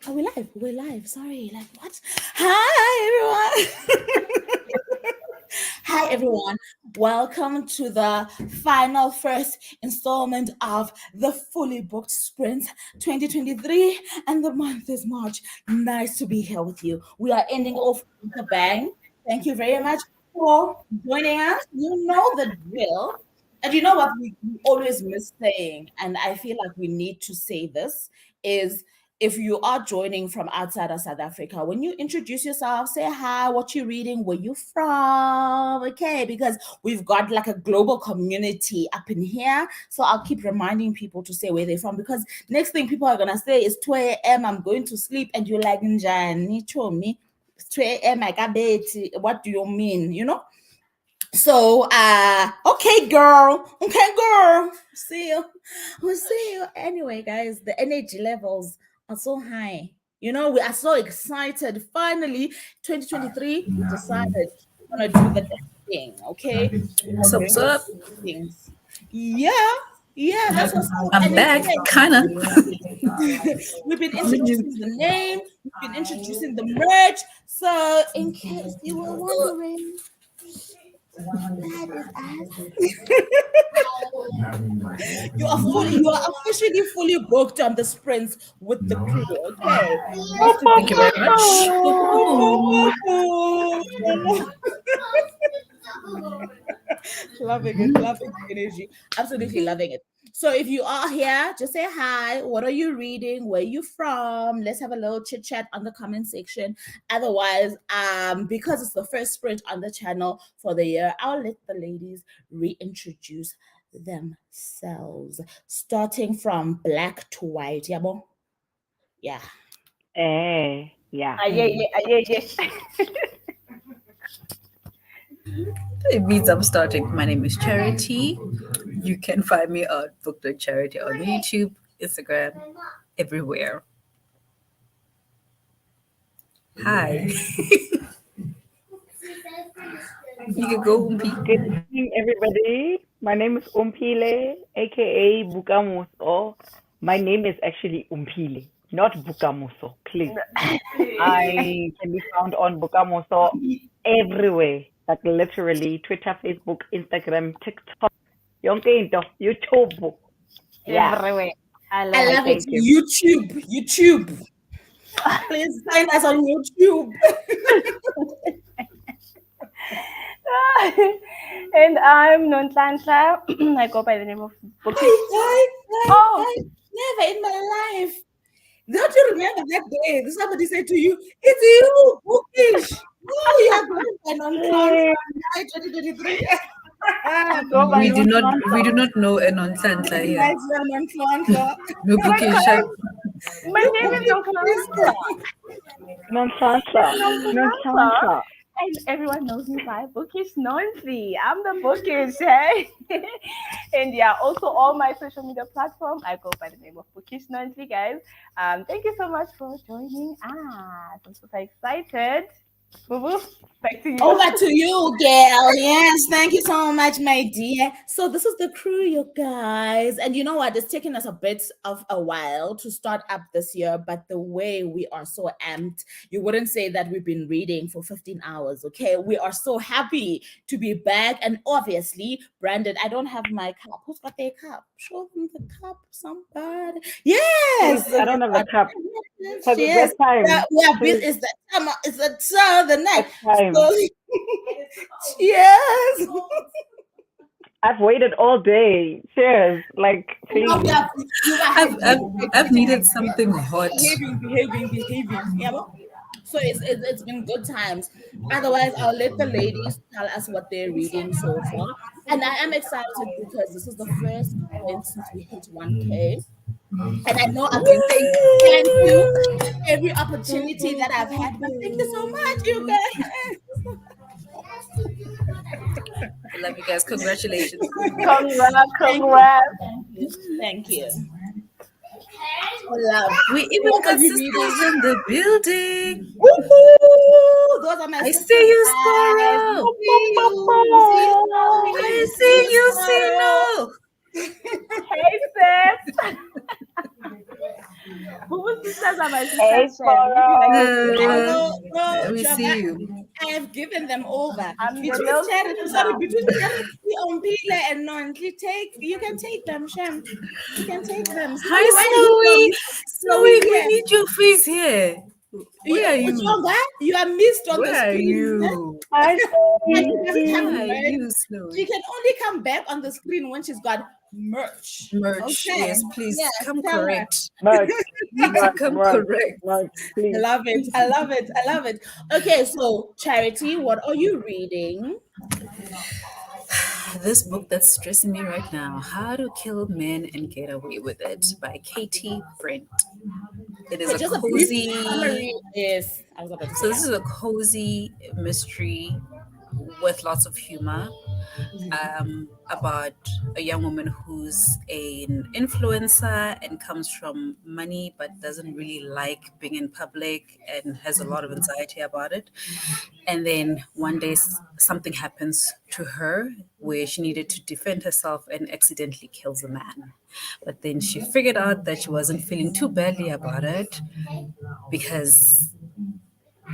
Are we live? We're live. Sorry. Like what? Hi everyone. Hi everyone. Welcome to the final first installment of the Fully Booked Sprint 2023, and the month is March. Nice to be here with you. We are ending off with a bang. Thank you very much for joining us. You know the drill. And you know what we always miss saying, and I feel like we need to say this, is if you are joining from outside of South Africa, when you introduce yourself, say hi, what you reading, where you from, okay? Because we've got like a global community up in here. So I'll keep reminding people to say where they're from, because next thing people are gonna say is 2 a.m. I'm going to sleep, and you're like, Njani, Chomi, 2 a.m. I got bed. What do you mean? You know? So okay girl, see you, we'll see you anyway. Guys, the energy levels are so high, we are so excited. Finally 2023, we decided we're gonna do the damn thing. Okay, What's up? What's up? things. Yeah, that's what's up. I'm back, kind of. We've been introducing the name, we've been introducing the merch. So in case you were wondering, that is us. You are officially fully booked on the sprints with the crew. Okay. Thank you very much. Loving it, loving the energy. Absolutely loving it. So if you are here, just say hi. What are you reading? Where are you from? Let's have a little chit chat on the comment section. Otherwise, because it's the first sprint on the channel for the year, I'll let the ladies reintroduce themselves, starting from black to white. Yabo? Yeah. Yeah. It means I'm starting. My name is Charity. You can find me on BookdonCharity on YouTube, Instagram, everywhere. Hi. You can go, Umpi. Good evening, everybody. My name is Umpile, aka Bookamoso. My name is actually Umpile, not Bookamoso, please. I can be found on Bookamoso everywhere, like literally Twitter, Facebook, Instagram, TikTok, yonke into, YouTube. Yeah. Everywhere. I love it. YouTube. Please find us on YouTube. And I'm Nonhlanhla. I go by the name of Bookish. Hi. Never in my life. Don't you remember that day somebody said to you, "It's you, Bookish." No, you are going by Nonhlanhla 2023. We do not know a Nonhlanhla here. Nice Nonhlanhla. No Bookish. My name is Nonhlanhla. And everyone knows me by Bookish Nonhly. I'm the Bookish, hey? And yeah, also all my social media platforms, I go by the name of Bookish Nonhly, guys. Thank you so much for joining us. I'm super excited. Vuvu, back to you. Over to you, girl. Yes, thank you so much, my dear. So this is the crew, you guys. And you know what? It's taken us a bit of a while to start up this year, but the way we are so amped, you wouldn't say that we've been reading for 15 hours, okay? We are so happy to be back. And obviously, Brandon, I don't have my cup. Who's got their cup? Show them the cup, somebody. Yes! I don't have a cup. Yes. It's time. It's the time. It's the time of the night. Time. So, yes. I've waited all day. Cheers. Like, please. I've needed something hot. Behaving. Yeah, but, so it's been good times. Otherwise, I'll let the ladies tell us what they're reading so far. And I am excited because this is the first event since we hit 1K. And I know I've been saying thank you every opportunity that I've had, but thank you so much, you guys. I love you guys. Congratulations. Congrats. Thank you. Love. We even got sisters in the building. Woohoo! Those are my I sisters. see you, Sparrow. I see you, Sino. Hey, sis. Vuvu sisters are my Hey, sisters, Shem. You be like this to I Flora. them. know, no, We Java, see you. I have given them over. I'm the Between little charity, sorry, sister. between charity, Ompile and Nonly, you can take them, Shem. You can take them. Snowy, Hi, where are you Snowy. from? Snowy Snowy, we here. need your face here. Where are you? Jonga, you are missed on the Where are screen. you? Hi, And she doesn't have Where are Sophie. merch. you, She Snowy? can only come back on the screen when she's got merch. Merch. Okay. Yes, please Yes, come tell her. correct. Merch, Need to merch, come merch, correct. merch, I please. love it. I love it. I love it. Okay, so Charity, what are you reading? This book that's stressing me right now, How to Kill Men and Get Away with It by Katie Brent. It is Okay, a just a brief cozy, summary. Yes, I was about to so say this is a cozy mystery with lots of humor about a young woman who's an influencer and comes from money but doesn't really like being in public and has a lot of anxiety about it. And then one day something happens to her where she needed to defend herself and accidentally kills a man. But then she figured out that she wasn't feeling too badly about it because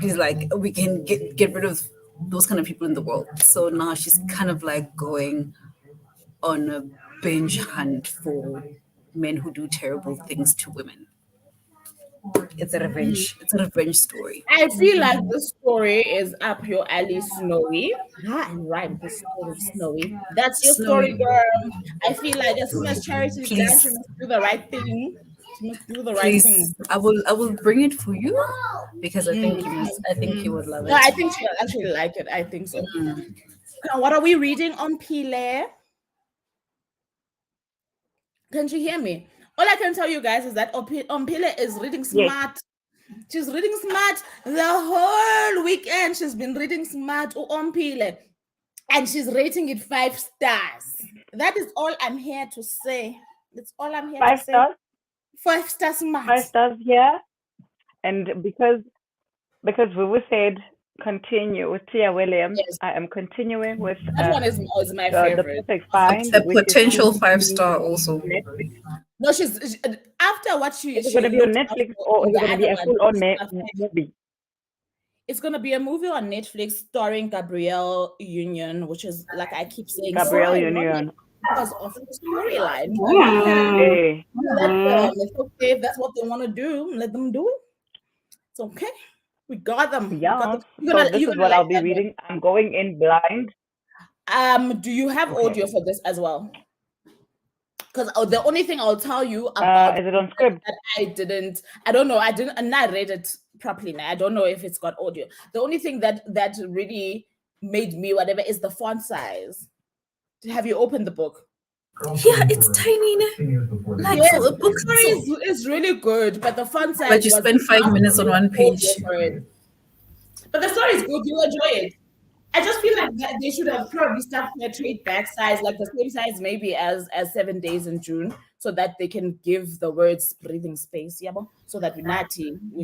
he's like, we can get rid of those kind of people in the world. So now she's kind of like going on a binge hunt for men who do terrible things to women. It's a revenge story. I feel like this story is up your alley, Snowy. Ah, I rhymed the story, Snowy. That's your story, Snowy, girl. I feel like as soon as Charity is done, she please, must do the right thing. She must do the right thing. please, I will bring it for you because I think you would love No, it. I think she'll actually like it. I think so. Now, what are we reading on Pile? Can you hear me? All I can tell you guys is that Ompile is reading Yes. smart. She's reading smart the whole weekend. She's been reading smart Ompile, and she's rating it 5 stars. That is all I'm here to say. That's all I'm here to 5 say. stars, 5 stars smart. 5 stars here. And because Vuvu said continue with Tia Williams, Yes. I am continuing with That one is my the favorite. perfect find, A which is potential going to 5-star be also. Netflix. No, she's after what she Is it going to be on looked Netflix after or in is it the going to be other a one. full-on She's my movie? It's gonna be a movie on Netflix starring Gabrielle Union, which is like I keep saying, Gabrielle so Union. because of the storyline. Hey, It's okay if that's what they want to do. Let them do it. It's okay. We got them. We got yeah. them. So this You're is gonna what like I'll be that reading. I'm going in blind. one. Do you have Okay. audio for this as well? Because the only thing I'll tell you about Is it on script? that I don't know, I didn't, and I read it properly now. I don't know if it's got audio. The only thing that really made me whatever is the font size. Have you opened the book? Yeah, it's tiny. Like Yes, for a book. the story is really good, but the font size But you was spend 5 minutes on one page. for it. But the story is good. You'll enjoy it. I just feel like that they should have probably started their trade back size, like the same size maybe as 7 Days in June, so that they can give the words breathing space, yeah, so that we can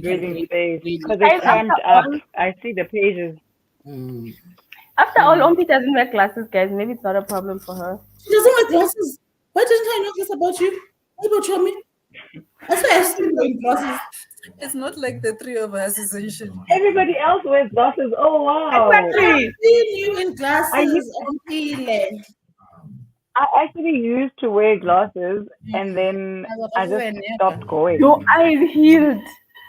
Breathing breathe. space. Really. Because it's cramped up. I see the pages. After all, Ompi doesn't wear glasses, guys. Maybe it's not a problem for her. She doesn't wear glasses. Why didn't I know this about you? What about me? That's why I've seen wearing glasses. It's not like the three of us, essentially. Everybody else wears glasses. Oh wow! I've seen you in glasses on Pile. I actually used to wear glasses, and then I just stopped going. Your eyes healed,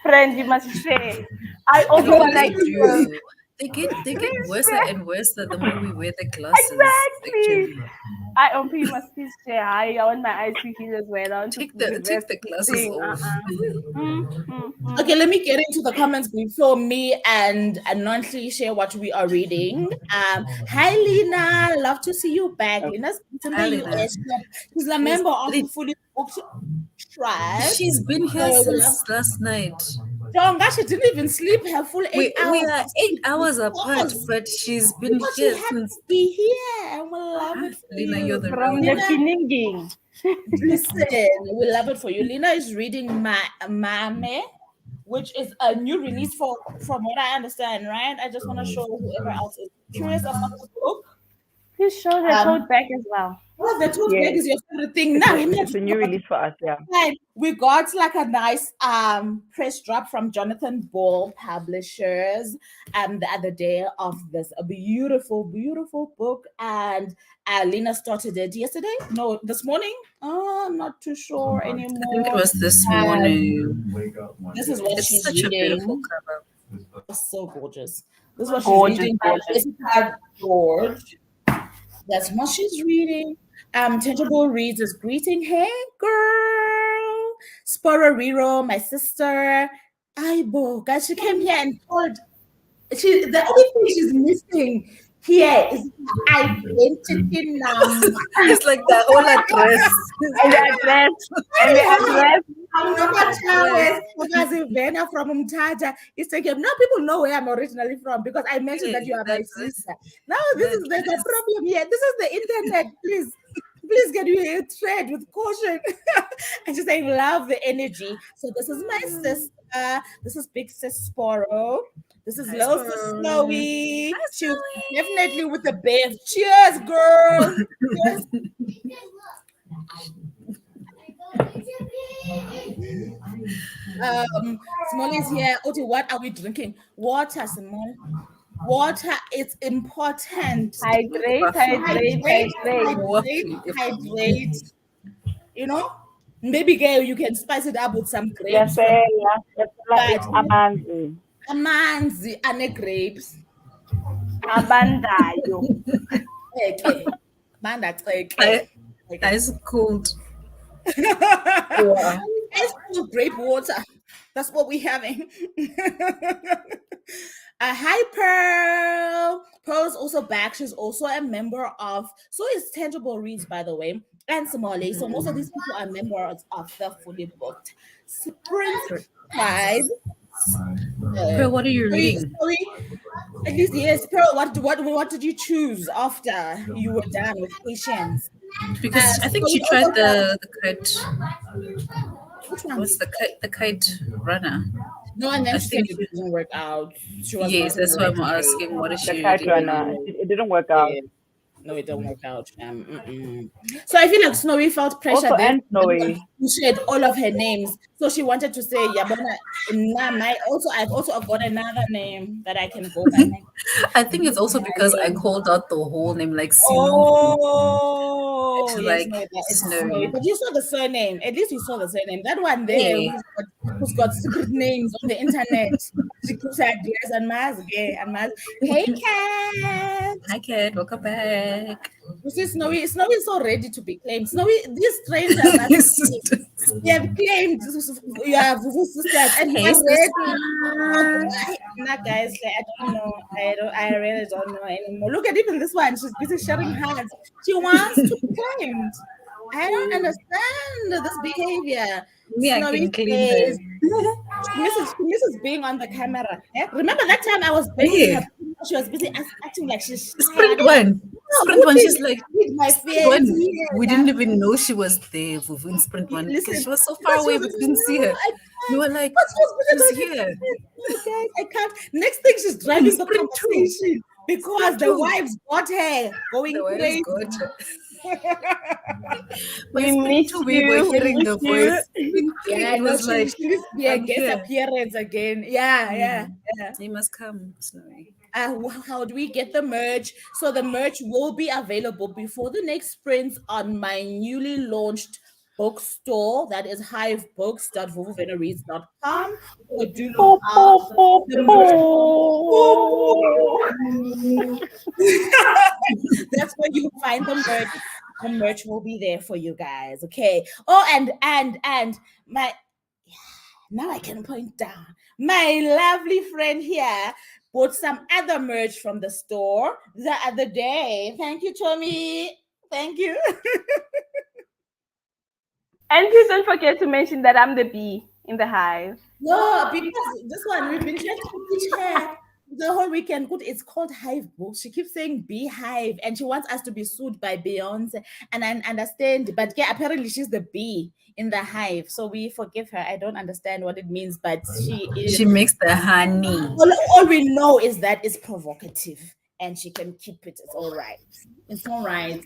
friend. You must say. I also No, they like do. They get worse and worse the more we wear the glasses. Exactly. Actually. I Ompi must please say hi. I want my eyes to heal as well. I want Take to the glasses off. Okay, let me get into the comments before me and Nonhly share what we are reading. Hi Lena, love to see you back. Lena's in Hi, the Lena. US. She's a member of the Fully Booked tribe. She's been here since last night. Jonga, she didn't even sleep her full 8 hours. We are 8 hours apart, but she's been Because here she had since. to be here, and we love it for Lena, you. you're the from real the one. beginning. Listen, we love it for you. Lena is reading Mame, which is a new release from what I understand, right? I just want to show whoever else is curious about the book. Please show the tote back as well. Oh, the tote bag Yes. is your favorite thing. Now, It's a new release for us, yeah. we got like a nice press drop from Jonathan Ball Publishers the other day of this a beautiful, beautiful book. And Lena started it yesterday. No, this morning. Oh, I'm not too sure I think it anymore. was this And morning. this is what It's she's such a beautiful reading. cover. It's so gorgeous. This is what she's Gorgeous, reading by gorgeous. Jessica George. That's what she's reading. Tangible reads is greeting. Hey, girl. Spororiro, my sister. Aibo. Guys, she came here and told. The only thing she's missing here is her identity number. It's like the whole address. And the address. And the address. I'm not sure because Vena from Umtata is taken. Now people know where I'm originally from because I mentioned that you are my That's it. sister. Now there's a problem here. This is the internet. Please get you tread with caution. And she's saying, love the energy. So this is my sister. This is Big Sis Sporo. This is Little Sis Snowy. She was definitely with the bev. Cheers, girl. Cheers. Small is here. Oti, what are we drinking? Water, Small. Water is important. Hydrate. Hydrate. You know, maybe girl, you can spice it up with some grapes. Yes, it's amanzi. Amanzi and grapes. Abandayo. Okay. Man, that's Ice cold. Ice cold grape water. That's what we're having. Hi, Pearl. Pearl's also back. She's also a member of, so is Tangible Reads, by the way, and Somali. So most of these people are members of the Fully Booked Sprint Tribe. Pearl, what are you reading? Sorry. At least, yes, Pearl, what did you choose after you were done with Patience? Because I think she tried the kite. Which one? What's the kite runner? No, and then I she said think it didn't work out. She was Yes, not that's why I'm right. asking. What is The she kite reading? runner. It didn't work out. No, it didn't work out. So I feel like Snowy felt pressure Also, there. and Snowy. She shared all of her names. So she wanted to say Yabona. I've also got another name that I can go by. I think it's also because I called out the whole name like Silu. Oh, It's yes, like no, it's Snowy. Snowy. But you saw the surname. At least you saw the surname. That one there Yeah. who's got secret names on the internet. She keeps her address and Maz. Hey, Kat. Hi, Kat. Welcome back. You see, Snowy is so ready to be claimed. Snowy, these strangers are they have claimed you are Vuvu sisters and Hey, you're sister. ready. Nah, guys, I don't know. I really don't know anymore. Look at even this one. She's busy sharing hands. She wants to be claimed. I don't understand this behavior. Me, I Snowy can claim says them. she misses being on the camera. Eh? Remember that time I was begging her, she was busy acting like she's shy. Sprint one. Sprint one. She's like, my Sprint one. face here. We didn't even know she was there, Vuvu, in Sprint one, because she was so far away. We didn't see her. We were like, she's here. Guys, I can't. Next thing, she's driving the Sprint two. conversation because the wives got her going The crazy. wives got her. We miss We were you. hearing the voice. Yeah, It was like, she needs to be a I'm guest here. appearance again. Yeah. You must come, Snowy. How do we get the merch? So the merch will be available before the next sprint on my newly launched bookstore. That is hivebooks.vuvuvenareads.com. So do look out for the merch. That's where you find the merch. The merch will be there for you guys. Okay. Oh, and my now I can point down. My lovely friend here bought some other merch from the store the other day. Thank you, Tommy. Thank you. And please don't forget to mention that I'm the bee in the hive. No, because this one we've been trying to teach her the whole weekend. Good, it's called Hive Books. She keeps saying Beehive, and she wants us to be sued by Beyonce. And I understand, but yeah, apparently she's the bee in the hive, so we forgive her. I don't understand what it means, but she is. She makes the honey. All we know is that it's provocative, and she can keep it. It's all right. It's all right.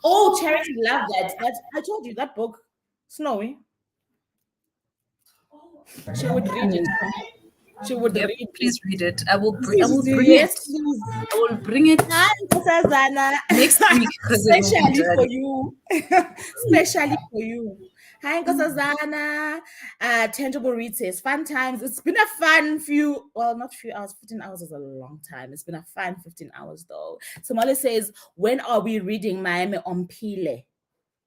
Oh, Charity loved that. That I told you that book, Snowy. She would read it. She would Yep, read it. please read it. I will bring it. Yes, please. I will bring it Hi, Nkosazana. next week because it will be Especially for done. you. Especially for you. Hi, Nkosazana. Tangible Read says, fun times. It's been a fun few, well, not few hours. 15 hours is a long time. It's been a fun 15 hours, though. Somali says, when are we reading Miami on Pile?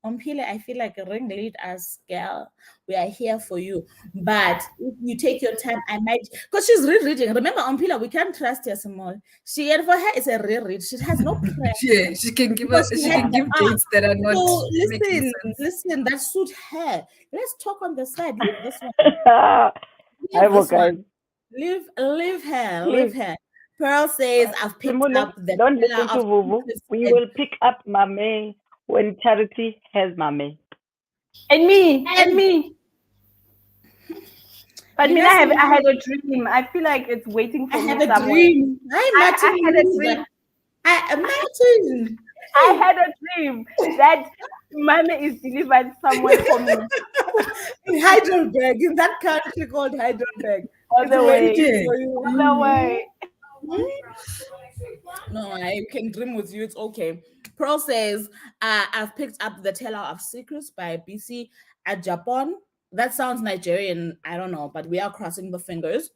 Ompile, I feel like ring lead us, girl. We are here for you. But if you take your time, I might, because she's rereading. Remember, Ompila, we can't trust her small. She, and for her, it's a reread. She has no pressure. Yeah, she can give Because she had can the give dates that are not So making sense. listen, that suit her. Let's talk on the side. Leave this one. Hi, Leave this guys. one. Leave her. Please, Leave her. Pearl says, I've picked Simone, up the don't pillar listen to of Vuvu. secrets We and will pick up Mame when Charity has Mame. And me. But you me, know, I had a dream. I feel like it's waiting for I me have a somewhere. dream. Hi, Martin. I had a dream. Martin. I had a dream that Mama is delivered somewhere for me In Heidelberg, in that country called Heidelberg. all It's the way. waiting for you. All the way. No, I can dream with you. It's okay. Pearl says, I've picked up The Teller of Secrets by BC at Japan. That sounds Nigerian. I don't know, but we are crossing the fingers.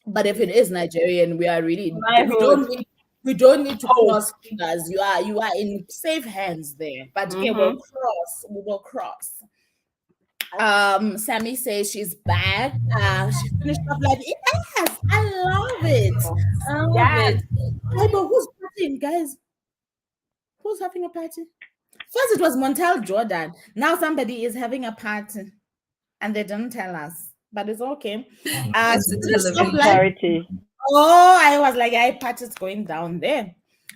But if it is Nigerian, we are really My hood. we don't need to Hope. cross fingers. You are in safe hands there. But okay, Mhm. we will cross. Sammy says she's back. She finished off like, yes, I love it. I love Yes. it. Hey, but who's partying, guys? Who's having a party? First it was Montel Jordan. Now somebody is having a party and they didn't tell us. But it's okay. It's She a finished off television. like, Charity. oh, I was like, I party's going down there.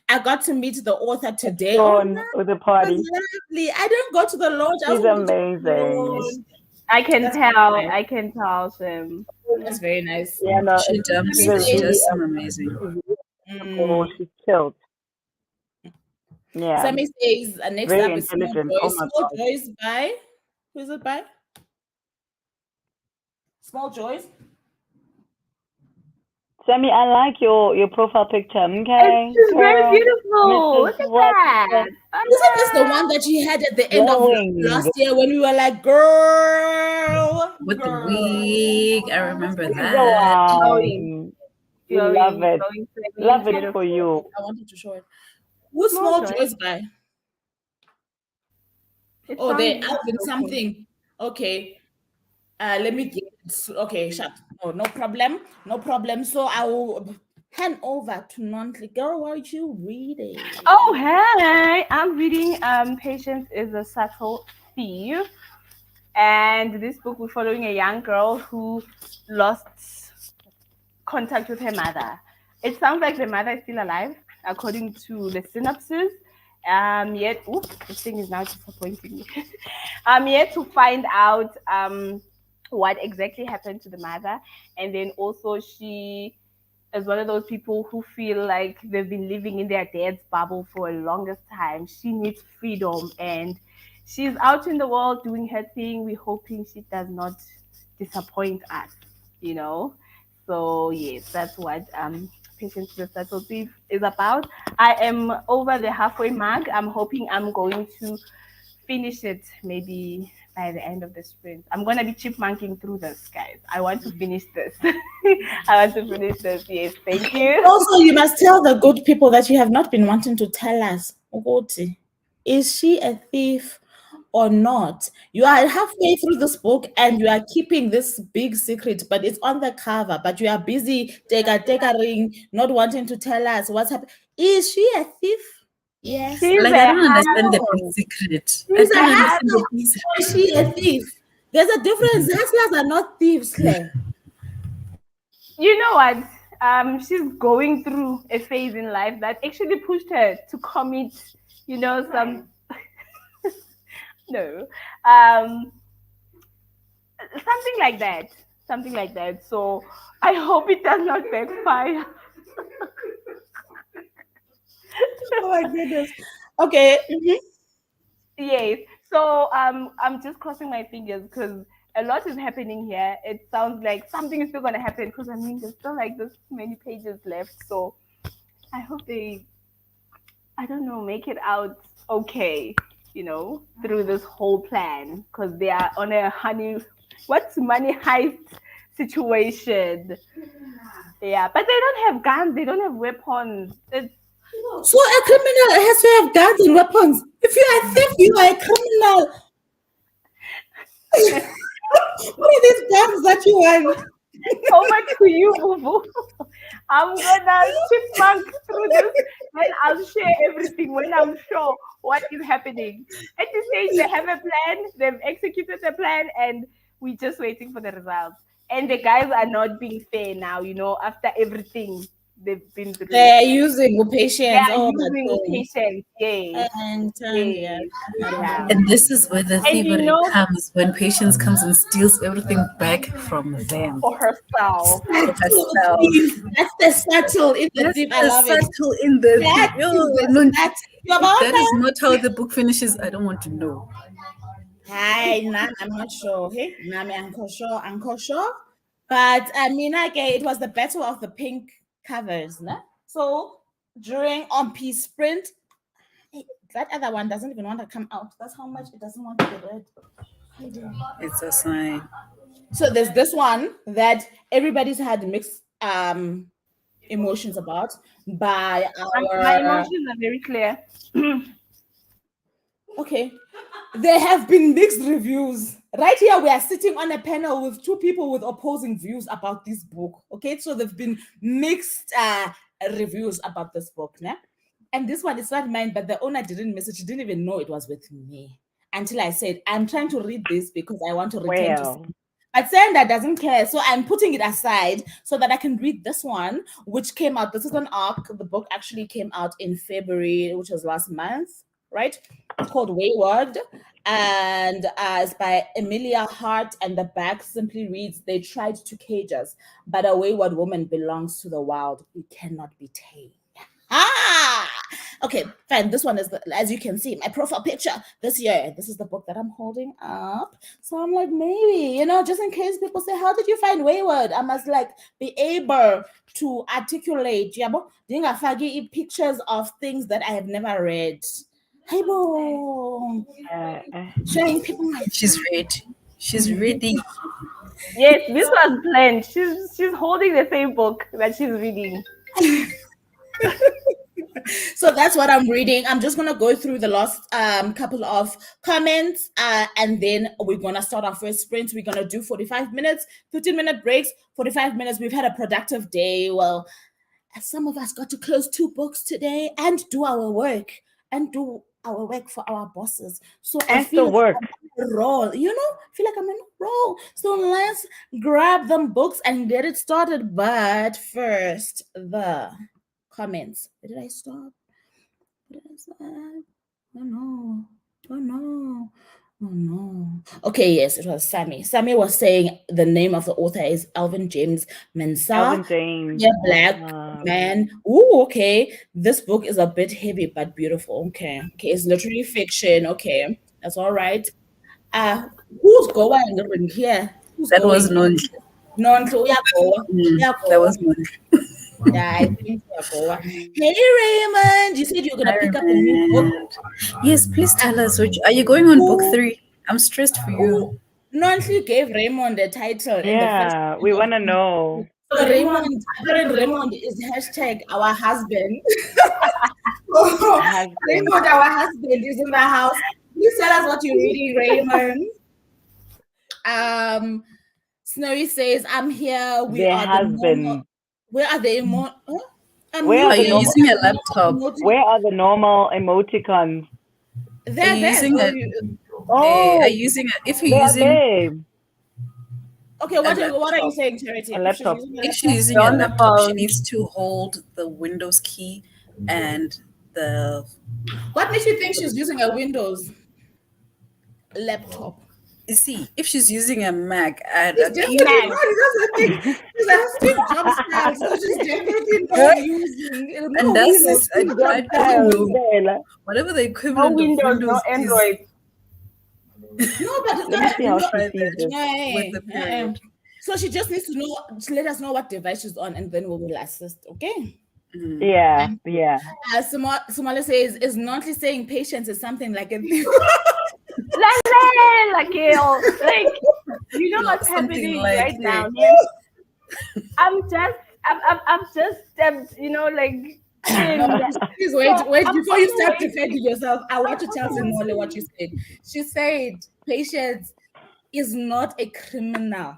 I got to meet the author today. Oh, Gone no, with the it party. was lovely. I didn't go to the lodge. I She's also went to the amazing. lodge. I can That's tell. very nice. I can tell, Sim. That's very nice. Yeah, no, She she's dumps. a Sammy She really, does says, some amazing. she's really mm, cool. She's chilled. Yeah, Sammy says, next very up is Small intelligent. Oh Joys. my Small God. Joys by, who is it by? Small Joys. Sammy, I like your profile picture. Okay, It's very girl. beautiful. Look Mrs. at What? that. Isn't this the one that you had at the end of Glowing. last year when we were like, girl, With the girl? wig, I remember She's the that. Glowing, one. We love glowing, it. glowing, Love it beautiful. for you. I wanted to show it. Who's Small Small Joy. Joys by? It Oh, they sounds Alvin okay. something. Okay. Let me get it. Okay, shut. Oh, no problem. No problem. So I will hand over to Nonhly. Girl, what are you reading? Oh, hey, I'm reading Patience is a Subtle Thief. And this book, we're following a young girl who lost contact with her mother. It sounds like the mother is still alive, according to the synopsis. Yet, oops, this thing is now disappointing me. Yet to find out what exactly happened to the mother, and then also she is one of those people who feel like they've been living in their dad's bubble for a longest time. She needs freedom, and she's out in the world doing her thing. We're hoping she does not disappoint us, you know. So yes, that's what Patience with Subtle Thief is about. I am over the halfway mark. I'm hoping I'm going to finish it maybe by the end of the sprint. I'm gonna be chipmunking through this, guys. I want to finish this. I want to finish this. Yes, thank you. Also, you must tell the good people that you have not been wanting to tell us. Ogoti, is she a thief or not? You are halfway through this book and you are keeping this big secret, but it's on the cover. But you are busy ring, not wanting to tell us what's happening. Is she a thief? Yes. She's Like, a I don't understand the hustle. big secret. I She's a don't understand the hustle. big secret. Is she a thief? There's a difference. Hustlers are not thieves, Claire. You know what? She's going through a phase in life that actually pushed her to commit, some no. Something like that. Something like that. So I hope it does not backfire. Oh my goodness. Okay. Yes. So I'm just crossing my fingers because a lot is happening here. It sounds like something is still gonna happen because I mean there's still like this many pages left. So I hope they, I don't know, make it out okay, through this whole plan because they are on a what's money heist situation. Yeah, but they don't have guns. They don't have weapons. It's So a criminal has to have guns and weapons. If you are a thief, you are a criminal. What are these guns that you want? over to you, Vuvu. I'm gonna chipmunk through this, and I'll share everything when I'm sure what is happening. At this stage, they have a plan. They've executed the plan, and we're just waiting for the results. And the guys are not being fair now. After everything they've been through, They're using they patience. are Oh my using God. patience. Yes, And yeah. yes, yeah. And this is where the And thievery comes, when patience comes and steals everything back from them. for herself. For Subtle herself. thief. That's the subtle in the That's thief. I the love it. subtle in the That thief. is the No, subtle. You're if that is welcome. not how the book finishes, I don't want to know. Hi, Nan, I'm not sure. Hey, Nami, Uncle sure. But I mean, okay, it was the battle of the pink covers, no? So during on Peace Sprint, that other one doesn't even want to come out. That's how much it doesn't want to be read. It's a sign. So there's this one that everybody's had mixed emotions about by My our emotions are very clear. okay. There have been mixed reviews. Right here, we are sitting on a panel with two people with opposing views about this book. Okay, so there've been mixed reviews about this book, né? And this one is not mine, but the owner didn't message. She didn't even know it was with me until I said, I'm trying to read this because I want to return to. Well, But Sandra doesn't care, so I'm putting it aside so that I can read this one, which came out. This is an arc. The book actually came out in February, which was last month, right? It's called Wayward, and it's by Emilia Hart. And the back simply reads: "They tried to cage us, but a wayward woman belongs to the wild. We cannot be tamed." Ah, okay, fine. This one is, as you can see, my profile picture this year. This is the book that I'm holding up. So I'm like, maybe, just in case people say, how did you find Wayward? I must be able to articulate, Dingafagi pictures of things that I have never read. Hey, boom. Showing people my. She's ready. She's ready. Yes, this was planned. She's holding the same book that she's reading. So that's what I'm reading. I'm just gonna go through the last couple of comments, and then we're gonna start our first sprint. We're gonna do 45 minutes, 15-minute breaks, 45 minutes. We've had a productive day. Well, some of us got to close 2 books today and do our work for our bosses. So I feel the work. I'm on a roll, I feel like I'm in a roll. So let's grab them books and get it started. But first, the comments. Where did I stop? What did I say? Oh no. Oh no. Oh no. Okay, yes, it was Sammy. Sammy was saying the name of the author is Alvin James Mensah. Alvin James. Yeah, black man. Ooh, okay. This book is a bit heavy but beautiful. Okay. Okay, it's literary fiction. Okay. That's all right. Who's going here? That was Nonhly. Nonhly. That was Nonhly. Yeah, I think so. Hey Raymond, you said you were gonna pick up a new book. Yes, please tell us. Are you going on book 3? I'm stressed for you. Nonhly gave Raymond the title. Yeah, we want to know. So Raymond is hashtag our husband. Raymond, our husband, is in the house. Please tell us what you're reading, Raymond. Snowy says, "I'm here. We Their are husband. the normal." Where are the Are you using a laptop? Where are the normal emoticons? They're using there. Are you using if you're using okay, what are you saying, Charity? A laptop. If she's using a laptop, she needs to hold the Windows key and the. What makes you think she's using a Windows laptop? You see, if she's using a Mac and She's a definitely keyboard, not. That's the thing. She's a Steve Jobs style, so she's definitely not using. and No that's Windows. Steve I Jobs don't style, know Bella. whatever the No equivalent of Windows, no Windows is. Android. No, but Let me see how no, she By sees the, this. with the period. So she just needs to know, to let us know what device she's on, and then we will assist. Okay. Yeah, yeah. Sumala says, is Nonhly saying patience is something like a Like, you know No, what's something happening like right now, that. man? I'm just, like, No, in. please So wait I'm before you also start waiting. defending yourself. I want to I'm tell also Simole waiting. what you said. She said patience is not a criminal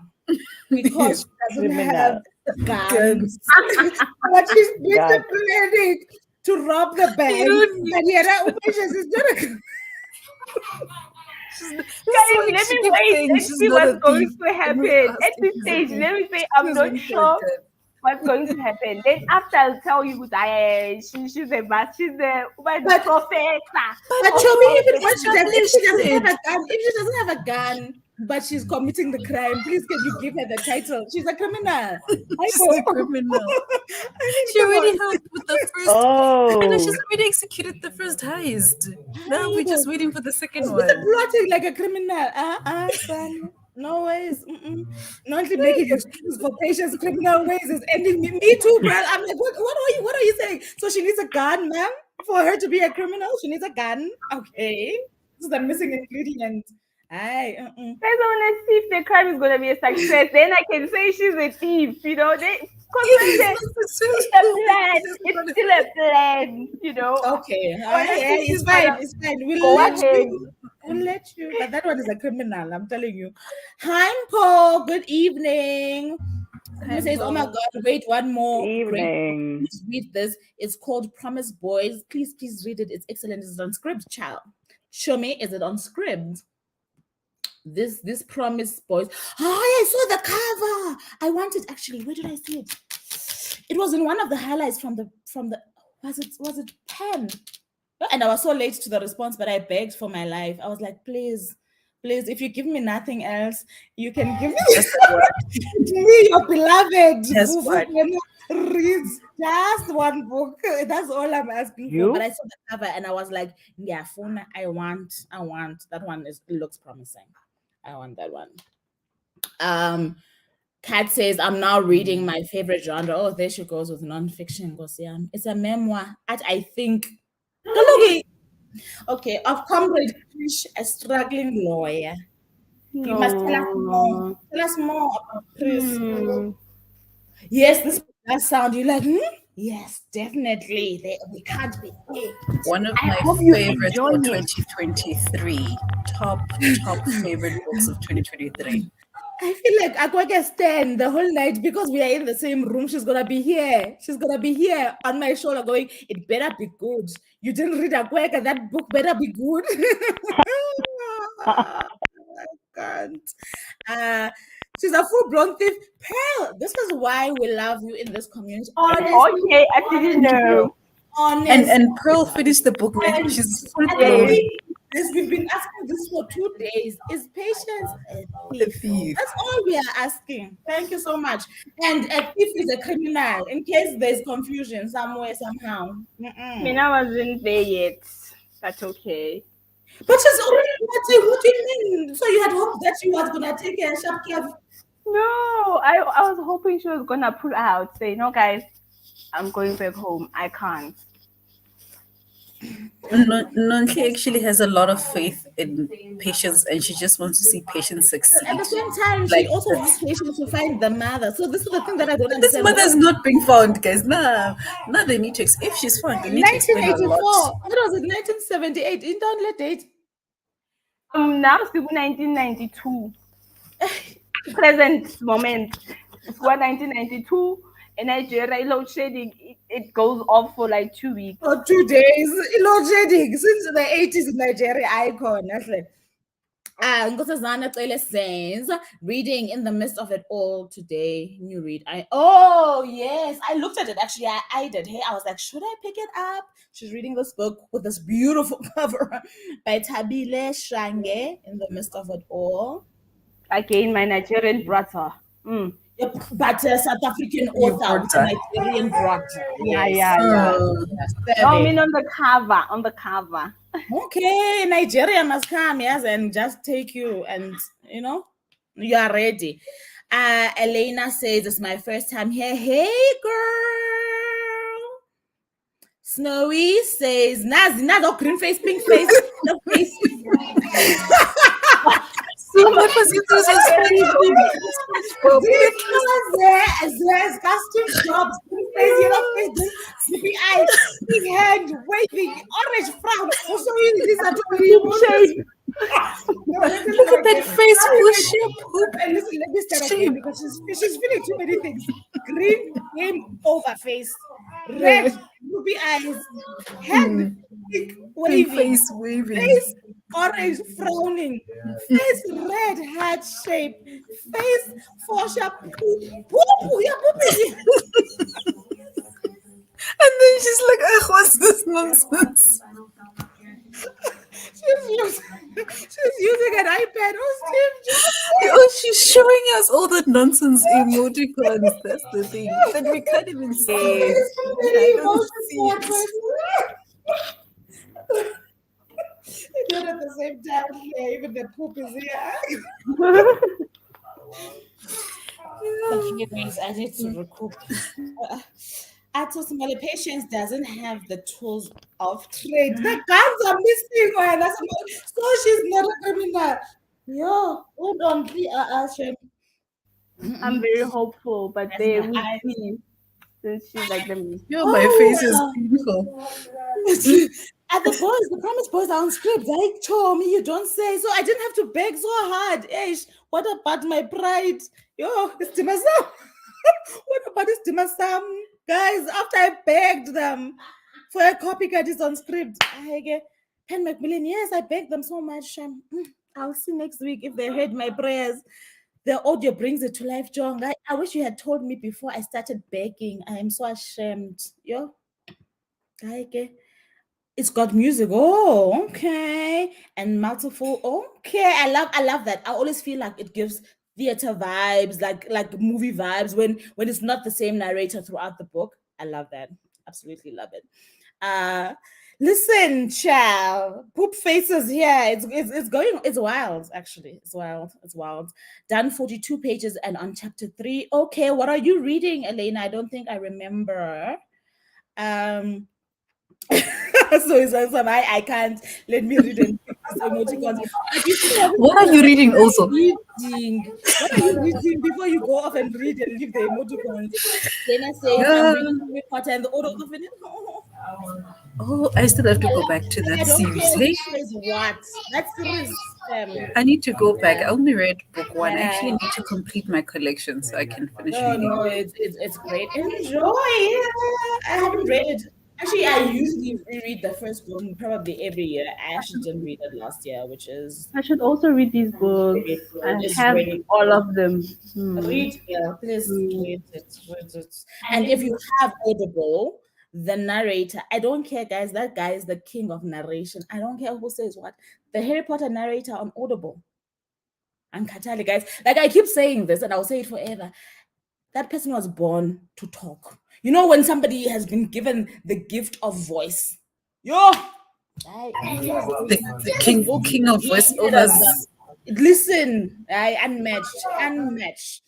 because she doesn't have Criminal. guns. Guns. But she's with the God. planning to rob the bank. don't need- But yeah, patience is not a This Guys, is why let she me keeps wait saying and she's see not what's a going thief. to And we happen. asked At if this she's a stage, thief. let me say She I'm was not waiting for a sure gun. what's going to happen. Then after I'll tell you that she's a but she's a But- professor. But Chomi, even when Established if she doesn't have it. a gun, if she doesn't have a gun, but she's committing the crime, please can you give her the title? She's a criminal. She's a criminal. I mean, She come already on. helped with the first. Oh. And she's already executed the first heist. Now we're just waiting for the second She's one. plotting like a criminal. Son. No ways. Not only making excuses for patients, criminal ways is ending me too, girl. I'm like, what are you saying? So she needs a gun, ma'am, for her to be a criminal. She needs a gun. Okay, this is the missing ingredient. Aye. Guys, I want to see if the crime is going to be a success. Then I can say she's a thief, you know. Because it's a plan. It's still a plan, you know. Okay. Honestly, Yeah, she's it's fine. gonna It's fine. We'll go let ahead. you. We'll let you. But that one is a criminal. I'm telling you. Hi, Paul. Good evening. He says, "Oh my God! Wait, one more. Great. Evening. Please read this. It's called Promise Boys. Please read it. It's excellent. It's on script, child. Show me. Is it on script? This Promise Boys. Oh, I saw the cover. I want it actually. Where did I see it? It was in one of the highlights from the. Was it Pen? And I was so late to the response, but I begged for my life. I was like, please, if you give me nothing else, you can give me me, your beloved. Yes, Vuvu what? reads just one book. That's all I'm asking You? for. But I saw the cover and I was like, yeah, phone. I want that one. It looks promising. I want that one. Kat says, I'm now reading my favorite genre. Oh, there she goes with nonfiction. It's a memoir. I think. Okay, of Comrade Krish, a struggling lawyer. You must tell us more. Tell us more about Krish. Yes, this does sound. You like? Yes, definitely. We can't be. One of my favorites for 2023. Top favorite books of 2023. I feel like Akweke stand the whole night because we are in the same room. She's gonna be here. She's gonna be here on my shoulder going, it better be good. You didn't read Akweke, that book better be good. I can't. She's a full-blown thief. Pearl, this is why we love you in this community. Honestly, Okay, I didn't know. honestly. And Pearl finished the book. And- She's and full-blown we've been asking this for 2 days. Is patience a a thief? thief. That's all we are asking. Thank you so much. And a thief is a criminal, in case there's confusion somewhere, somehow. I mean, I wasn't there yet. That's okay. But she's already what do you mean? So you had hoped that she was gonna take a sharp care. No, I was hoping she was gonna pull out, say, no, guys, I'm going back home. I can't. Nonhly actually has a lot of faith in patience, and she just wants to see patience succeed. At the same time, she also wants patience to find the mother. So this is the thing that I don't This understand. mother's not being found, guys. Nah, they need to. If she's found, they need to explain a 1984. lot. What was it? 1978. In download date. Now it's 1992. Present moment. It's 1992. In Nigeria, load shedding, it goes off for like 2 weeks. For 2 days, load shedding since the 80s in Nigeria icon. Nkosazana Cele says, reading in the midst of it all today. New read. Yes, I looked at it actually. I did. Hey, I was like, should I pick it up? She's reading this book with this beautiful cover by Tabile Shange, In the Midst of It All. Again, my Nigerian brother. Yep, but a South African author with a Nigerian brother. Yeah. Yes, No, I mean on the cover. Okay, Nigeria must come, yes, and just take you, and you are ready. Elena says it's my first time here. Hey, girl. Snowy says Nazi, green face, pink face, no face. What was it? There's costume shops, green face, yellow face, sleepy eyes, big hand, waving, orange frown. Also, these are two Look at that face push. And listen, let me start again because she's feeling too many things. Green game over face, red ruby eyes, hand pink waving, Face waving, face orange frowning, face red heart shape, face fosha poo, yeah, poopy. And then she's like, what's this nonsense? She's using an iPad. She's showing us all the nonsense emoticons. That's the thing. That we can't even see it. Do it at the same time. Yeah, even the poop is here. Anyways, I need to recoup. Atos Patience doesn't have the tools of trade. The guns are missing. So she's not a criminal. Yo, hold on, please. I'm very hopeful, but they will see. Since she's like them. My face is painful. The promise boys are on script. They told me you don't say, so I didn't have to beg so hard. What about my pride? Yo, it's Dimasam. What about this Dimasam? Guys, after I begged them for a copycat is on script. I get Pen Macmillan. Yes, I begged them so much. I'll see next week if they heard my prayers. The audio brings it to life, John. I wish you had told me before I started begging. I am so ashamed. Yo. It's got music. Oh, okay. And multiple. Okay. I love that. I always feel like it gives theater vibes, like movie vibes when it's not the same narrator throughout the book. I love that. Absolutely love it. Listen, child. Poop faces here. It's wild, actually. It's wild. Done 42 pages and on chapter 3. Okay, what are you reading, Elena? I don't think I remember. So it's also I can't let me read and emoticons. What are you reading also? What are you reading before you go off and read and leave the emoticons? Then I say I'm reading Harry Potter and the Order of the Phoenix. Oh, I still have to go back to that series. Hey, what? That series. I need to go back. I only read book 1. I actually need to complete my collection so I can finish reading. No, it's great. Enjoy. I haven't read it. Actually, I usually reread the first book probably every year. I actually didn't read it last year, which is... I should also read these books. I have all of them. Read, please read it. And if you have Audible, the narrator, I don't care, guys. That guy is the king of narration. I don't care who says what. The Harry Potter narrator on Audible. I'm Katali, guys. Like, I keep saying this, and I'll say it forever. That person was born to talk. You know, when somebody has been given the gift of voice. The king of voiceovers. Listen, unmatched.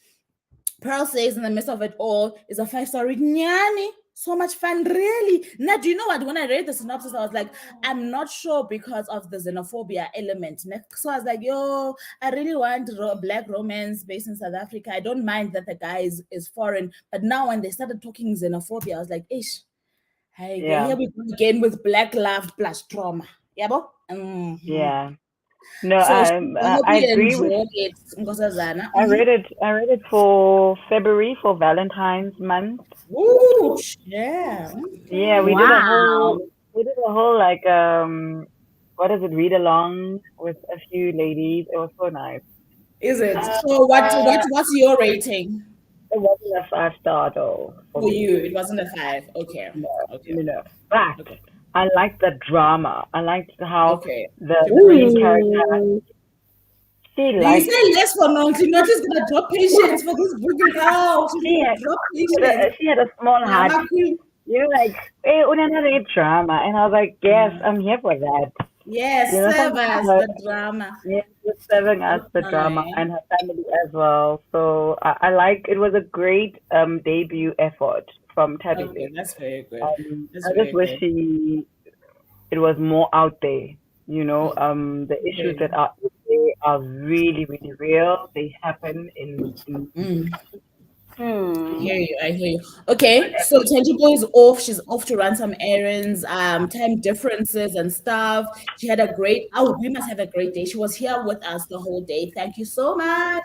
Pearl says in the midst of it all is a 5-star read. Nyani, so much fun, really. Now, do you know what? When I read the synopsis, I was like, I'm not sure because of the xenophobia element. So I was like, yo, I really want black romance based in South Africa. I don't mind that the guy is foreign. But now when they started talking xenophobia, I was like, ish. Here we go again with black love plus trauma. Yeah, bo? Yeah. No, so I agree with it. I read it for February, for Valentine's month. Ooh, yeah. Yeah, we did a whole like what is it? Read along with a few ladies. It was so nice. Is it? Uh, So what's your rating it wasn't a 5 star though for for me. you? It wasn't a 5. Okay. No, Okay. no. But Okay. I liked the drama. I liked how Okay. the She main brings it. character, she Do you liked, say yes for Nonhly? Nonhly's gonna drop patience for this book now. She's she gonna had, drop patience. she had a small heart. Drama queen. Like, hey, another drama. And I was like, yes, I'm here for that. Yes, serve us Sometimes the drama. yes, just serving us the drama Fine. and her family as well. So I like it was a great debut effort from Okay, Tabby. that's very good. That's I just very wish good. it was more out there. Okay. The issues Okay. that are out there are really, really real. They happen in I hear you. I hear you. Okay, so Tangible is off. She's off to run some errands, time differences and stuff. She had a great. Oh, we must have a great day. She was here with us the whole day. Thank you so much.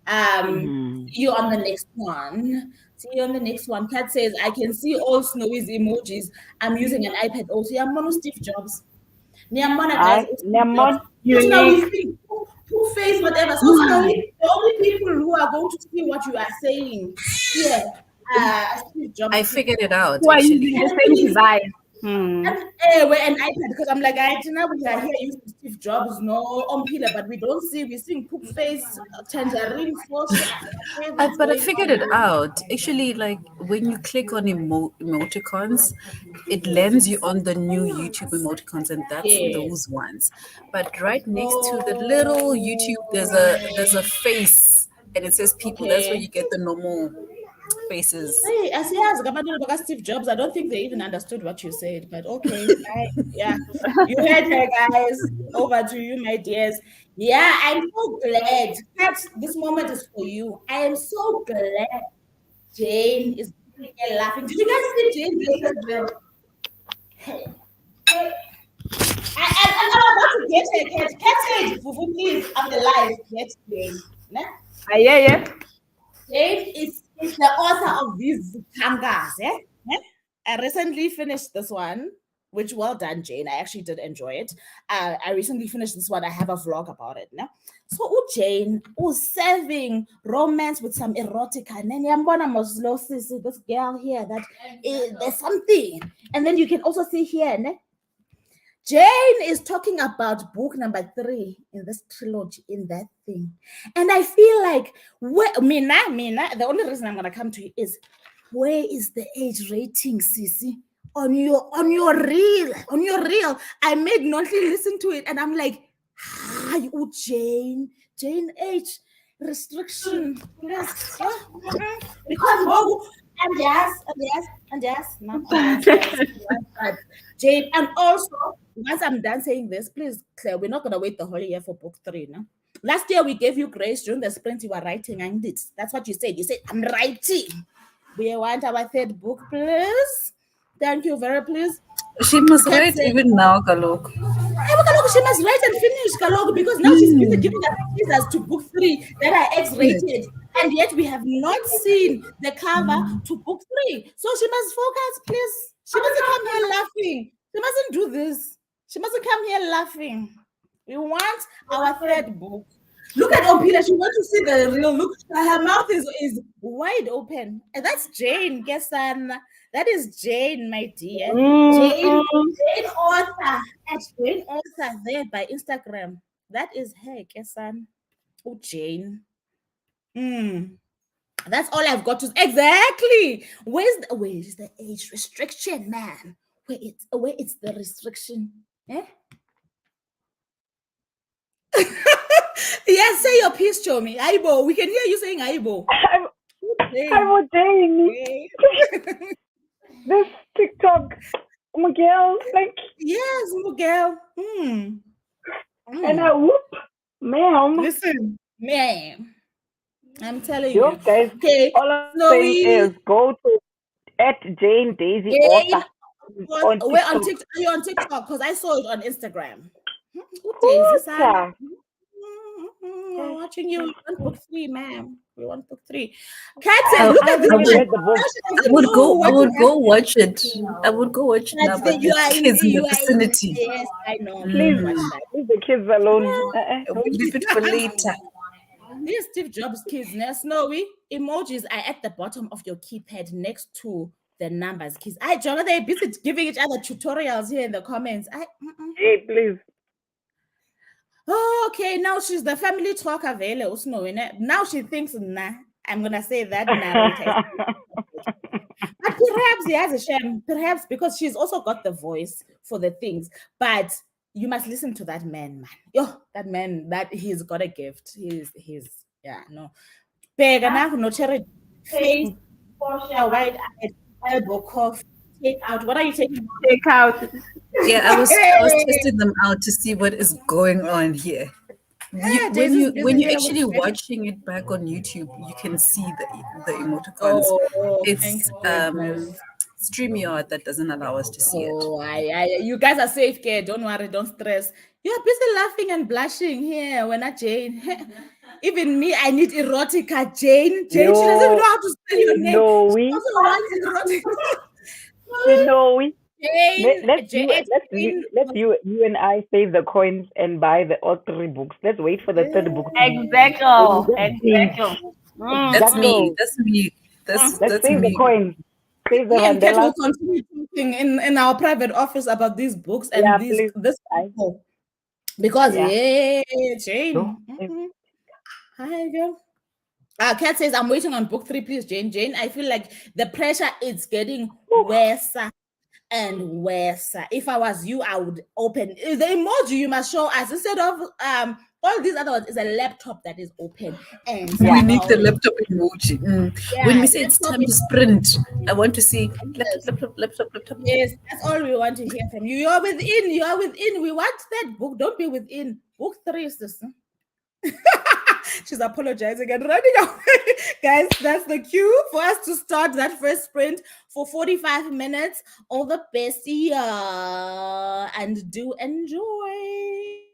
Mhm. See you on the next one. See you on the next one. Kat says, I can see all Snowy's emojis. I'm using an iPad also. Yeah, mono Steve Jobs. Niamona guys, I all Steve Jobs. Lemon Because now we unique. think two face, whatever. So Snowy, the only people who are going to see what you are saying here, Steve Jobs. I figured it out Who are actually. using the And same please, device? Hmm. and we're an iPad because I'm like, I know we are here using Steve Jobs, no on pillar, but we don't see, we're seeing poop face, tangerine force. But I figured it out. Actually, like when you click on emoticons, it lands you on the new YouTube emoticons, and that's Yes. those ones. But right next to the little YouTube, there's a Oh, face, and it says people. That's where okay. you get the normal faces. Hey, as he has about Steve Jobs, I don't think they even understood what you said, but okay. Yeah, you heard her, guys. Over to you, my dears. Yeah, I'm so glad that this moment is for you. I am so glad Jane is here laughing. Did you guys see Jane yesterday? Hey, hey. I'm about to get her. Cat said, Vuvu, please, I'm the live. Get Jane. Nah? Yeah, yeah. Jane is the author of these tangas. Eh? Eh? I recently finished this one, which well done, Jane. I actually did enjoy it. I recently finished this one. I have a vlog about it. No? So Jane was serving romance with some erotica. And then Yambona Moslosis, this girl here, that there's something. And then you can also see here, ne? Jane is talking about book number 3 in this trilogy, in that thing. And I feel like, Mina, the only reason I'm going to come to you is, where is the age rating, Sissy? On your reel. I made Nonhly listen to it, and I'm like, hi, Jane age restriction. Yes. Because and yes. But Jane, and also, once I'm done saying this, please, Claire, we're not going to wait the whole year for book 3, no? Last year, we gave you grace during the sprint. You were writing, and it. That's what you said. You said, I'm writing. We want our 3rd book, please. Thank you very please. She must Kat write said, even now, Kalok. hey, look, she must write and finish, Kalog, because now she's busy giving us teasers to book 3 that are X-rated. And yet we have not seen the cover to book 3. So she must focus, please. She mustn't come here laughing. She mustn't do this. She mustn't come here laughing. We want our 3rd book. Look at Opila. She wants to see the real look. Her mouth is wide open. And that's Jane, guess that is Jane, my dear. Jane author at Jane author there by Instagram. That is her, Kesan. Oh, Jane. That's all I've got to exactly. Where is the age restriction, man? Where it's the restriction? Eh? Yes, say your piece, Chomi. Aibo. We can hear you saying Aibo. I was saying this TikTok, Miguel, like, Yes, Miguel. and I whoop, ma'am. Listen, man. I'm telling You you. guys, Okay, all I'm saying Snowy. is go to at Jane Daisy Jane. Author on We're on TikTok. TikTok. Are you on TikTok? Because I saw it on Instagram. Daisy, son. Author. We're Yes, watching you. yes. We want book three, ma'am. We want book three. Kat says, I look at haven't this I even would man. read the book. Now she I doesn't would know go I what to would have. go watch it. I would go watch it now, That's the, but you there's are in, kids in the you are in, vicinity. yes, I know. Please, Don't watch Mm. that. leave the kids alone. We Don't. leave it for later. These Steve Jobs kids, now Snowy, emojis are at the bottom of your keypad next to the numbers. Kids, Jonah, they're busy giving each other tutorials here in the comments. Hey, please. Oh, okay, now she's the family talker, Vele, Snowy. Now she thinks, nah, I'm gonna say that narrator. But perhaps he has a shame, perhaps because she's also got the voice for the things. But you must listen to that man. Yo, that man, that he's got a gift. Yeah, no. Bega na no charity. Face, posture, wide eyed, elbow cough, take out. What are you taking out? Take out. Yeah, I was testing them out to see what is going on here. Yeah, When Daisy's you busy when you're here with actually Fred. watching it back on YouTube, you can see the emoticons. Oh, thank It's goodness. StreamYard that doesn't allow us to see it. Oh, you guys are safe, care. Don't worry, don't stress. You're busy laughing and blushing here when I Jane. Even me, I need erotica, Jane. Jane, she doesn't even know Yo, how to spell your name. She Snowy, also wants erotica. Snowy. Let, Jane, let's you Jane, let's you Jane. let's you and I save the coins and buy the all three books. Let's wait for the third book to be. Then we Exactly. just binge. Exactly. That's me. Exacto. That's me. Let's That's save the me. coins. Save the Me and Kat will Vandellas. continue talking in our private office about these books and Yeah, this please. this I people. Because yeah. yeah, No. Jane. Hi girl. Kat says, I'm waiting on book three, please, Jane. Jane, I feel like the pressure is getting worse and worse. If I was you, I would open the emoji you must show us instead of all these other ones is a laptop that is open and We Yeah. need the somehow laptop emoji. When yeah, we say it's laptop time to sprint, I want to see is laptop. yes, that's all we want to hear from you. You're within, we want that book. Don't be within. Book three, sister. She's apologizing and running away. Guys, that's the cue for us to start that first sprint for 45 minutes. All the best, yeah, and do enjoy.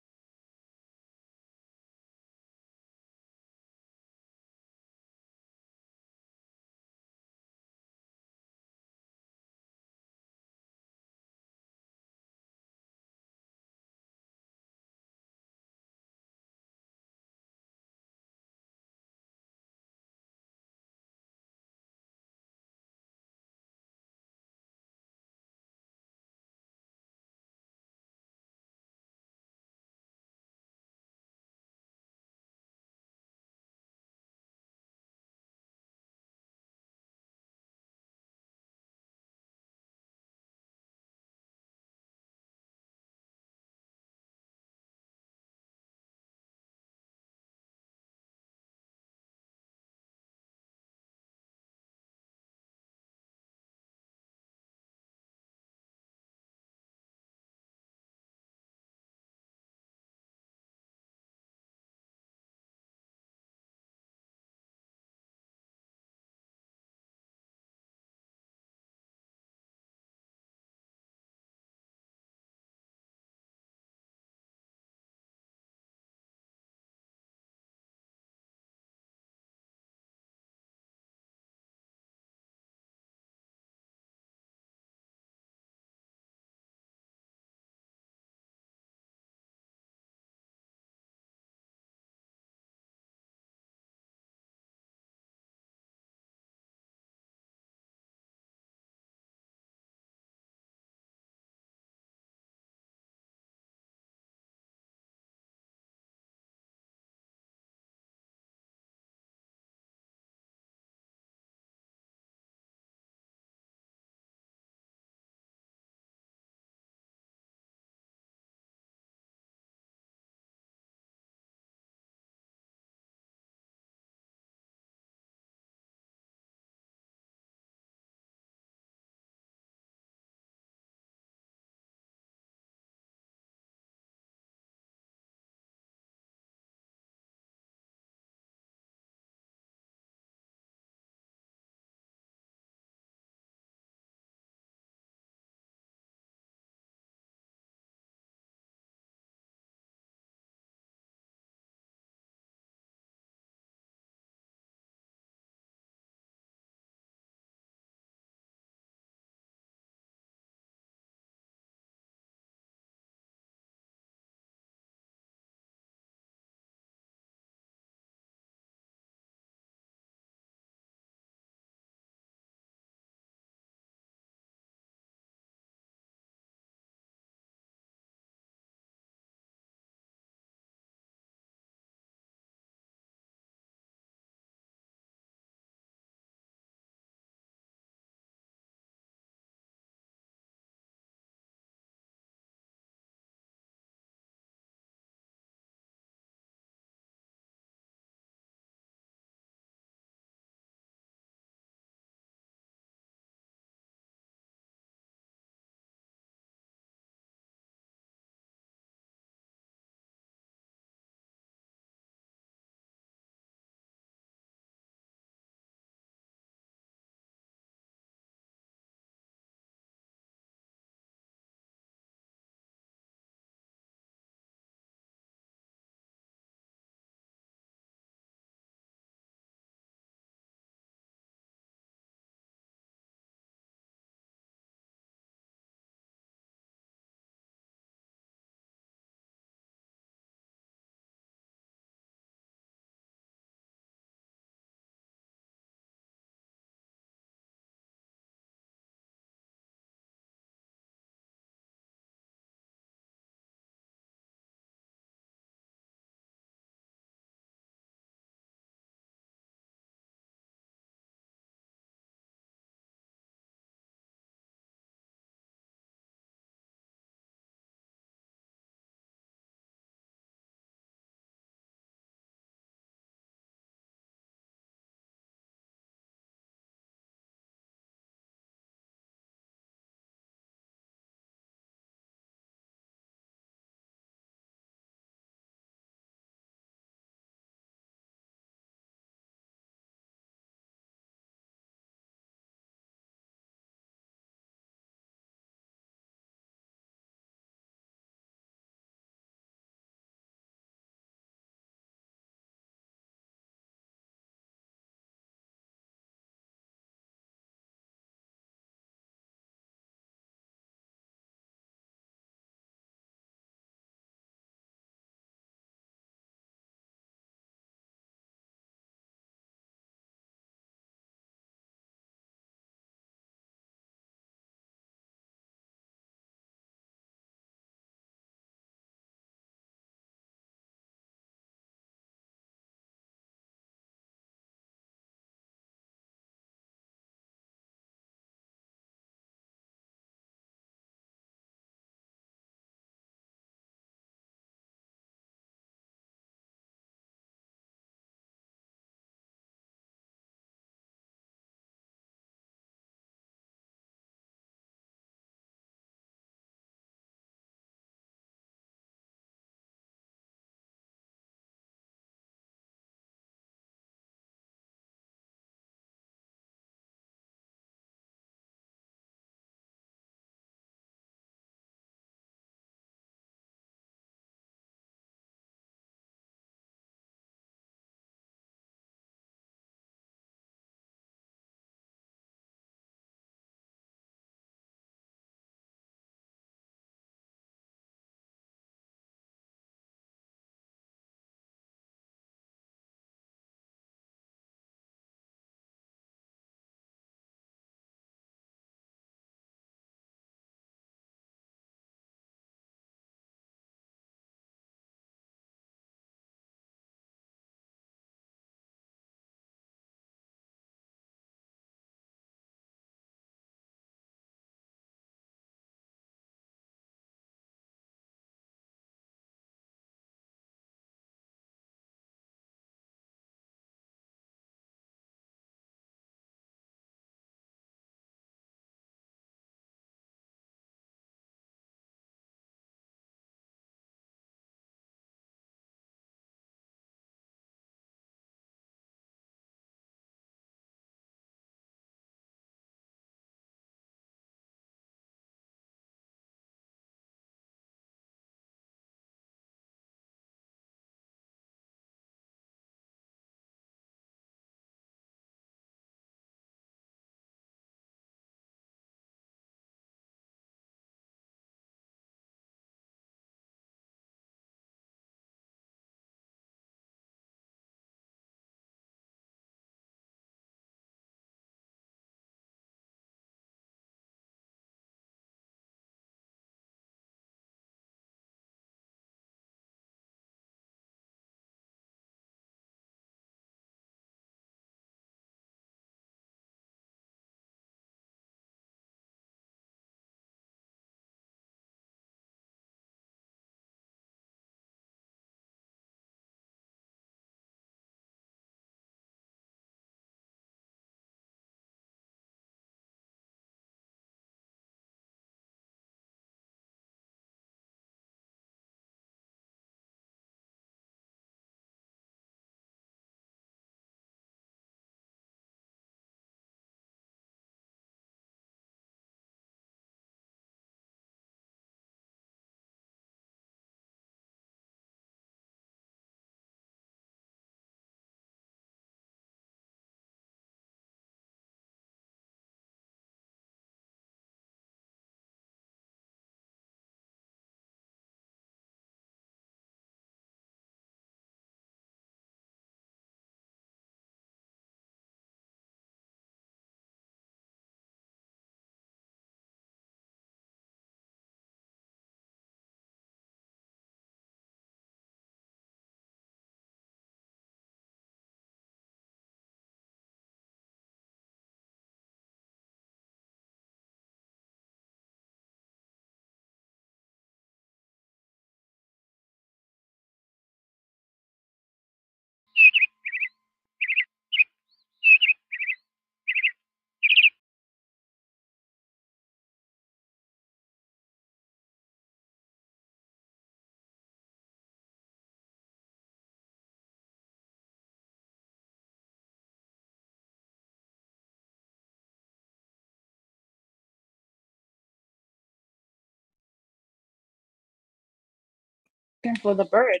Looking for the bird.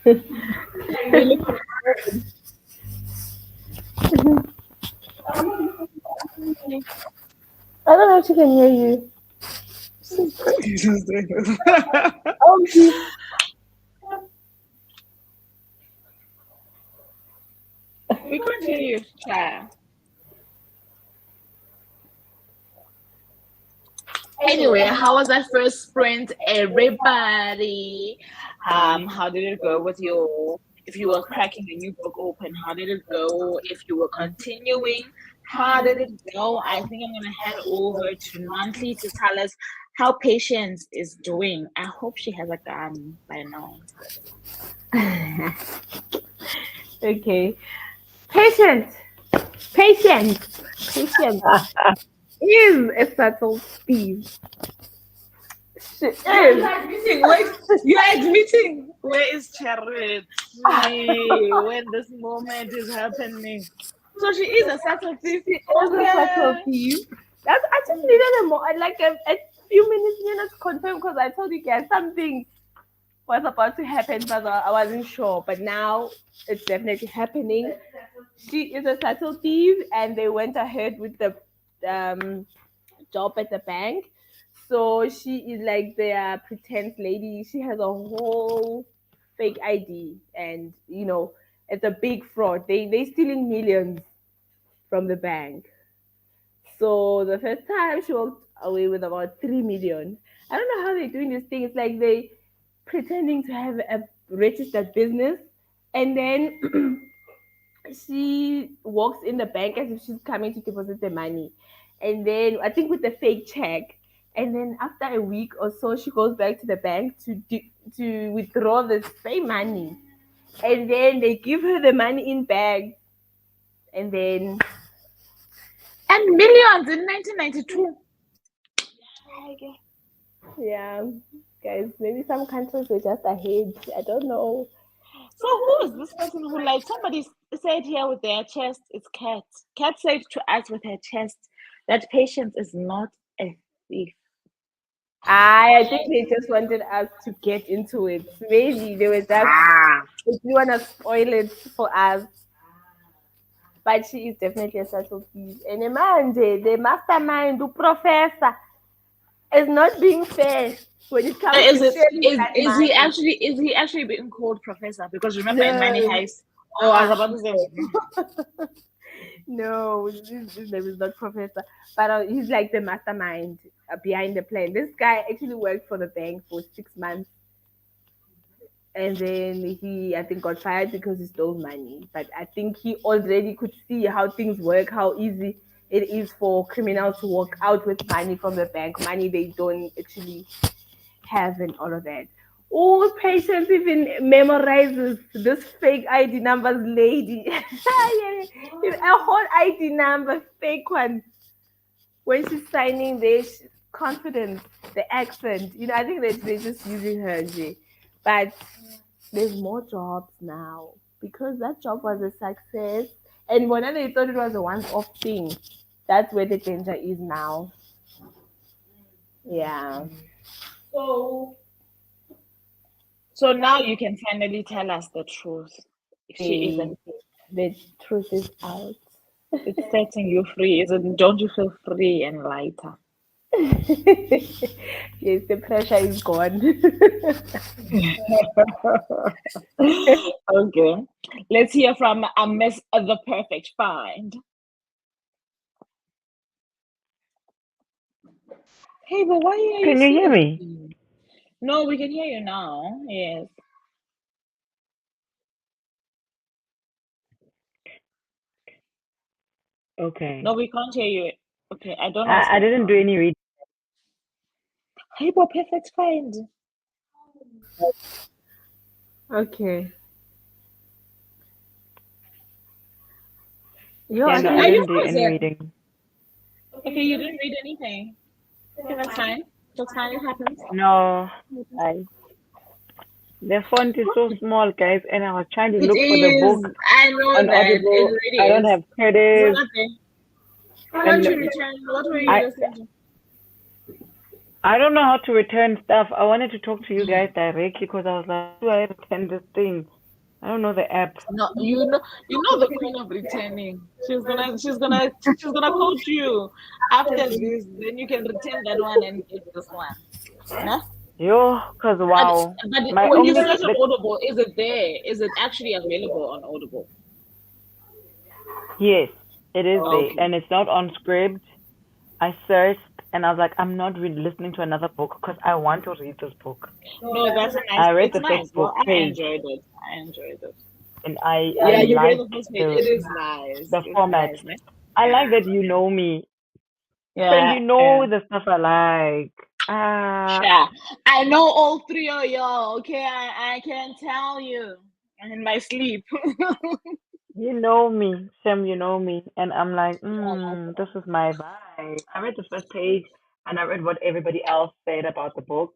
We're looking for bird. I don't know if she can hear you. Oh, We can't hear you, child. Anyway, how was that first sprint, everybody? How did it go with your? If you were cracking a new book open, how did it go? If you were continuing, how did it go? I think I'm gonna head over to Nonhly to tell us how Patience is doing. I hope she has a gun by now. okay. Patient. Patient. Patient is a subtle thief. She is. You're admitting. Where is Charity when this moment is happening? So she is a subtle thief. She is a subtle thief. That's, I just needed a few minutes confirm because I told you guys something was about to happen, but I wasn't sure. But now it's definitely happening. She is a subtle thief, and they went ahead with the job at the bank. So she is like their pretense lady. She has a whole fake ID, and it's a big fraud. They stealing millions from the bank. So the first time she walked away with about 3 million. I don't know how they're doing this thing. It's like they pretending to have a registered business, and then she walks in the bank as if she's coming to deposit the money, and then I think with the fake check, and then after a week or so she goes back to the bank to withdraw the same money, and then they give her the money in bags, and then And millions in 1992. yeah, guys, maybe some countries were just ahead. I don't know. So who is this person who, like, somebody said here with their chest, it's Cat. Cat said to us with her chest that Patience is not a thief. I think they just wanted us to get into it. Maybe they were just if you wanna spoil it for us. But she is definitely a subtle thief. And Manje, the mastermind, the professor, is not being fair when it comes Is to it sharing that is money. he actually being called professor? Because remember in Money No. Heist, oh, I was about to say No, this name is not professor, but he's like the mastermind behind the plan. This guy actually worked for the bank for 6 months, and then he, I think, got fired because he stole money. But I think he already could see how things work, how easy it is for criminals to walk out with money from the bank, money they don't actually have, and all of that. All patients even memorizes this fake ID numbers, lady. A whole ID number, fake one. When she's signing this, confidence, the accent. I think that they're just using her. Jay. But there's more jobs now because that job was a success. And when they thought it was a once-off thing, that's where the danger is now. Yeah. so. So now you can finally tell us the truth. She isn't. The truth is out. It's setting you free, isn't? Don't you feel free and lighter? Yes, the pressure is gone. Okay. Let's hear from Miss the Perfect Find. Hey, but why are you Can you hear me? sleeping? No, we can hear you now. Yes. Okay. No, we can't hear you. Okay, I don't know what's I going didn't do on. any reading. Hey, but Perfect Find. Okay. Yo, Yeah, I no, think I Are you didn't do any frozen? reading. Okay, you didn't read anything. Okay, that's fine. That's fine. It happens. No, the font is so small, guys, and I was trying to It look for the book is. I know on that. It Audible. really I don't is. have Is credits, that okay? Why and don't you return? What were you I listening to? I don't know how to return stuff. I wanted to talk to you guys directly because I was like, how do I return this thing? I don't know the app. No, you know the queen of returning. She's gonna coach you after this. Then you can return that one and get this one. Nah? Yo, cause And, wow, but my when you only search on the, Audible, is it there? Is it actually available on Audible? yes, it is there, Okay. and it's not on script. I searched and I was like, I'm not really listening to another book because I want to read this book. No, that's a nice. I read It's the nice. first Well, book I page enjoyed it. I enjoyed it. and I Yeah, you read the liked first page. It is nice. the It's format. nice, man. I like that you know me, friend. Yeah, You know yeah. the stuff I like. Sure. I know all three of y'all. Okay, I can tell you. I'm in my sleep. You know me, Sam. You know me, and I'm like, Yeah, this is my vibe. I read the first page and I read what everybody else said about the book,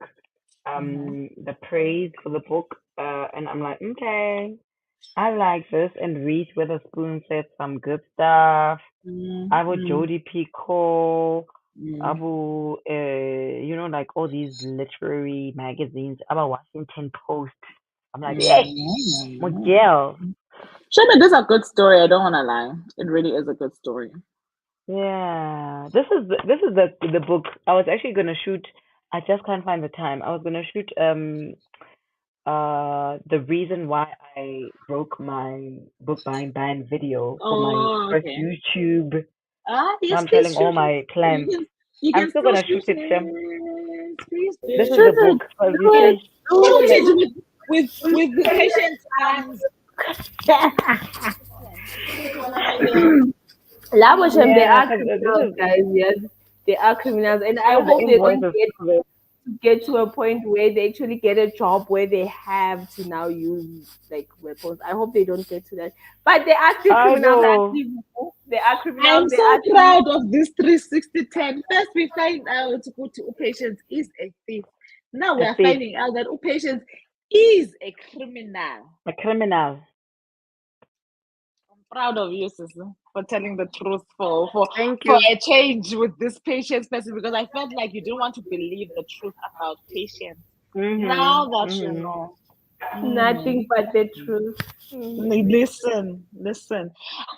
mm-hmm. the praise for the book, and I'm like, okay. I like this, and Reese Witherspoon said some good stuff. Abu Mm-hmm. Jody Pico, Mm-hmm. Abu, like all these literary magazines, Abu Washington Post. I'm like, yes, Mm-hmm. Miguel. Shame it is a good story. I don't want to lie. It really is a good story. Yeah, this is the book. I was actually gonna shoot. I just can't find the time. I was gonna shoot the reason why I broke my book buying ban video for my Oh, first okay. YouTube. Now Yes, I'm please telling all shoot it. my plans. You I'm can still still gonna shoot shoot it, Shem. it. Please This is the Shoot do. it, book, because you do it, see, Shoot do it with patience hands. it. Laboshem, they yeah, are because this criminals, is guys. Yes, they are criminals, and I all the hope they don't invoices. get to a point where they actually get a job where they have to now use like weapons. I hope they don't get to that. But they are still I criminals. know. Actually, they are I'm criminals. They so are still. proud of this 360-10. First, we find out Patience is a thief. Now we A are thief, finding out that Patience is a criminal. a criminal. I'm proud of you, sister, for telling the truth, Thank for you. a change with this Patience person, because I felt like you didn't want to believe the truth about Patience. Now that you Mhm. know. Nothing but the truth. Listen.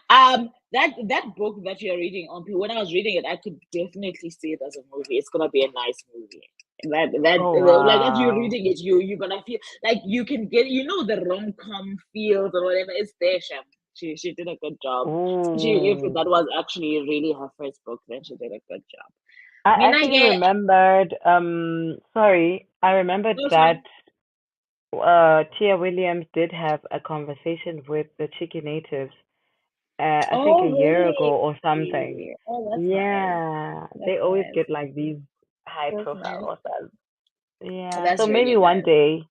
That book that you're reading on, when I was reading it, I could definitely see it as a movie. It's gonna be a nice movie. Oh Like as you're wow. reading it, you're gonna feel like you can get the rom-com feels or whatever. It's there, Shem. She did a good job. Especially if Ooh. that was actually really her first book, then she did a good job. I Mina actually get remembered, sorry, I remembered no that fine. Tia Williams did have a conversation with the Chicky Natives, I think a Oh year ago really? or something. Oh, that's nice. Yeah, they That's always nice. get like these high That's profile nice. authors. Yeah, so That's maybe really one nice. day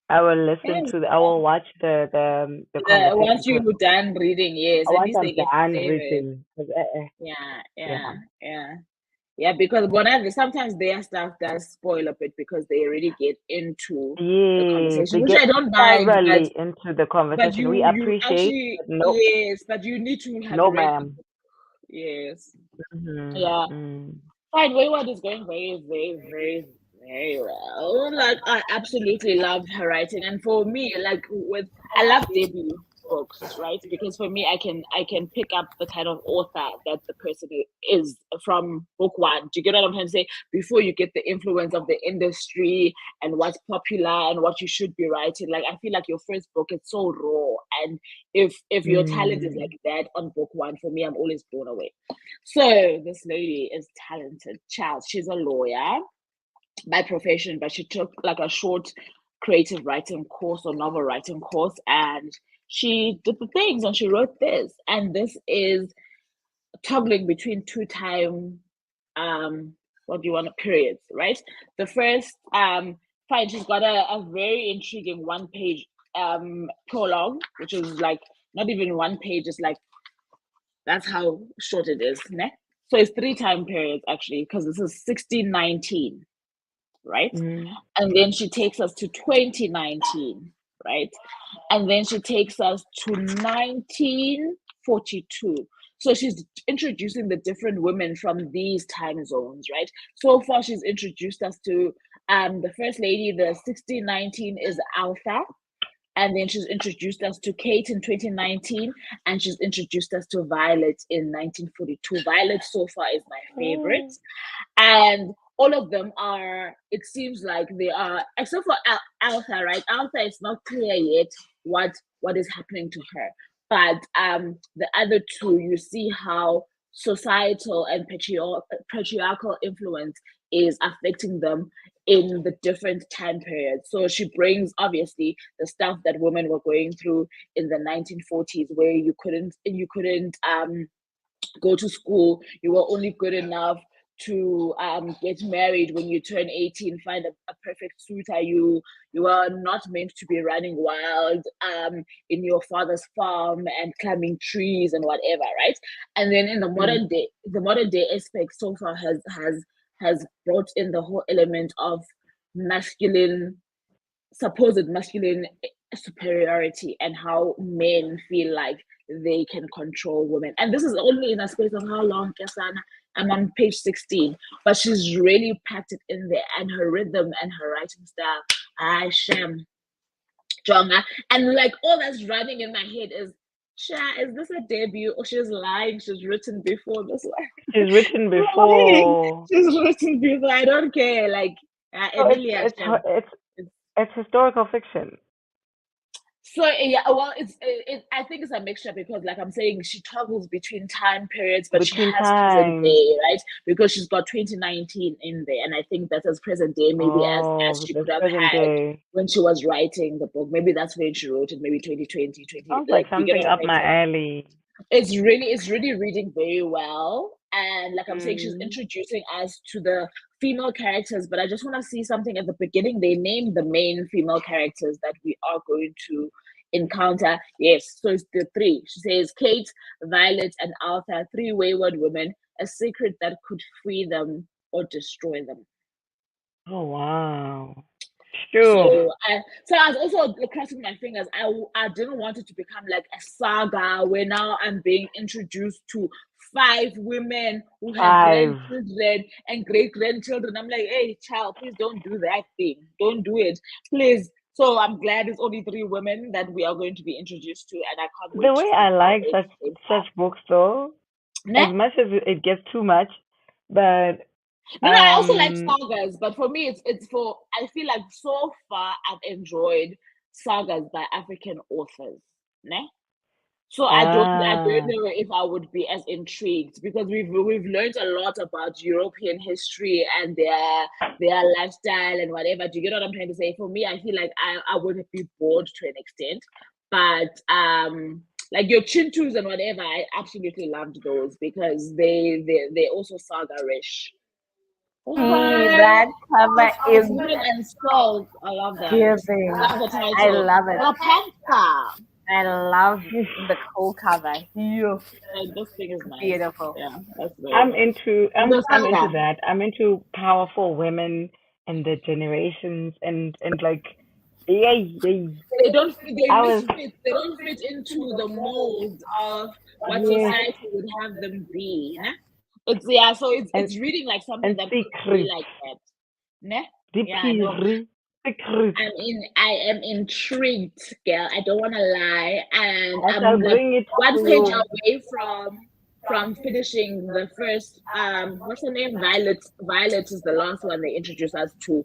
I will listen Yes. to I will watch the conversation Once because you're done reading, yes, at once least I'm they get to done save it. reading, Yeah, yeah. yeah, yeah. Yeah, because sometimes their stuff does spoil a bit because they already get into the Yes, conversation, they which get I don't mind, thoroughly into the but conversation. We you appreciate, actually, but no, yes, but you need to have no, read the ma'am. book. Yes. Mm-hmm. Yeah. Mm. Fine, Wayward is going very, very, very, very well. Like I absolutely loved her writing, and for me, I love debut books, right? Because for me, I can pick up the kind of author that the person is from book one. Do you get what I'm trying to say? Before you get the influence of the industry and what's popular and what you should be writing. Like I feel like your first book is so raw, and if your talent is Mm. like that on book one, for me, I'm always blown away. So this lady is talented. Child, she's a lawyer by profession, but she took like a short creative writing course or novel writing course, and she did the things and she wrote this. And this is toggling between two time what do you want periods, right? The first fine, she's got a very intriguing one page prologue, which is like not even one page, it's like that's how short it is. Ne? So it's three time periods actually, because this is 1619, right? Mm. And then she takes us to 2019, right? And then she takes us to 1942. So she's introducing the different women from these time zones, right? So far, she's introduced us to the first lady, the 1619 is Alpha. And then she's introduced us to Kate in 2019, and she's introduced us to Violet in 1942. Violet so far is my favorite. And all of them are, it seems like they are, except for Alpha, right? Alpha, it's not clear yet what is happening to her. But the other two, you see how societal and patriarchal influence is affecting them in the different time periods. So she brings obviously the stuff that women were going through in the 1940s, where you couldn't go to school. You were only good enough to get married when you turn 18, find a perfect suitor. You are not meant to be running wild in your father's farm and climbing trees and whatever, right? And then in the modern day aspect so far has brought in the whole element of supposed masculine superiority, and how men feel like they can control women. And this is only in a space of how long, Kesana? I'm on page 16, but she's really packed it in there, and her rhythm and her writing style, I sham Jonga. And like all that's running in my head is, is this a debut, or she's lying? She's written before this one. She's written before. She's written before. I don't care. Like So Emilia. it's historical fiction. So yeah, well, I think it's a mixture, because, like I'm saying, she toggles between time periods, but she has present day, right? Because she's got 2019 in there, and I think that's as present day, maybe as she could have had when she was writing the book. Maybe that's when she wrote it. Maybe 2020, Sounds like something up my alley. It's really reading very well. And like I'm saying, she's introducing us to the female characters, but I just want to see something at the beginning. They name the main female characters that we are going to encounter. Yes, so it's the three. She says Kate, Violet, and Arthur, three wayward women, a secret that could free them or destroy them. Oh wow. Sure. So I was also crossing my fingers. I didn't want it to become like a saga where now I'm being introduced to 5 women who have grandchildren and great grandchildren. I'm like, hey, child, please don't do that thing. Don't do it, please. So I'm glad it's only 3 women that we are going to be introduced to, and I can't wait. The way I like such books, though, as much as it gets too much, but no, I also like sagas, but for me, it's for, I feel like so far I've enjoyed sagas by African authors, ne? So I don't know if I would be as intrigued, because we've learned a lot about European history and their lifestyle and whatever. Do you get what I'm trying to say? For me, I feel like I would be bored to an extent, but like your Chintus and whatever, I absolutely loved those, because they also saga-ish. That cover is and Souls. I love that. giving. I love it. The Panther. I love the cool cover. This thing is nice. Beautiful. Yeah, that's very I'm nice. into that. I'm into powerful women and the generations and like yay. They don't fit into the mold of what society would have them be. Né? It's reading like something that could be like that. Ne? I am intrigued, girl. I don't want to lie, and I'm like 1 page away from finishing the first. What's her name? Violet. Violet is the last one they introduce us to.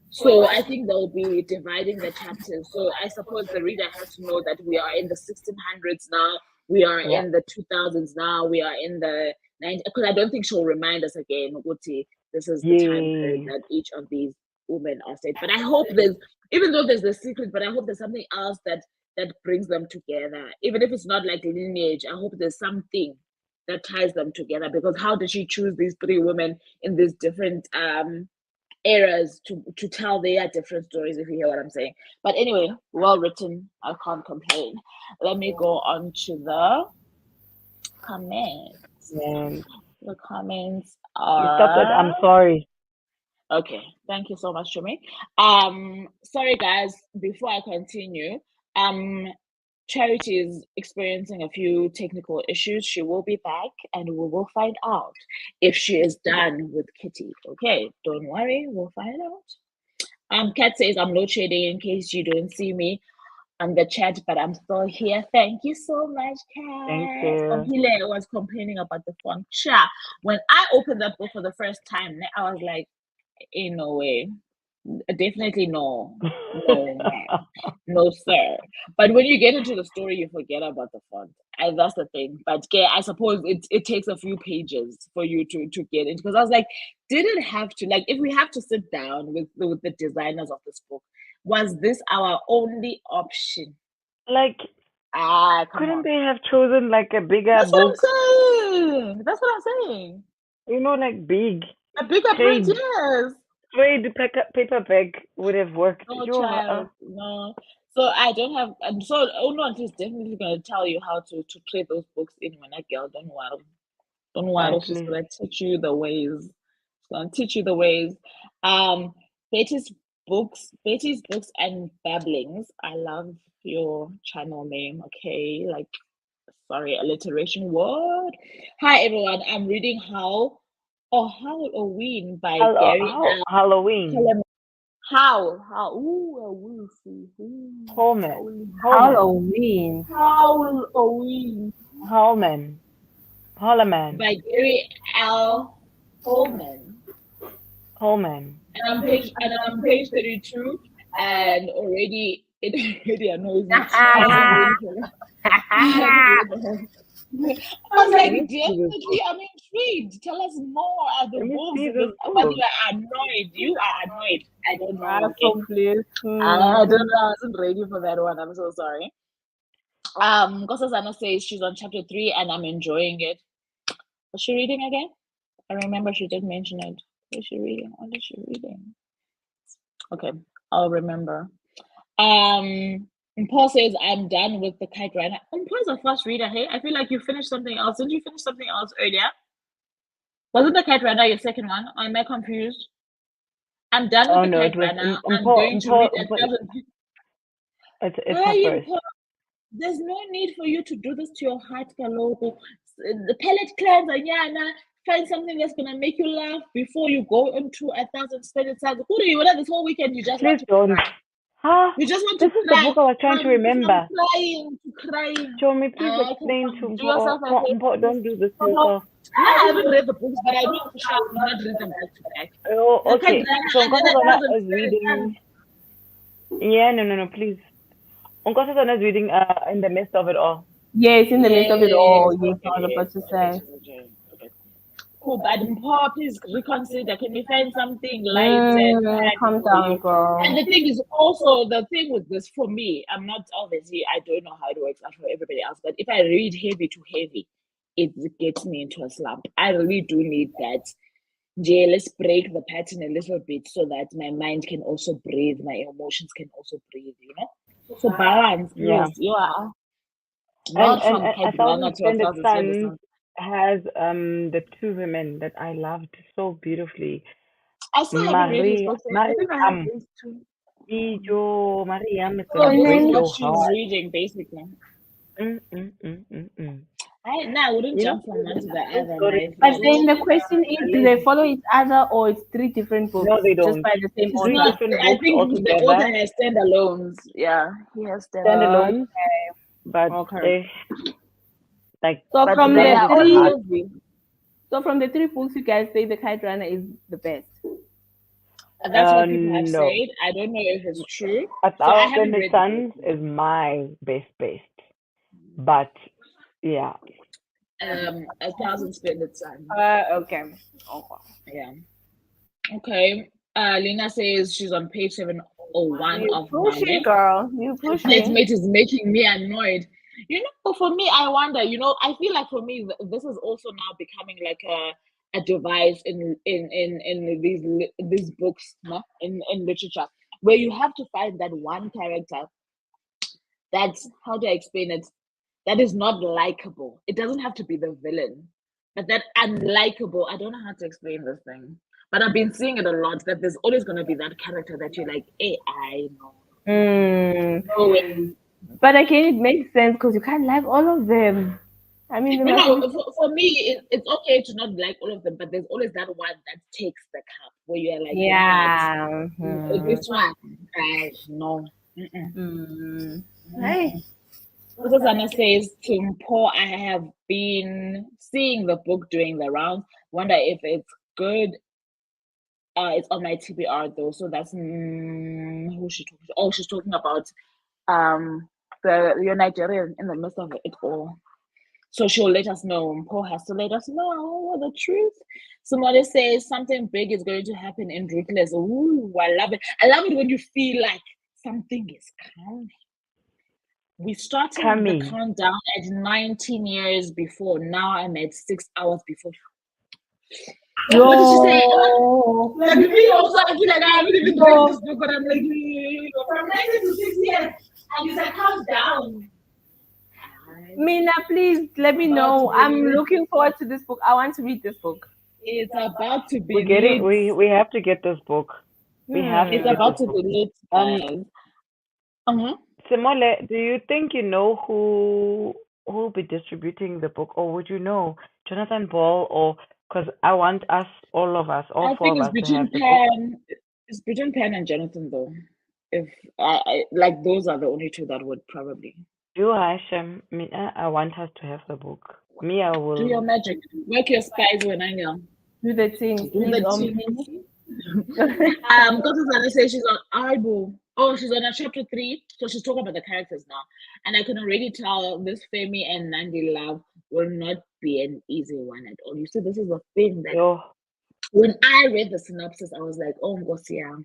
So I think they'll be dividing the chapters. So I suppose the reader has to know that we are in the 1600s now. We are in the 2000s now. We are in the 90s. Because I don't think she'll remind us again, Guti, this is the time period that each of these women are set. But I hope even though there's the secret, but I hope there's something else that brings them together. Even if it's not like lineage, I hope there's something that ties them together. Because how did she choose these 3 women in these different eras to tell their different stories, if you hear what I'm saying? But anyway, well written. I can't complain. Let me go on to the comments. The comments are... Stop it. I'm sorry. Okay, thank you so much, Shumi. Sorry guys, before I continue, Charity is experiencing a few technical issues. She will be back and we will find out if she is done with Kitty. Okay, don't worry, we'll find out. Kat says I'm load shedding in case you don't see me on the chat, but I'm still here. Thank you so much, Thank Kat. you. Ompile was complaining about the font. Cha. When I opened that book for the first time, I was like, ain't no way. Definitely no. No, ma'am. No, sir. But when you get into the story, you forget about the font. And that's the thing. But yeah, I suppose it takes a few pages for you to get into. Because I was like, did it have to, like, if we have to sit down with the designers of this book, was this our only option? Like, Come couldn't on. they have chosen like a bigger That's what book? I'm saying. That's what I'm saying. You know, like big A bigger print, trade yes. trade paperback would have worked. No, Sure. child, no. So I don't have, and so Uno is definitely going to tell you how to trade those books in when I girl. Don't worry. Don't worry. She's Please. going to teach you the ways. She's going to teach you the ways. Um, Betty's Betty's Books and Babblings. I love your channel name. Okay, like, sorry, alliteration. What? Hi everyone. I'm reading How Halloween by Gary Halloween. Ooh, a wolfie. Ooh, Holman. Halloween. Halloween Holman. by Gary L. Holman. Holman. And I'm page 32, and already it already annoys me. I was like, definitely, I'm intrigued. Tell us more. Are the Let me wolves see in this? this But book. you are annoyed. You are annoyed. I don't know. Okay. So please. I don't know. I wasn't ready for that one. I'm so sorry. Kosazana says she's on chapter 3 and I'm enjoying it. Was she reading again? I remember she did mention it. Was she reading? What is she reading? Okay, I'll remember. And Paul says I'm done with the kite runner. Paul's a fast reader. Hey, I feel like you finished something else. Didn't you finish something else earlier? Wasn't the kite runner your second one? Or am I confused? I'm done with the kite runner. I'm going to read a thousand. It's Why are her you? first. There's no need for you to do this to your heart, Kalogo. The pellet cleanse, Ayana. Find something that's gonna make you laugh before you go into 1,000 spending sides. Who do you want this whole weekend? You just want Please to don't. cry. Huh? You just want This to is the cry. book I was trying to remember. Crying. Show me, please Come explain to on, do yourself a favor. Mpo. Don't do this to No, yourself. I haven't read the books, but I know for sure I will not read them back to back. Oh, okay. So And then Nkosazana 1,000 is spending reading. Yeah, no, please. Nkosazana is reading in the midst of it all. Yes, in the midst of it all. Yes, Okay, I was about to say. okay. Cool, but Mpo, please reconsider. Can we find something light and Calm down, girl. And the thing is also, the thing with this for me, I'm not obviously, I don't know how it works out for everybody else, but if I read heavy to heavy, it gets me into a slump. I really do need that. Jay, let's break the pattern a little bit so that my mind can also breathe, my emotions can also breathe, you know? So balance, please. Yeah. You are And not from A Kadrana Thousand to a Splendid thousand Suns Suns. has the two women that I loved so beautifully. I still haven't read his books. I think I have Mariam. these two. Mariam is So gonna this break is what your she's heart. reading, basically. I wouldn't You know, jump from one to the other. sorry. But then the question is, do they follow each other or it's 3 different books? No, they Just don't. by the same It's Three author? not. different I books think the author altogether. has standalones. Yeah, he has Standalone, but Okay. like So But from they the are all three, heavy. so from the 3 books, you guys say the Kite Runner is the best. That's what people have no. said. I don't know if it's true. A So I haven't Thousand read the Suns book. is my best. But yeah. 1,000 Splendid Suns. Okay. Yeah. Okay. Lena says she's on page 701 You of pushing, Mame. girl. You pushing. Flatmate is making me annoyed. You know, for me, I wonder. You know, I feel like for me, this is also now becoming like a device in these books, no? in literature, where you have to find that one character that's, how do I explain it, that is not likable. It doesn't have to be the villain, but that unlikable. I don't know how to explain this thing, but I've been seeing it a lot. That there's always going to be that character that you're like, hey, I know. Mm. No way. But again, it makes sense because you can't like all of them. I mean, there must No, be. for me, it's okay to not like all of them, but there's always that one that takes the cup where you're like, you know what? Yeah. This one, no. Mm. Hey. Mm-mm. Because Anna says, to Paul, I have been seeing the book doing the rounds. Wonder if it's good. It's on my TBR though, so that's who's she talking to? Oh, she's talking about your Nigerian in the midst of it all. So she'll let us know. Paul has to let us know the truth. Somebody says something big is going to happen in Ruthless. Ooh, I love it. I love it when you feel like something is coming. We started the Coming. countdown at 19 years before. Now I'm at 6 hours before. What did she say? Yo. Like me also, I feel like I haven't even read this book, but I'm like, from 19 to 6 years, and it's a countdown. Mina, please let me About to know. be I'm lit. looking forward to this book. I want to read this book. It's about to We're be getting lit. we have to get this book. We have to It's get Hmm. this about to book. be lit, Um, guys. Uh-huh. Simole, do you think you know who will be distributing the book, or would you know Jonathan Ball, or because I want us, all of us, all I four think of it's us, to between have the book. Pan and Jonathan though. If I like those are the only two that would probably You, Hashem, me, I want us to have the book. Me, I do your will. magic. Work your spies when I know. Do the things, Do please, the Ompini. things. Because Anna says she's on Arbo. Oh, she's on a chapter 3, so she's talking about the characters now. And I can already tell this Femi and Nandi love will not be an easy one at all. You see, this is the thing that Yo, when I read the synopsis, I was like, oh, Ngosia.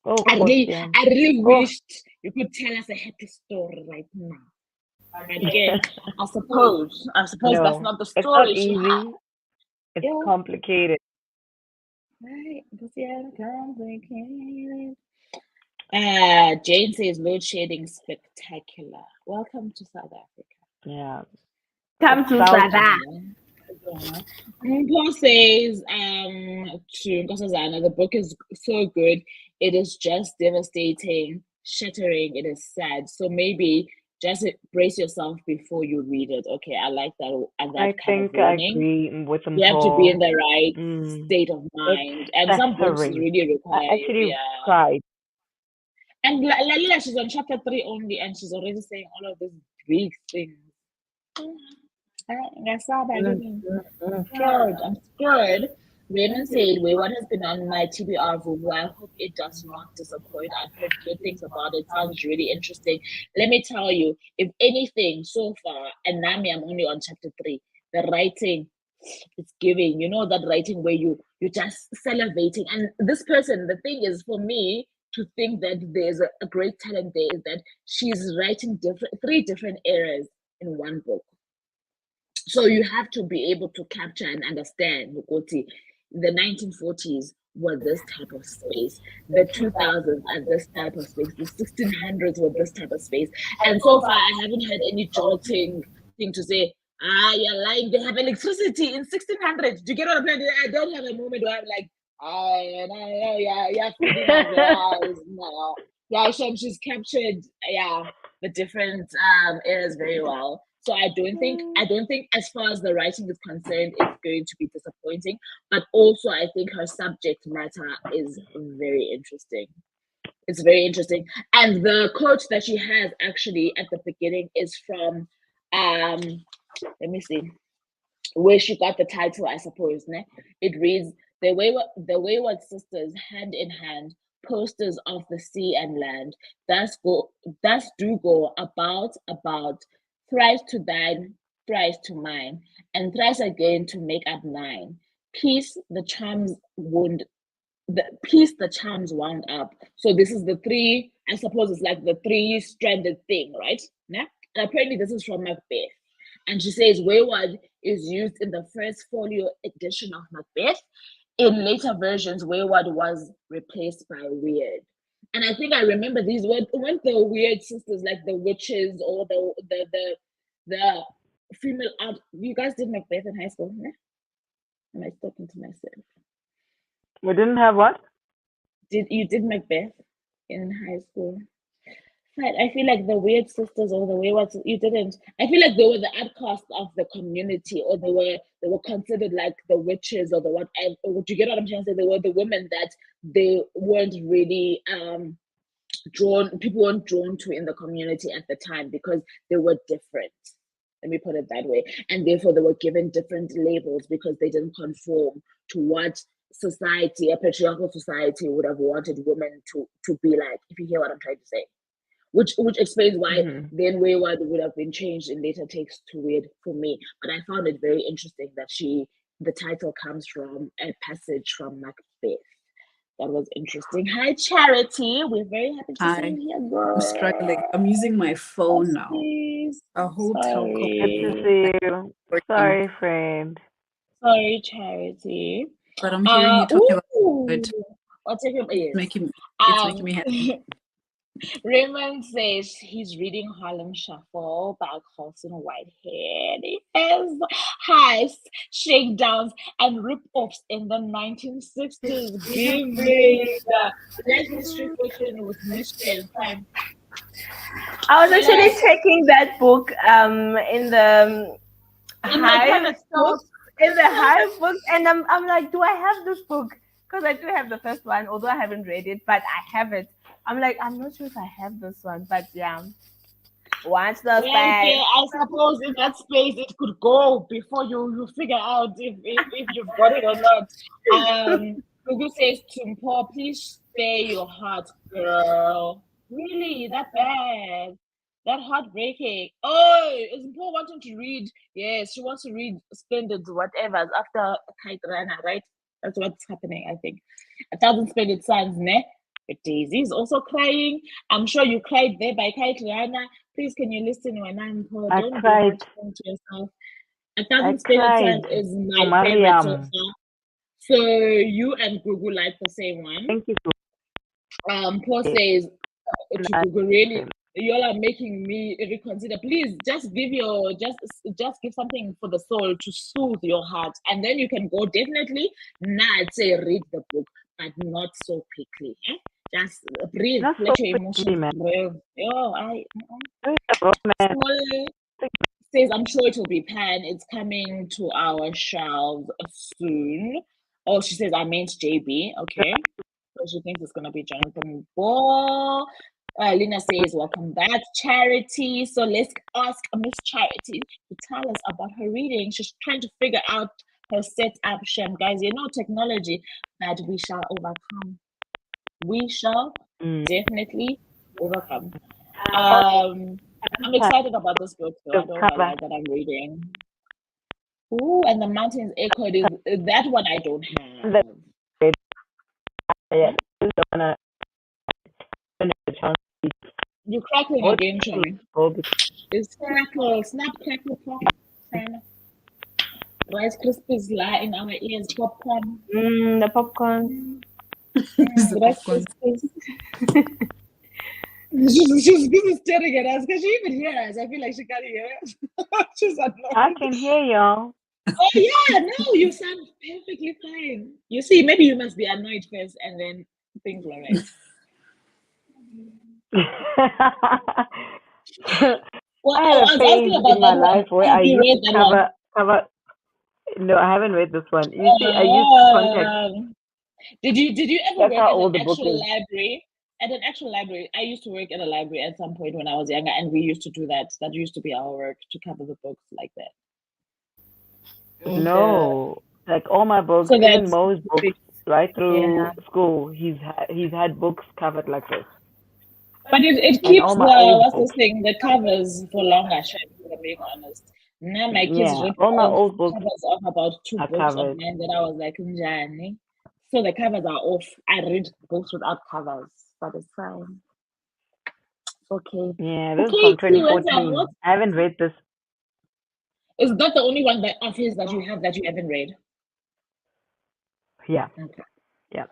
oh, I really, Kosian. I really Oh, wished you could tell us a happy story right now. But again, I suppose that's no, not the it's not story she had. easy. It's Yeah, complicated. right. Ngosia, complicated. Jane says load shedding spectacular. Welcome to South Africa. Yeah, it's Come to South. Sada. Yeah. Paul says to Nkosazana, the book is so good. It is just devastating, shattering. It is sad. So maybe just brace yourself before you read it. Okay, I like that I kind of think I warning. agree with You have to be in Paul. the right Mm, state of it's mind, and some books shattering. really I require you. actually Yeah. cried. And Lalila, she's on chapter 3 only, and she's already saying all of these big things. I saw that, didn't scared. I'm scared. Raymond said, Wayward has been on my TBR Vuvu. I hope it does not disappoint. I've heard good things about it. Sounds really interesting. Let me tell you, if anything, so far, and Nami, I'm only on chapter 3, the writing it's giving, that writing where you're just salivating. And this person, the thing is for me to think that there's a great talent there is that she's writing three different eras in one book. So you have to be able to capture and understand Mukoti. The 1940s were this type of space. The 2000s are this type of space. The 1600s were this type of space. And so far, I haven't had any jolting thing to say, you're lying. They have electricity in 1600s. Do you get what I'm saying? I don't have a moment where I'm like, no, yeah, feeding us no. Yeah, she's captured, the different eras very well. So I don't think as far as the writing is concerned, it's going to be disappointing. But also I think her subject matter is very interesting. It's very interesting. And the quote that she has actually at the beginning is from let me see where she got the title, I suppose. Ne? It reads the wayward sisters hand in hand, posters of the sea and land, thus do go about, thrice to thine, thrice to mine, and thrice again to make up nine. Peace the charms wound the charms wound up. So this is the three, I suppose it's like the three-stranded thing, right? Yeah? And apparently this is from Macbeth. And she says Wayward is used in the first folio edition of Macbeth. In later versions, Wayward was replaced by Weird. And I think I remember these weren't the weird sisters like the witches or the female art. You guys did Macbeth in high school, yeah? Am I talking to myself? We didn't have what? You did Macbeth in high school? But I feel like the weird sisters or the wayward you didn't. I feel like they were the outcasts of the community, or they were considered like the witches or the whatever. Or do you get what I'm trying to say? They were the women that they weren't really people weren't drawn to in the community at the time because they were different. Let me put it that way. And therefore they were given different labels because they didn't conform to what society, a patriarchal society, would have wanted women to be like, if you hear what I'm trying to say. Which explains why then wayward would have been changed in later takes to weird for me. But I found it very interesting that the title comes from a passage from Macbeth. That was interesting. Hi, Charity. We're very happy to see Hi. you here, girl. I'm struggling. I'm using my phone now. Please. A whole Good to telco. see you. Sorry, friend. Sorry, Charity. But I'm hearing you talking about it. I'll take him. Yes. It's making me happy. Raymond says he's reading Harlem Shuffle by Colson Whitehead. Yes, heists, shakedowns, and rip-offs in the 1960s. Give me the Black History Fiction with mystery and crime. I was actually checking that book in the Hive book, and I'm like, do I have this book? Because I do have the first one, although I haven't read it, but I have it. I'm like, I'm not sure if I have this one, but yeah. Watch the space. I suppose in that space it could go before you figure out if you've got it or not. Google says Tumpo, please spare your heart, girl. Really, that bad? That heartbreaking. Oh, is Tumpo wanting to read? Yes, she wants to read Splendid whatever after Kite Rana, right? That's what's happening, I think. 1,000 Splendid Suns, ne? But Daisy is also crying. I'm sure you cried there by Kite Rana. Please, can you listen when I'm poor? I Don't cried. do much to yourself. 1,000 Splendid Suns is my favorite Mariam. so far. So you and Google like the same one. Thank you. Paul says to Google, really, you all are making me reconsider. Please just give something for the soul to soothe your heart, and then you can go definitely not say read the book, but not so quickly. Eh? Just breathe, Not let so your quickly, emotions man. breathe. Oh, Man. Small says, I'm sure it will be pan. It's coming to our shelves soon. Oh, she says, I meant JB. Okay. So she thinks it's going to be Jonathan Ball. Lina says, welcome back, Charity. So let's ask Miss Charity to tell us about her reading. She's trying to figure out her setup, Shem. Guys, technology, that we shall overcome. We shall definitely overcome. I'm excited about this book, though. I don't know that I'm reading. Ooh, and the Mountains Echoed is that one I don't have. Yeah, You crackling again, Shami. It's crackle, snap, crackle, pop. Rice Krispies lie in our ears, popcorn. The popcorn. Rice Krispies. She's staring at us. Can she even hear us? I feel like she can't hear us. She's annoyed. I can hear y'all. Oh yeah, no, you sound perfectly fine. You see, maybe you must be annoyed first, and then things were right. Well, I had a phase in my life where I used to cover. No, I haven't read this one. You see, I used to contact. Did you ever That's work how at an actual library? At an actual library, I used to work at a library at some point when I was younger, and we used to do that. That used to be our work, to cover the books like that. No, like all my books, even Mo's books, right through school, he's had books covered like this. But it keeps the covers for longer, to be honest. Now my kids ripped all my old books covers off about 2 books of mine that I was like, Njani. So the covers are off. I read books without covers, but it's fine. Okay. Yeah, this is from 2014. I haven't read this. Is that the only one of his that you have that you haven't read? Yeah. Okay. Yeah.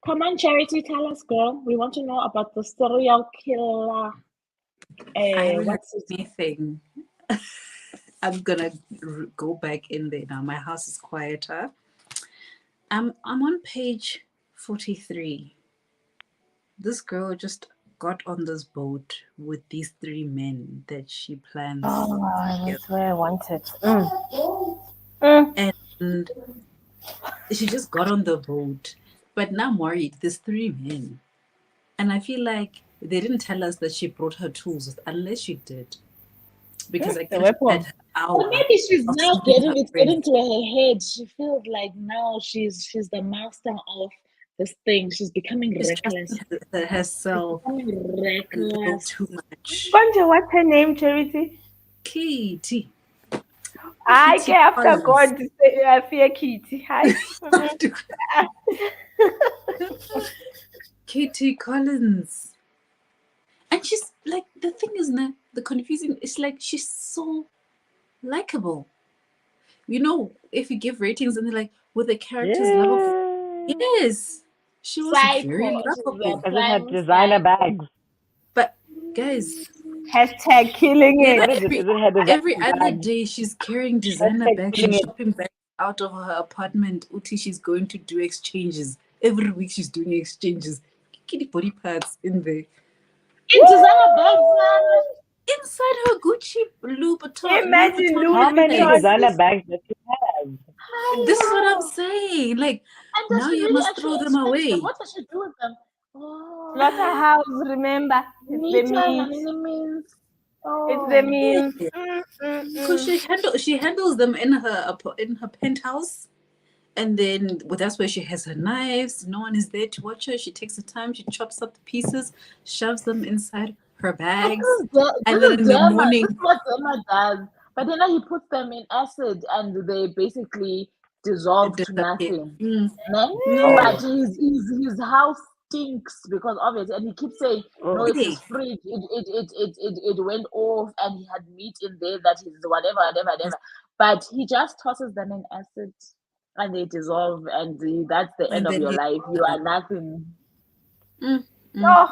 Come on, Charity, tell us, girl. We want to know about the serial killer. What's anything? I'm gonna go back in there now. My house is quieter. I'm on page 43. This girl just got on this boat with these three men that she plans Oh, together. that's where I wanted. Mm. And she just got on the boat. But now I'm worried. There's three men. And I feel like they didn't tell us that she brought her tools unless she did. Because I The can't weapon. had an Or hour maybe she's of now sleeping her it's brain. getting to her head. She feels like now she's the master of this thing. She's becoming She's reckless. trusting herself Becoming a little reckless. too much. Bunja, what's her name, Charity? Katie. I Kitty get after Collins. God to say fear Kitty. Hi. Katie Collins. And she's like, the thing is now, the confusing, it's like she's so likable. You know, if you give ratings and they're like, with the characters lovable. Yeah. Yes. She was very Psycho. She's lovable. a As in her prime designer psycho. bags. But guys, Hashtag killing yeah, it. What is it? Is it her designer every other bags? day she's carrying designer Hashtag bags killing and it. shopping bags out of her apartment. Uti, she's going to do exchanges. Every week she's doing exchanges. Kitty body parts in there. It's designer bags, man. Inside her Gucci Louboutin. Imagine Louis Vuitton How many handbags. designer bags does she have? This is what I'm saying. Like, And does now she you really must actually throw them expensive? away. What does she do with them? Oh, Slaughterhouse, remember. It's the meat and meat. means. It's Oh, the meat. Because she handles them in her penthouse, and then that's where she has her knives. No one is there to watch her. She takes the time. She chops up the pieces, shoves them inside her bags, and then in the morning, This is what Derma does. But then he puts them in acid and they basically dissolve to disappear. nothing. Mm. No? No, But his house stinks because of it. And he keeps saying, no, Oh. it's his fridge. It went off and he had meat in there that is whatever. But he just tosses them in acid and they dissolve and that's the end and of then your life. You are nothing. Oh,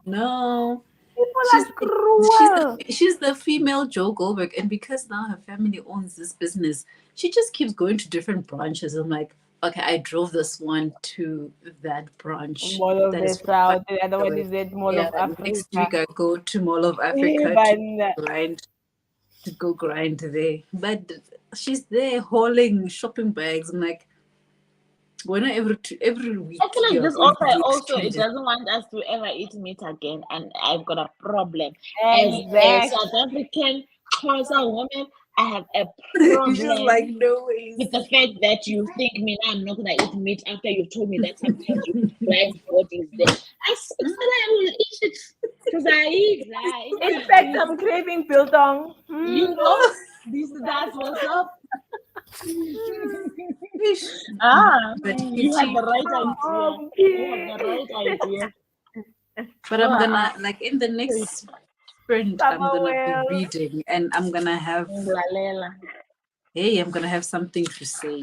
no. people are cruel. She's the female Joe Goldberg, and because now her family owns this business, she just keeps going to different branches. I'm like, okay, I drove this one to that branch. Mall of That the is South. The other one away. is at Mall Yeah, of next week Africa. I go to Mall of Africa to go grind there. But she's there hauling shopping bags. I'm like, when every week I feel like you're this going author to do also it exchanges. doesn't want us to ever eat meat again, and I've got a problem. As a Exactly. South African Xhosa woman, I have a It's just like, problem no ways. with the fact that you think me now I'm not gonna eat meat after you've told me that sometimes you put blind bodies there. I will eat it because I eat. In fact, I'm craving biltong. You know, that's what's up. But You had the right idea. You had the right idea. But I'm gonna like in the next sprint, I'm Summer gonna be well. reading, and I'm gonna have I'm gonna have something to say.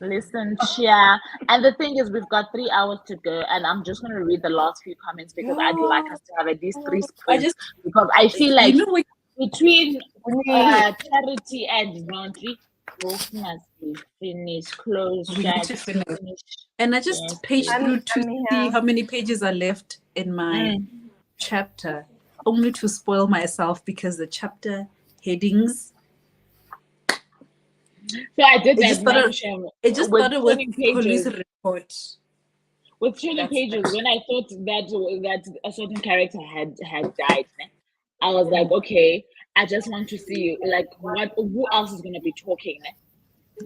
Listen, Chia. And the thing is, we've got 3 hours to go, and I'm just going to read the last few comments because I'd like us to have at least three I sprints. just Because I feel like you know what between Charity and Nonhly, both must be finished, closed, we need shut, to finish. finished. And I just Yes, paged yes. through to I'm see here. how many pages are left in my chapter, only to spoil myself because the chapter headings. So I did It that. just started. It just with started with 20 police pages. report. With 20 That's pages, it. when I thought that a certain character had died, I was like, okay, I just want to see like who else is gonna be talking.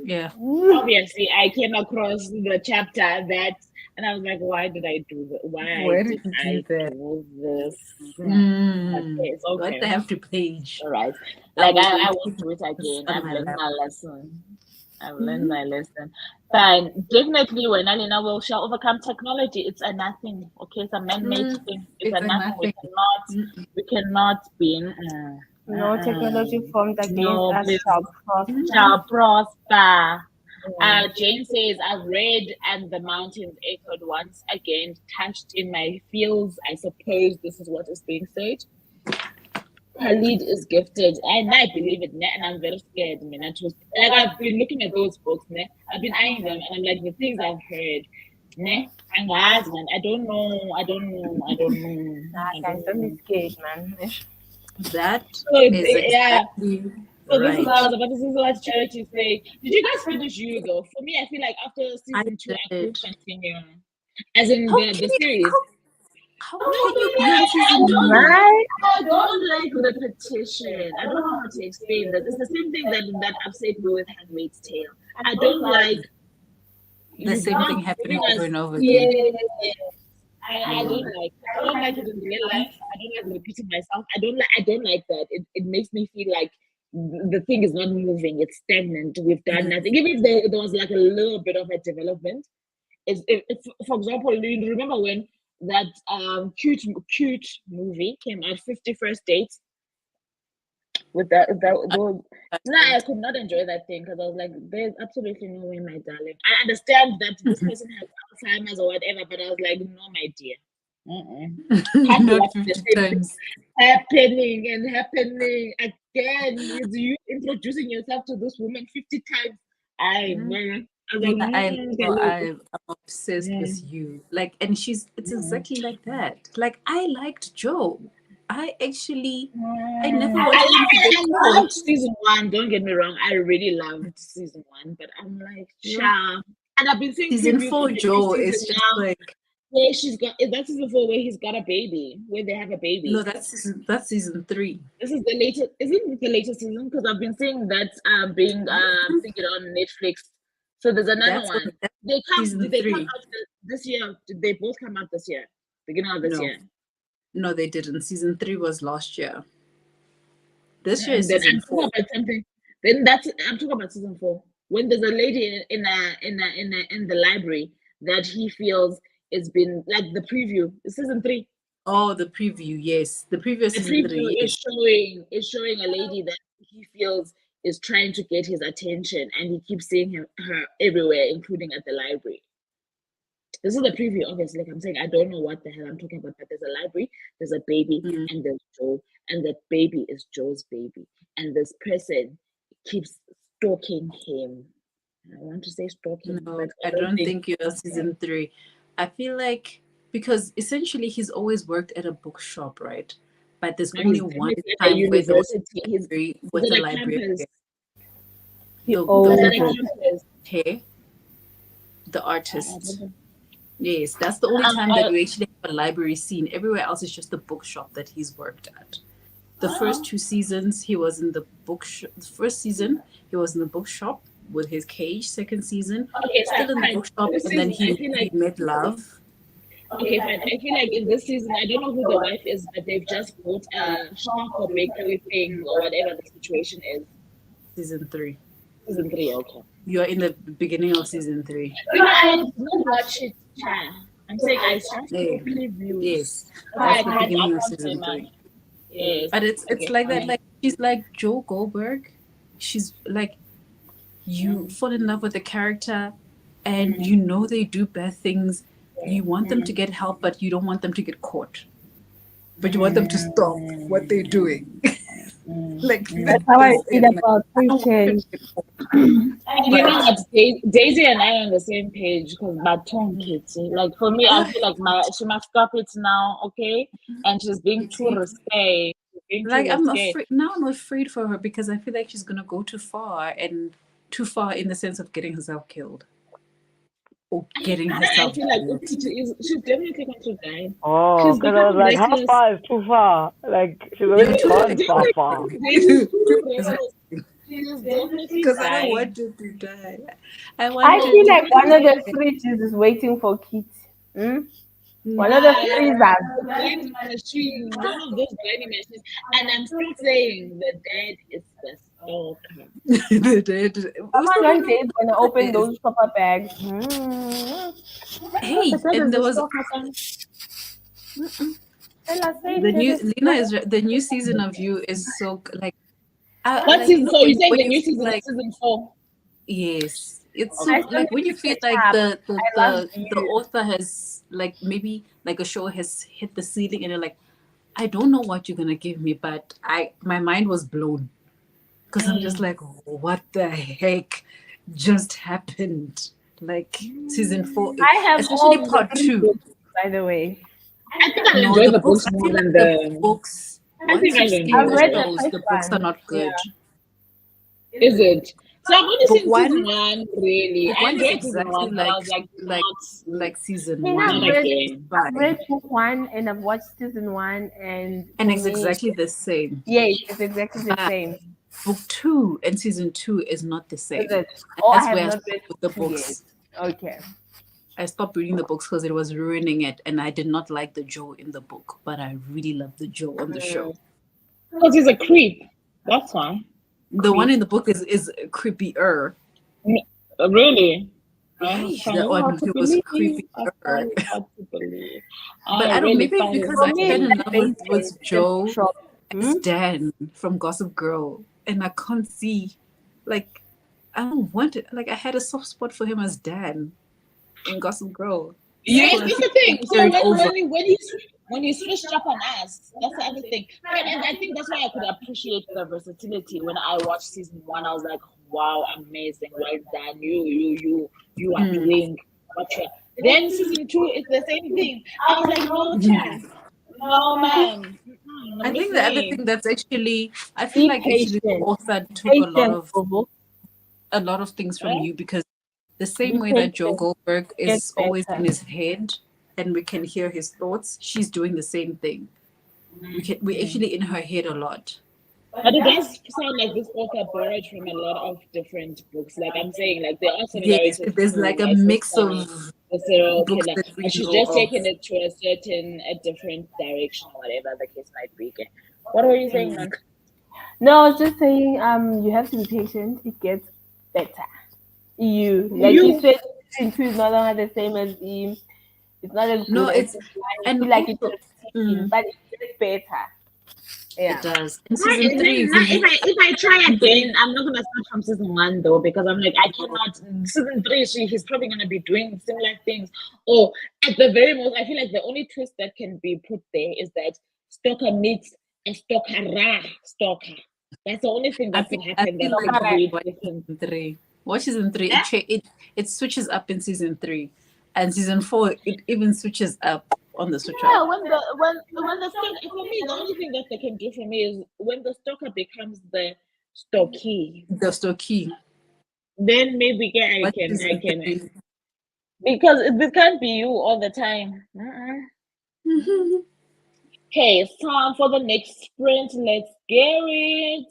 Yeah. Obviously, I came across the chapter that, and I was like, why did I do that? Why did I do this? Okay, it's What okay. they have to page. All right. I Like will I wait won't do it again. on I've my learned lap. my lesson. I've learned my lesson. Fine. Definitely when Alina will shall overcome technology, it's a nothing. Okay, it's a man-made thing. It's a nothing. We cannot be No technology formed against No, us please. shall prosper. shall prosper. Jane says, I've read and the mountains echoed once again, touched in my feels. I suppose this is what is being said. Her lead is gifted, and I believe it, and I'm very scared. Like I've been looking at those books, I've been eyeing them, and I'm like, the things I've heard, Nah, angazi, man. I don't know. I don't know. I don't know. Nah, I guys, don't don't know. be scared, man. That So is yeah. exactly So this is what I right. was about to say. What Charity say. Did you guys finish you though? For me, I feel like after I season 2, I did. couldn't continue. As in How the can you? series. How No, can no, you no. be on I season don't two? like. Right? I don't like repetition. I don't know how to explain this. It's the same thing that upset me with Handmaid's Tale. I don't like The you same not thing happening giving over us. and over Yeah, again. I don't like. I don't like it in real life. I don't like repeating myself. I don't like that. It makes me feel like the thing is not moving. It's stagnant. We've done Mm. nothing. Even if there was like a little bit of a development. For example, you remember when that cute movie came out, 51st Dates, with I those. No, I did. could not enjoy that thing because I was like, there's absolutely no way, my darling. I understand that this person has Alzheimer's or whatever, but I was like, no, my dear. Can't be Not watching the 50 same thing times. happening and happening again. Is you introducing yourself to this woman 50 times? I Mm. man. I was Yeah, like, I'm obsessed mm, with you. Like, and it's mm, exactly like that. Like, I liked Joe. I never mm. wanted him to get I loved caught. season 1. Don't get me wrong. I really loved season 1, but I'm like, You know, cha. And I've been seeing season previews of four, the new Joe season is just now. like, Where she's got is that season 4 where he's got a baby, where they have a no, baby. that's season three. This is the latest. Isn't it the latest season? Because I've been seeing that being thinking on Netflix. So there's another one. That's They come. season Did they come three. out this year? Did they both come out this year? Beginning of this No, year. no, they didn't. Season three was last year. This year is Then season I'm talking four. about something. Then that's I'm talking about season 4. When there's a lady in the library that he feels it's been like the preview. It's season 3. Oh, the preview, yes. The preview is The season preview three, yes. is showing a lady that he feels is trying to get his attention, and he keeps seeing her everywhere, including at the library. This is the preview, obviously. Like I'm saying, I don't know what the hell I'm talking about, but there's a library, there's a baby, Mm. and there's Joe, and the baby is Joe's baby, and this person keeps stalking him. I want to say stalking, No, but I I don't don't think. think you're season three. I feel like because essentially he's always worked at a bookshop, right? But there's No, only he's one definitely at a time where there was university. He's with at a a campus. librarian. He The He's one at owns a it. campus. here, the I don't artist. know. Yes, that's the only time that Uh, we actually have a library scene. Everywhere else is just the bookshop that he's worked at. The first two seasons, he was in the bookshop. The first season, he was in the bookshop with his cage. Second season, okay, fine, still in the fine. bookshop, This and then season, I he feel he like made love. okay, fine. I feel like in this season, I don't know who the wife is, but they've just bought a shop or bakery thing or whatever the situation is. Season three. Season 3, okay. You're in the beginning of season three. I did not watch it. Cha. I'm saying I just saw Yeah. previews. Yes, That's why that's I the can't. I beginning of can't say season much. three. Yes. But it's Okay, like that. fine. Like she's like Joe Goldberg. She's like you Mm, fall in love with the character, and mm, you know they do bad things. You want them to mm, get help, but you don't want them to get caught. But you want them to stop what they're mm, doing. Like mm. That's that how I is feel it. Like about I don't want them Christian. to get caught. And you know But what? Daisy and I are on the same page because Baton Kitty. Like for me, I feel like she must stop it now, okay? And she's being too Kitty, risque. She's being too like I'm risque. afraid now. I'm afraid for her because I feel like she's gonna go too far, and too far in the sense of getting herself killed or getting I herself feel like bullied. she's definitely going to die. Oh, She's because I was become like, how restless. far is too far? Like, she's You're already too gone far, far. Daisy's too restless. She is definitely because I don't dying. want her to die. I I want her feel to like one of the die. fridges is waiting for Kit. Hmm? Mm. One of the Yeah, the freezers. grinding machine, one of those grinding machines. And I'm still saying the dad is the stalker. The dead. Someone one day is gonna open Yes. those shopper bags. Hmm. Hey, The dad and is there the was stalker, son. Tell us, say the it new is Lena is the new season of You is so like I What like season? So you're saying when the you new feel season is like season 4? yes, it's Okay, I so still like fine. when need you to feel catch like up. the I love the the you. author has like maybe like a show has hit the ceiling and you're like I don't know what you're gonna give me, but I my mind was blown because I'm just Mm. like what the heck just happened. Like season 4, I have especially all the part three 2. books, by the way. I think I No, enjoy the the books, books I more feel than like the the. books, I think once I you've enjoy seen I've the the read the books. shows, first the books are one. not Yeah. good. Is it? So I've only Book seen season one, one. Really, book I one is enjoyed season exactly one, but I was like like I season mean, not one. again. I've Fine. read book one and I've watched season one, and And for it's me, exactly the same. yes, it's exactly the But same. book 2 and season 2 is not the Is same. it? And Oh, I that's have where I not read stopped with the book two yet. books. Okay. I stopped reading the books because it was ruining it, and I did not like the Joe in the book, but I really loved the Joe on the show. Because he's a creep. That's why. The one in the book is creepier. Really? I Right, find that it hard one to he was believe. I creepier. find it hard to believe. But I I don't. really Maybe find it because hard I For to fell me, in believe. it's love based with in Joe Trump. as Dan from Gossip Girl, and I can't see, like, I don't want it. Like, I had a soft spot for him as Dan in Gossip Girl, Yes, so I that's feel the thing. like So carried over. when he switched up on us, that's the other thing. But and I think that's why I could appreciate the versatility. When I watched season one, I was like, wow, amazing, well done. You are Mm. doing what you. Then season two is the same thing. I was like, no chance, no man. I Not think for the other me. thing that's actually, I feel Be like actually the patient. author took Patient, Bobo. a lot of things from Eh? you, because the same Be way that Joe patient. Goldberg Get is always in better. his head and we can hear his thoughts, she's doing the same thing. We actually in her head a lot. But it does sound like this author borrowed from a lot of different books. Like I'm saying, like there are Yes, similarities there's to like a My mix Sister, of the serial books killer, that we but she's know just of. taken it to a different direction or whatever the case might be. Okay. What were you saying, Mm. man? No, I was just saying, you have to be patient. It gets better. Like you You said, season two is no longer the same as it's not as No, good as it's season one. I and feel like it's also repetition, but it gets better. it Yeah. does. In Right, season and three, then if now you if I try again, I'm not gonna start from season one though because I'm like I cannot. Season three, he's probably gonna be doing similar things. Or at the very most, I feel like the only twist that can be put there is that Stalker meets a stalker. That's the only thing that could I happen feel that like could you should create watch different. season three. Watch season three. Eh? It switches up in season three, and season four it even switches up on the switch up. Yeah, when the stalker for me, the only thing that they can do for me is when the stalker becomes the stalky. The Stoki. Then maybe yeah, Watch I season can three. because this can't be you all the time. Okay, it's time for the next sprint. Let's get it.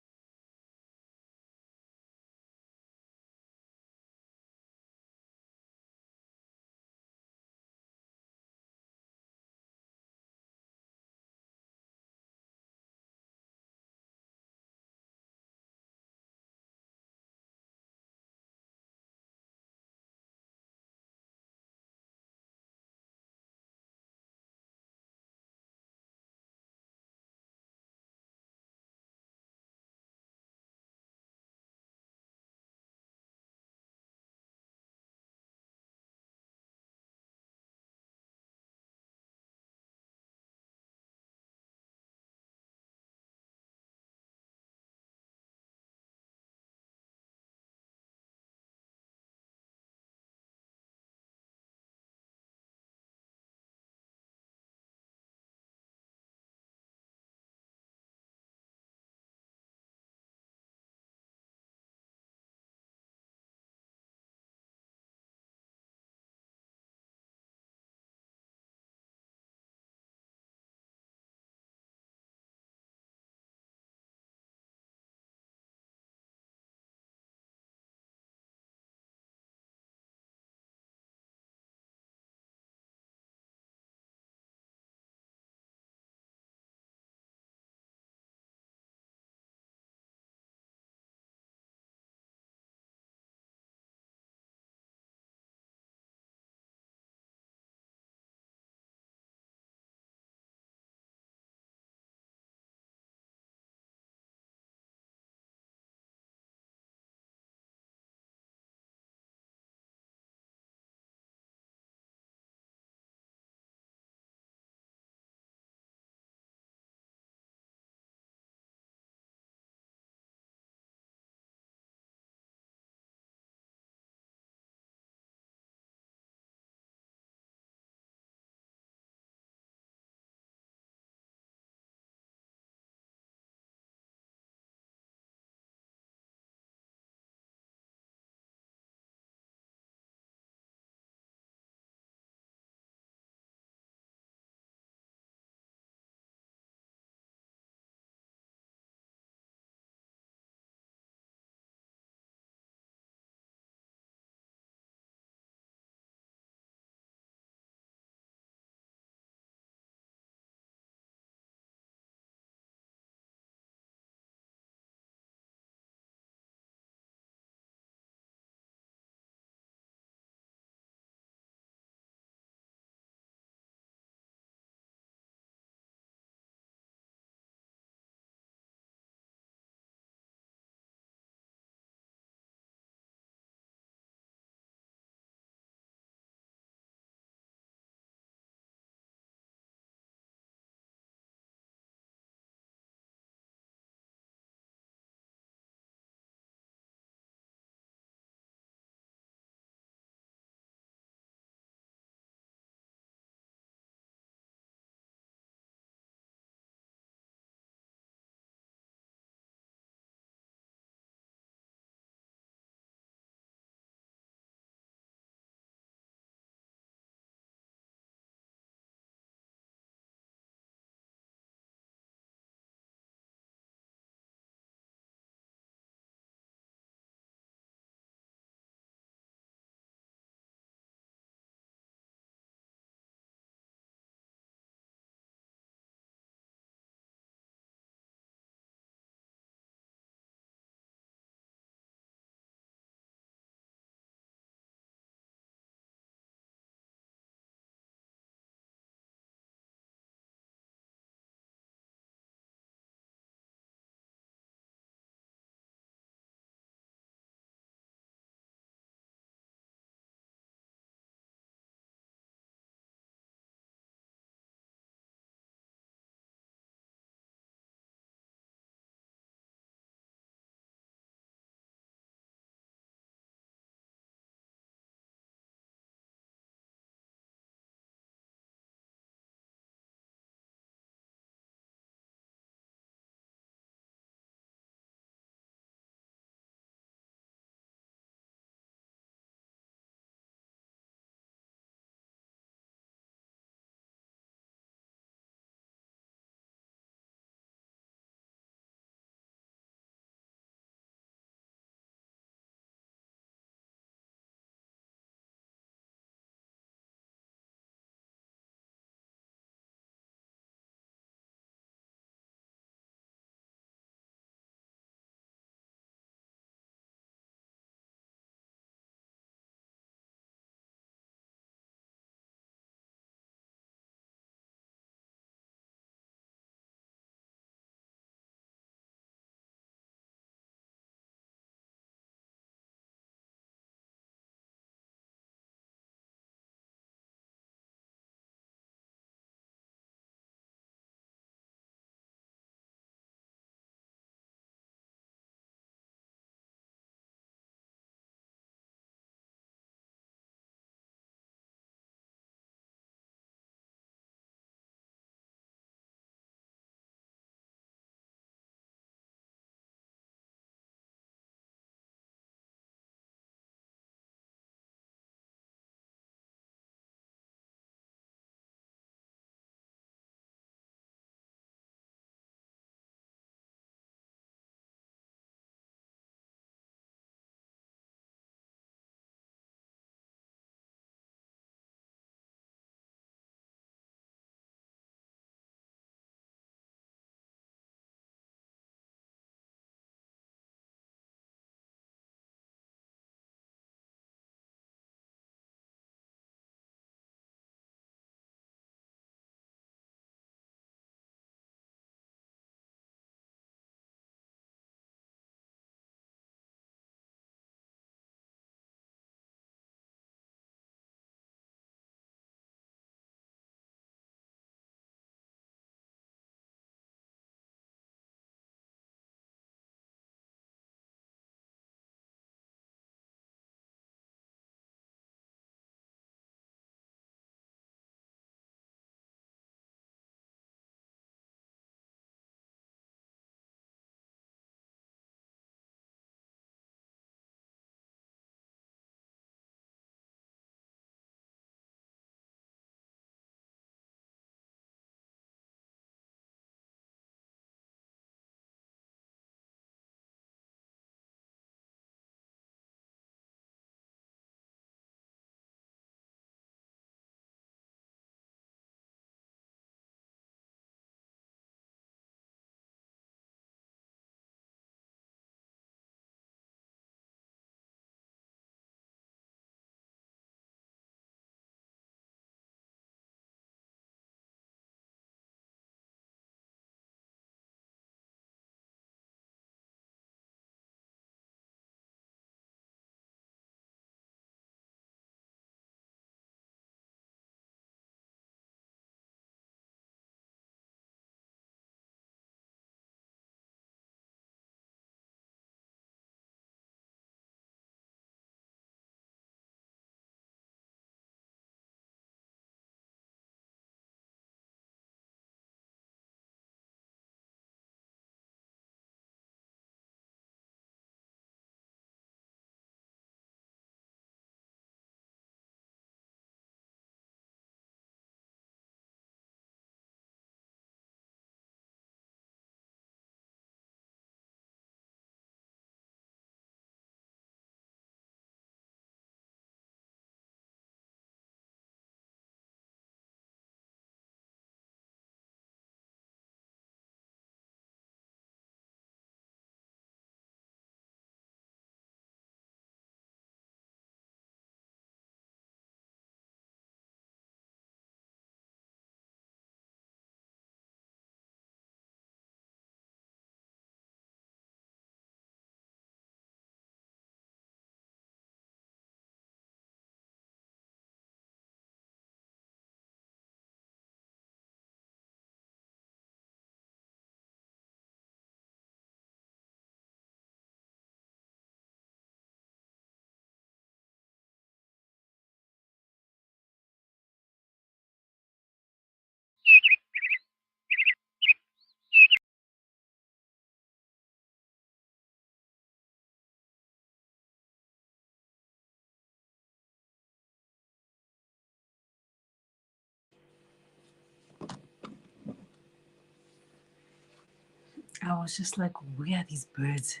I was just like, where are these birds?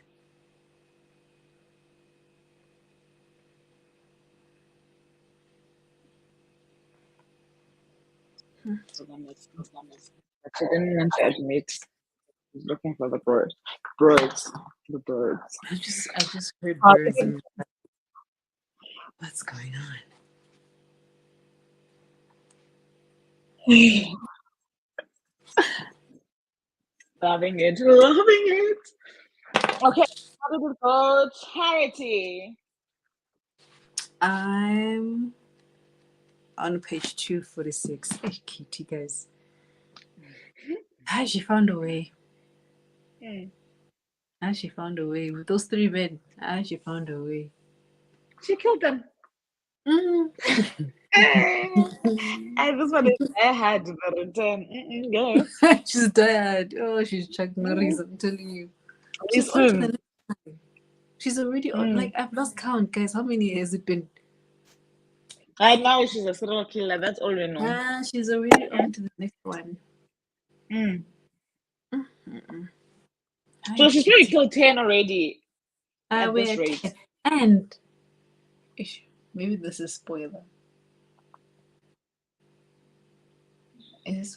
But she didn't want to admit. She's looking for the birds. Birds. The birds. I just heard birds and what's going on? Loving it. Loving it. Okay. How did it go? Charity. I'm on page 246. Hey, Kitty, guys. She found a way. She found a way. With those 3 men, she found a way. She killed them. Mm. And this one is I had the return. Go. She's tired. Oh, she's chugging the reason, I'm telling you. She's on to the Listen. next one. She's already on. Like, I've lost count, guys. How many has it been? Right now she's a serial killer. That's all we know. She's already on to the next one. So she's probably killed 10 already at this Wait, rate. and maybe this is spoiler.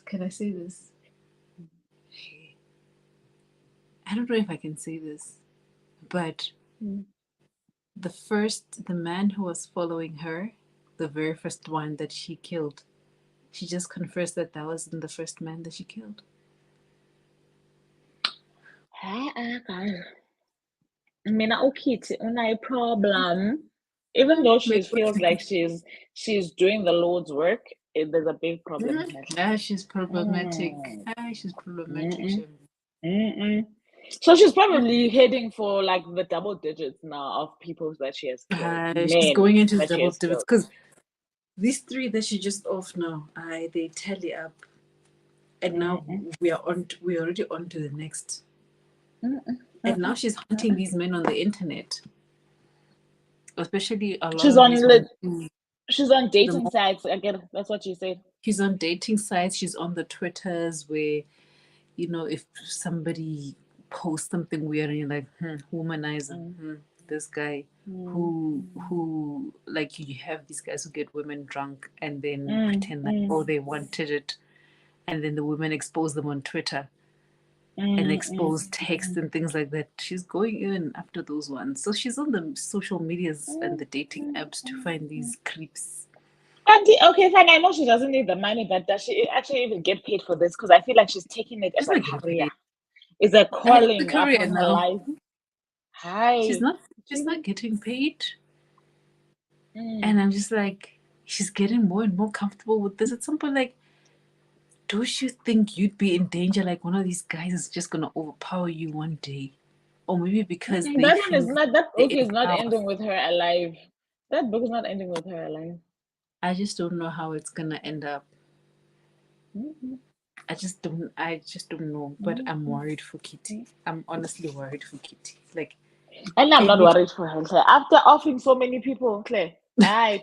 Can I say this? I don't know if I can say this, but the man who was following her, the very first one that she killed, she just confessed that wasn't the first man that she killed. Guys. Mina Okiti, una problem. Even though she feels like she's doing the Lord's work, there's a big problem here. She's problematic. She's problematic. So she's probably heading for like the double digits now of people that she has killed. She's going into the double digits because these 3 that she just off now, they tally up, and now we're already on to the next. And now she's hunting these men on the internet, especially a lot. She's on dating sites. Again, that's what she said. She's on dating sites. She's on the Twitters where, if somebody posts something weird and you're like, womanizer, this guy who like you have these guys who get women drunk and then pretend like they wanted it, and then the women expose them on Twitter and expose text and things like that. She's going in after those ones. So she's on the social medias and the dating apps to find these creeps. Okay, fine. I know she doesn't need the money, but does she actually even get paid for this? Because I feel like she's taking it as a career. It's a calling upon her life. Hi. She's not getting paid. And I'm just like, she's getting more and more comfortable with this. At some point, like, don't you think you'd be in danger? Like one of these guys is just gonna overpower you one day, or maybe because that one is not. That book is not ending with her alive. That book is not ending with her alive. I just don't know how it's gonna end up. I just don't know. But I'm worried for Kitty. I'm honestly worried for Kitty. Like, and I'm not worried for her. Claire. After offering so many people, Claire,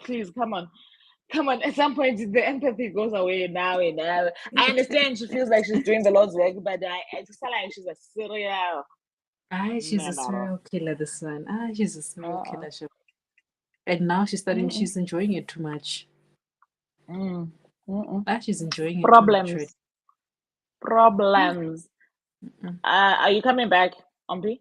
please come on. Come on, at some point the empathy goes away now and now. I understand she feels like she's doing the Lord's work, but I just feel like she's a serial. She's a serial killer, this one. She's a serial killer. And now she's enjoying it too much. She's enjoying it too much. Problems. Are you coming back, Ompi?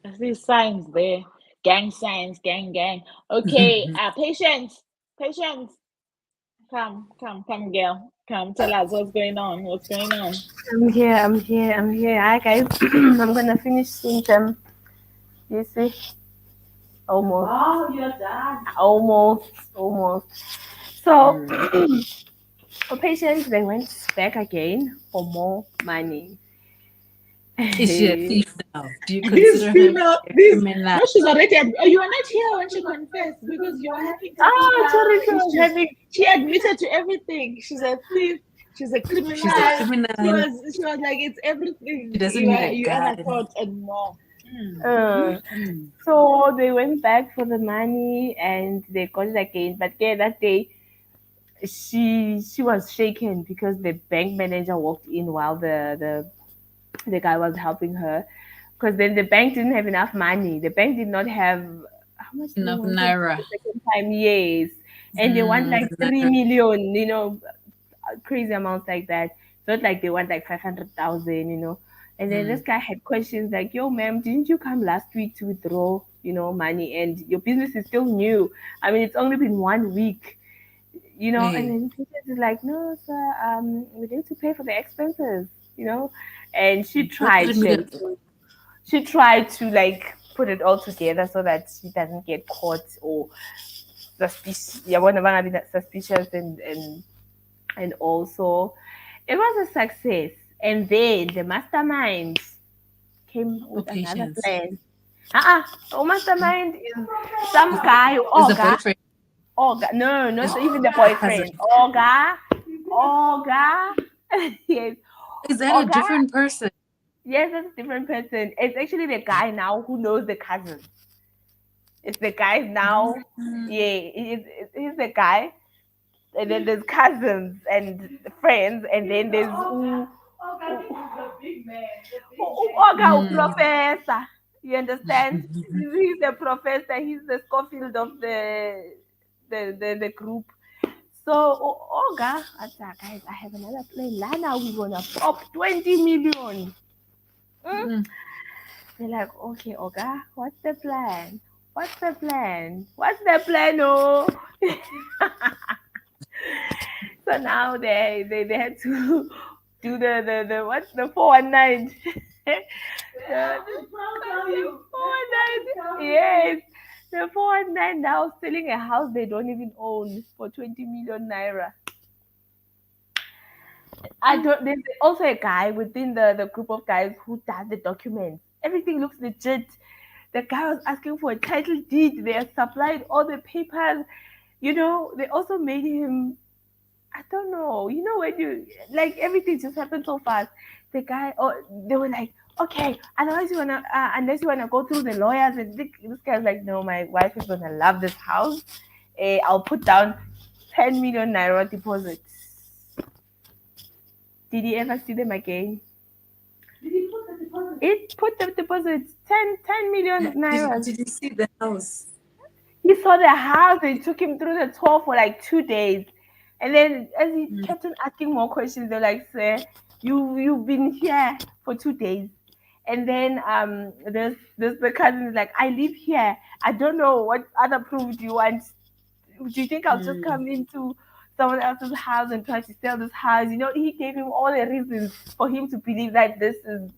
I see signs there. Gang signs, gang. Okay, patience. Come, girl. Come, tell us what's going on. I'm here. Hi, guys. I'm gonna finish seeing them. You see? Almost. Oh, you're done. Almost. So, for patients, they went back again for more money. Is she a thief now? Do you consider her a criminal? No, she's already. You are not here when she confessed because you are having. She admitted to everything. She's a thief. She's a criminal. She was like, it's everything. She doesn't need a gun. You are and more. So they went back for the money and they got it again. But that day, she was shaken because the bank manager walked in while the the guy was helping her because then the bank didn't have enough money. The bank did not have how much they Enough wanted naira. the second time. Yes, and they want Mm, like the three naira. million. Crazy amounts like that. It's not like they want like 500,000. And then this Mm. guy had questions like, "Yo, ma'am, didn't you come last week to withdraw, money? And your business is still new. I mean, it's only been 1 week." And Hey, then Patience is like, "No, sir, we need to pay for the expenses, and what 3 million? she tried to like put it all together so that she doesn't get caught or suspicious. Yeah, one of them be that suspicious and also it was a success. And then the mastermind came Oh, with another patience. plan. The mastermind is some Is the, guy, is the Olga. boyfriend? Olga, no, Is not even the the cousin? boyfriend. Olga. Yes, Is that a Olga. different person? Yes, that's a different person. It's actually the guy now who knows the cousin. It's the guy now. Mm. Yeah, he's the guy. And then there's cousins and friends, and then there's Oga Mm. professor. You understand? He's the professor. He's the Scofield of the group. So Oga, I said, guys, I have another plan. Lana, we're gonna pop 20 million. Mm? Mm. They're like, okay, Oga, what's the plan? What's the plan? What's the plan? Oh, so now they had to do the what's the 419? The 419. Yes, the 419 now selling a house they don't even own for 20 million naira. I don't. There's also a guy within the group of guys who does the documents. Everything looks legit. The guy was asking for a title deed. They have supplied all the papers. They also made him. I don't know. When you like everything just happened so fast. The guy, they were like, okay, unless you wanna go through the lawyers, and this guy's like, no, my wife is gonna love this house. I'll put down 10 million naira deposit. Did he ever see them again? It put the deposit 10 million Did, naira. did you see the house? He saw the house. They took him through the tour for like 2 days, and then as he Mm. kept on asking more questions, they're like, "Sir, you've been here for 2 days." And then there's the cousin is like, "I live here. I don't know what other proof do you want. Do you think I'll just Mm. come into someone else's house and try to sell this house?" He gave him all the reasons for him to believe that this is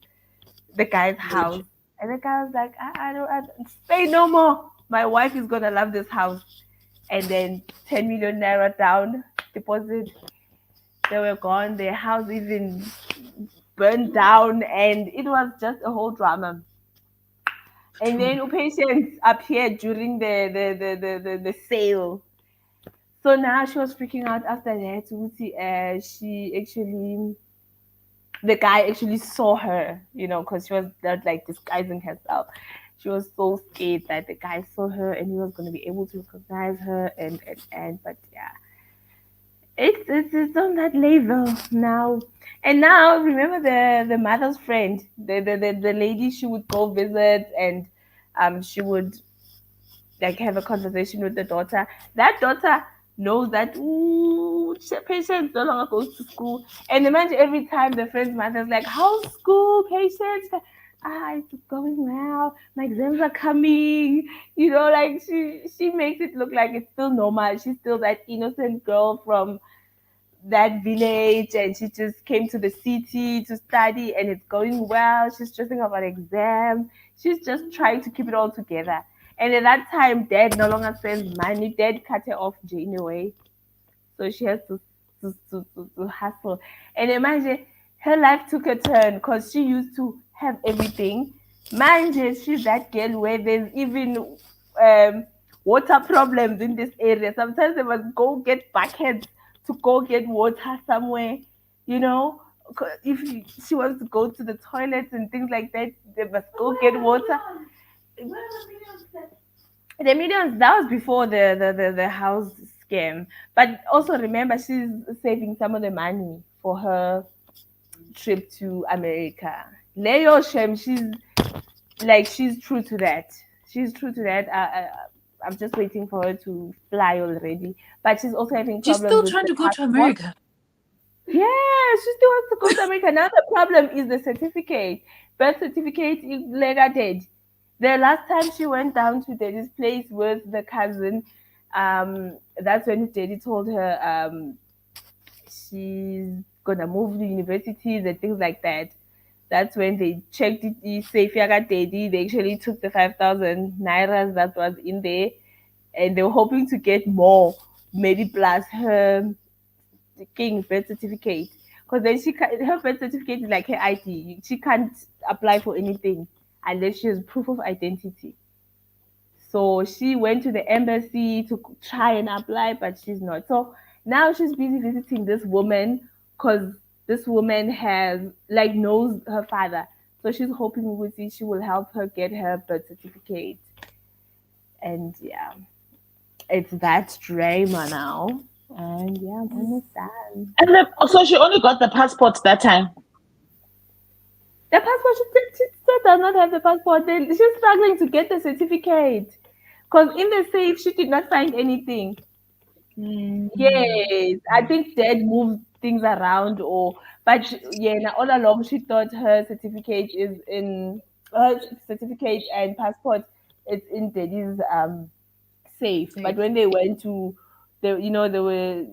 the guy's house. Legit. And the guy was like, I don't say no more. My wife is gonna love this house. And then 10 million naira down deposit. They were gone. Their house even burned down, and it was just a whole drama. And then patients appeared during the sale. So now she was freaking out after that. She actually the guy actually saw her, because she was not like disguising herself. She was so scared that the guy saw her and he was going to be able to recognize her and but yeah, it's on that level now. And now remember the mother's friend, the lady she would go visit, and she would like have a conversation with the daughter. That daughter knows that Patience no longer goes to school. And imagine every time the friend's mother's like, "How's school, Patience?" It's going well. My exams are coming. Like she makes it look like it's still normal. She's still that innocent girl from that village, and she just came to the city to study, and it's going well. She's stressing about exams. She's just trying to keep it all together. And at that time, dad no longer spends money. Dad cut her off anyway, so she has to hustle. And imagine her life took a turn because she used to have everything. Mind you, she's that girl where there's even water problems in this area. Sometimes they must go get buckets to go get water somewhere, you know. If she wants to go to the toilets and things like that, they must go get water. The millions, that was before the house scam. But also remember, she's saving some of the money for her trip to America. Leo Shem, she's true to that. She's true to that. I'm just waiting for her to fly already. But she's also having She's problems still with trying the to go to passport. America. Yeah, she still wants to go to America. Now the problem is the certificate. Birth certificate is later dead. The last time she went down to Daddy's place with the cousin, that's when Daddy told her she's gonna move to universities and things like that. That's when they checked it, the safe yaga Daddy. They actually took the 5,000 nairas that was in there, and they were hoping to get more, maybe plus her king birth certificate, because then her birth certificate is like her ID. She can't apply for anything unless she has proof of identity. So she went to the embassy to try and apply, but she's not. So now she's busy visiting this woman because this woman has like knows her father. So she's hoping with it she will help her get her birth certificate. And yeah, it's that drama now. And yeah, I'm almost done. And so she only got the passport that time. The passport, she still does not have the passport. Then she's struggling to get the certificate. Because in the safe, she did not find anything. Yes, I think Dad moved things around, but yeah, now all along she thought her certificate is in her certificate and passport is in Daddy's safe. But when they went to, they were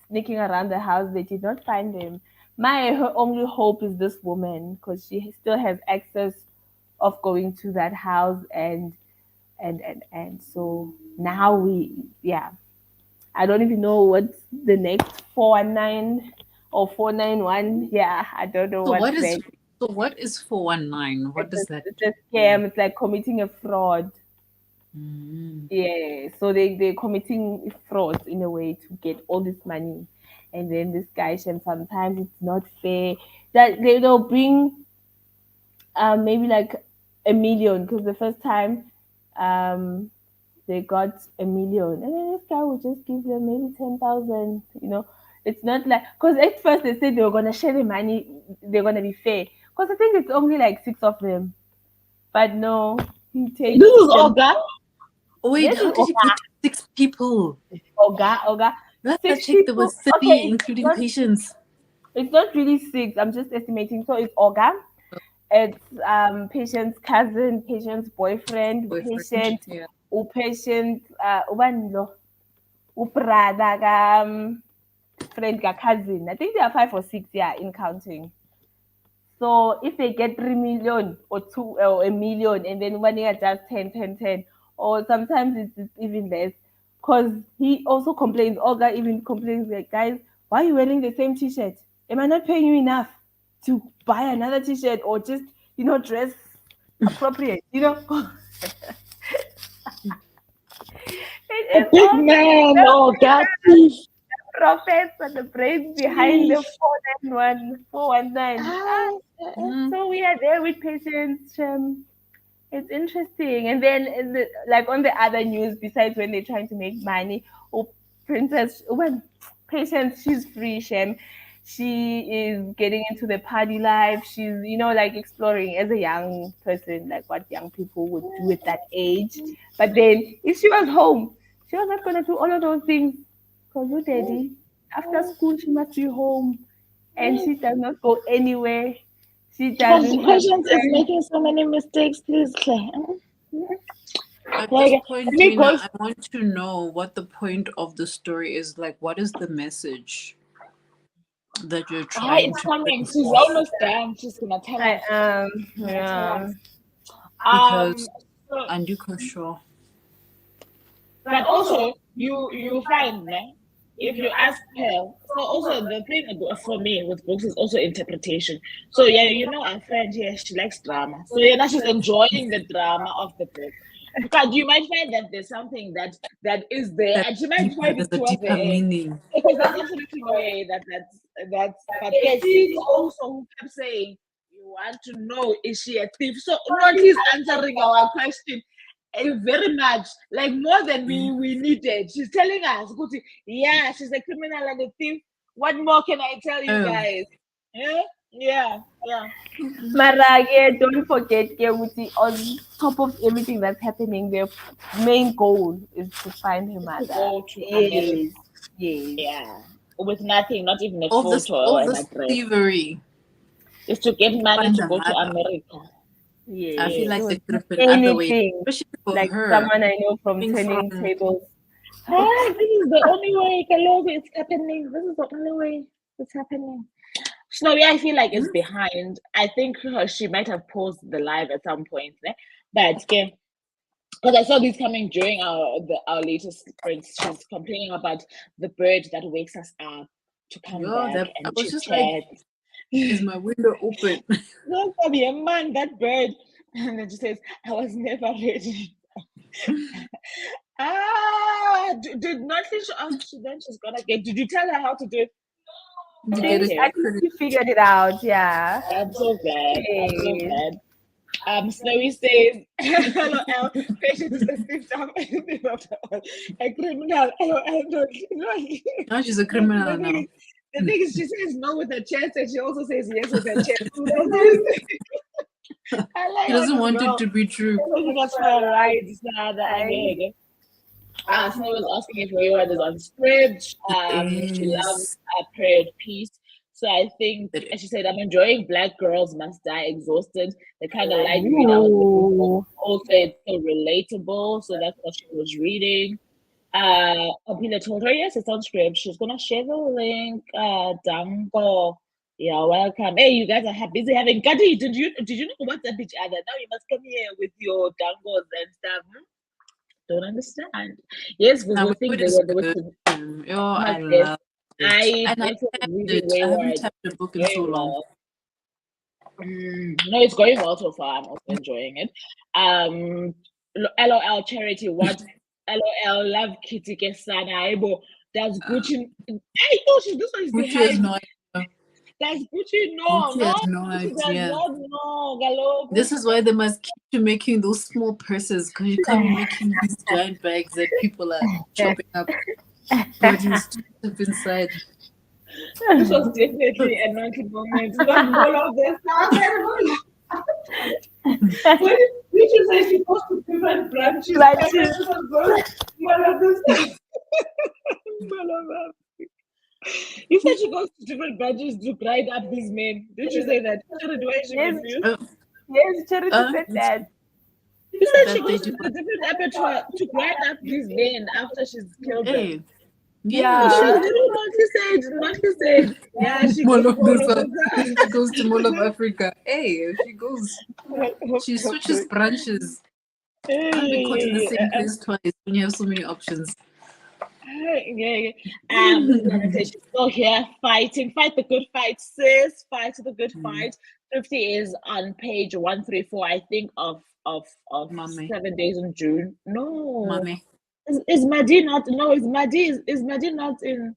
sneaking around the house. They did not find them. Her only hope is this woman because she still has access of going to that house and so now I don't even know what's the next 419 or 491. Yeah, I don't know So what's next. what is 419? What does that It's a scam. It's like committing a fraud. Yeah, so they're committing fraud in a way to get all this money. And then this guy, sometimes it's not fair that they'll bring maybe like a million because the first time they got a million, and then this guy would just give them maybe 10,000. It's not like because at first they said they were gonna share the money, they're gonna be fair. Because I think it's only like 6 of them, but no, he takes. This is Olga. Wait, how did you get 6 people? Olga. Last I 6 checked, there was 30, Okay, including patients. It's not really 6. I'm just estimating. So it's Olga. It's patient's cousin, patient's boyfriend, patient, yeah. patient, ubani lo, brother, friend, cousin. I think there are 5 or 6, yeah, in counting. So if they get 3 million or 2 or a million, and then one year just 10, 10, 10, or sometimes it's even less. Because he also complains, Olga even complains, like, guys, why are you wearing the same t-shirt? Am I not paying you enough to buy another t-shirt or just, dress appropriate, A big man, Olga. Professor, the brains behind the 419. So we are there with patients. It's interesting. And then, like on the other news, besides when they're trying to make money, princess, when patients, she's free, she is getting into the party life. She's, like exploring as a young person, like what young people would do at that age. But then if she was home, she was not going to do all of those things. Because Daddy, after school, she must be home. And she does not go anywhere. She doesn't. Patience is making so many mistakes, please, Claire. At this point, Vena, I want to know what the point of the story is. Like, what is the message that you're trying it's to coming. bring She's forth? almost done. She's gonna tell us. Yeah. Because and you can show. But also, you find, né? If you ask her, so also the thing for me with books is also interpretation. So yeah, our friend here, she likes drama. So yeah, now she's enjoying the drama of the book. Because you might find that there's something that is there, and she might find it towards the end. meaning. Because there's absolutely no way that's. But yeah, she's also who kept saying, "You want to know, is she a thief?" So not he's answering our question. Very much, like more than we needed. She's telling us, yeah, she's a criminal and a thief. What more can I tell you guys? Yeah. Yeah. Mara, yeah, don't forget, yeah, on top of everything that's happening, their main goal is to find her To mother. go to America. Yes, yes. Yeah. With nothing, not even a All photo and this address. thievery. Is to get money Find to the go to mother. America. I feel Yes. like So there could just have been other ways, anything. especially for Like her. someone I know from Being turning from tables. Ah, this is the only way, Kalobi, it's happening. This is the only way it's happening. Snowy, I feel like it's behind. I think she might have paused the live at some point, but because I saw this coming during our latest sprint. She's complaining about the bird that wakes us up to come yo, back that I and was chit just like, chat. is my window open? Don't tell me a man, that bird. And then she says, I was never ready. Did not fish. Then she's gonna get. Did you tell her how to do it? To get it. I think she figured it out, yeah. I'm so glad. I'm so Yes. glad. Snowy says, LOL, patient is the symptom a criminal. LOL, don't Now she's a criminal now. The thing is, she says no with her chest, and she also says yes with her chest. I like She doesn't want girl. it to be true. That's her right. Snow was asking if Wayward is on script. She loves a period piece. So I think, as she said, I'm enjoying Black Girls Must Die Exhausted. The kind of light read out of the book. Also, it's so relatable. So that's what she was reading. Opina told her, yes, it's on script. She's going to share the link. Dango. Yeah, welcome. Hey, you guys are busy having Gadi. Did you know what's up each other? Now you must come here with your dangos and stuff. Don't understand. Yes, Now, Vuvu think it they is were good. Oh, I my best. love it. I And I better tapped reading it. I haven't Wayward tapped a book in very so long. well. No, it's going well so far. I'm also enjoying it. LOL charity. What? LOL love Kitty Kesana. Aibo. That's Gucci. I thought this one is Gucci has behind. no idea. That's Gucci. Gucci has no Gucci does idea. not know. Gallo. This is why they must keep you making those small purses, because you can't be making these giant bags that people are chopping up. But you stuff inside. This was definitely a naughty moment. Not all of this. Which is say she goes to different branches. You said she goes to different branches to grind up these men. Did you say that? Do I confused? Yes, Charity said that. You said she goes to a different abattoir to grind up these men after she's killed them. Yeah. Not you said. Yeah, she goes she goes to Mall of Africa. Hey, she goes. She switches branches. Can't be caught in the same place twice when you have so many options. This is what I say. She's still here fighting. Fight the good fight, sis. Fight the good fight. 50 is on page 134, I think, of Mommy. 7 days in June. No. Mommy. Is Madi not? No, is Madi not in?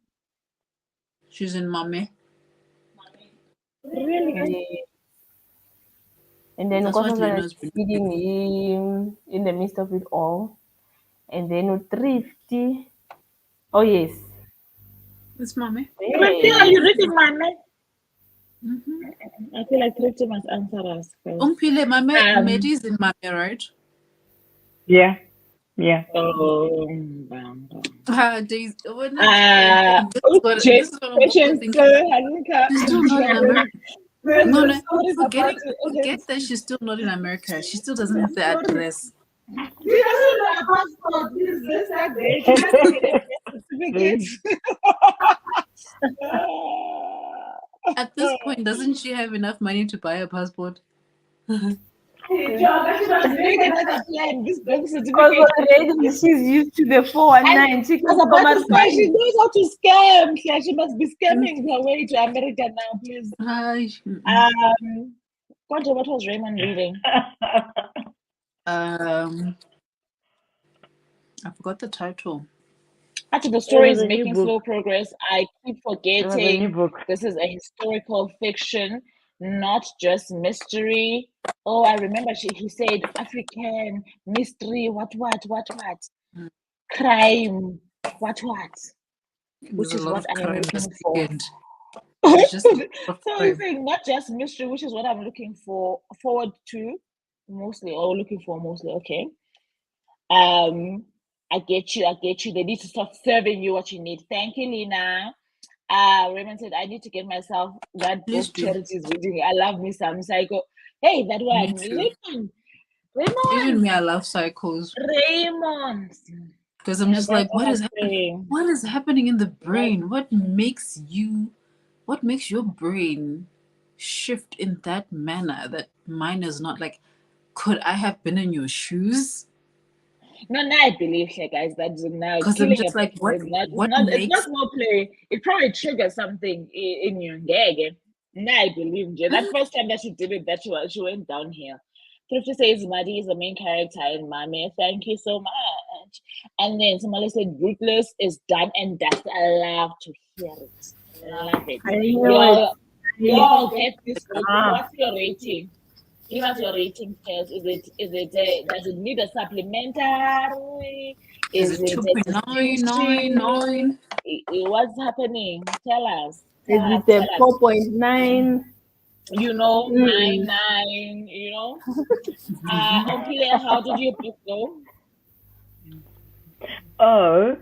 She's in Mommy. Really? And then Nkosazana feeding him in the midst of it all. And then with Thrifty. Oh, yes. It's Mommy. Thrifty, are you reading Mommy? I feel like Thrifty must answer us first. Umpile, Medi is in Mommy, right? Yeah. Yeah. Oh, Days. She's still not in America. No, forget that she's still not in America. She still doesn't have the address. She doesn't have a passport. At this point, doesn't she have enough money to buy a passport? She's used to the 419. She knows how to scam. She must be scamming her way to America now, please. What was Raymond reading? I forgot the title. Actually, the story is making slow progress. I keep forgetting this is a historical fiction, not just mystery. Oh, I remember he said African mystery, what? Crime, what? Which is what I'm looking for. It's just a lot of So you're crime. saying not just mystery, which is what I'm looking for forward to mostly, or looking for mostly. Okay. Um, I get you. I get you. They need to start serving you what you need. Thank you, Lena. Raymond said I need to get myself that Please book do. charities reading. I love me some psycho. Hey, that Me one, too. Raymond, Even Raymond, me, I love cycles Raymond. because I'm just That's like, what what I'm is happening? saying. What is happening in the What? brain? What makes your brain shift in that manner that mine is not? Like, could I have been in your shoes? No, now I believe you guys that now Because I'm killing a just like, person is not. It's what not. It's not makes small play. It probably triggers something in you. Again. Now I believe you. That first time that she did it, that she went downhill. Thrifty says Maddie is the main character in Mame. Thank you so much. And then somebody said Ruthless is done and dusted. I love to hear it. Love it. I knew it. Y'all get this book. Ah, What's your rating? Give us your rating first. Does it need a supplementary? is Is it it two a point nine nine distinction? nine? What's happening? Tell us. is Tell us. it a Tell us. 4.9? 9. Ompile, how did your book go? Oh,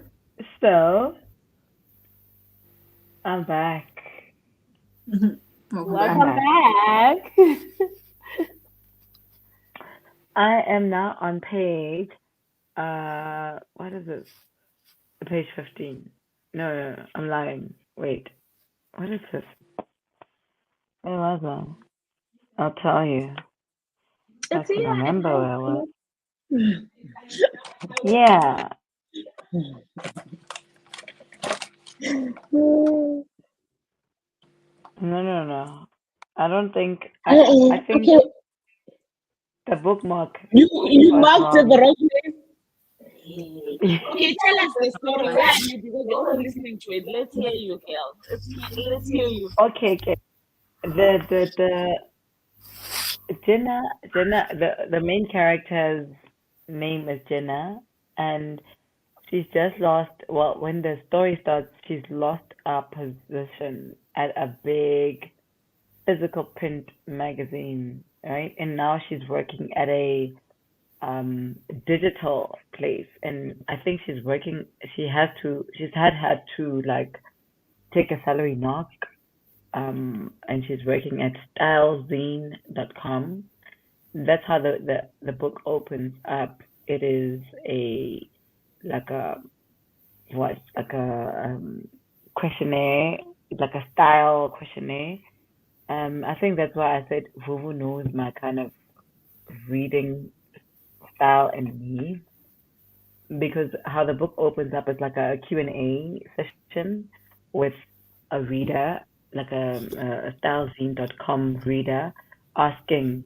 so I'm back. Welcome back. I'm Welcome back. back. I am now on page. What is it? Page 15. No, I'm lying. Wait, what is this? Where was I? I'll tell you. I It's can here. remember where I was. Yeah. No. I don't think. I think Okay, the bookmark you was marked it the wrong. wrong place. Okay, tell us the story. Where are you? Because you're also listening to it. Let's hear you, girl. Let's hear you. Okay. The Jenna, the main character's name is Jenna, and she's just lost. Well, when the story starts, she's lost a position at a big physical print magazine, right? And now she's working at a digital place, and I think she's working. She's had to like take a salary knock, and she's working at stylezine.com. That's how the book opens up. It is a like a what like a questionnaire, like a style questionnaire. I think that's why I said Vuvu knows my kind of reading style and me, because how the book opens up is like a Q&A session with a reader, like a stylezine.com reader, asking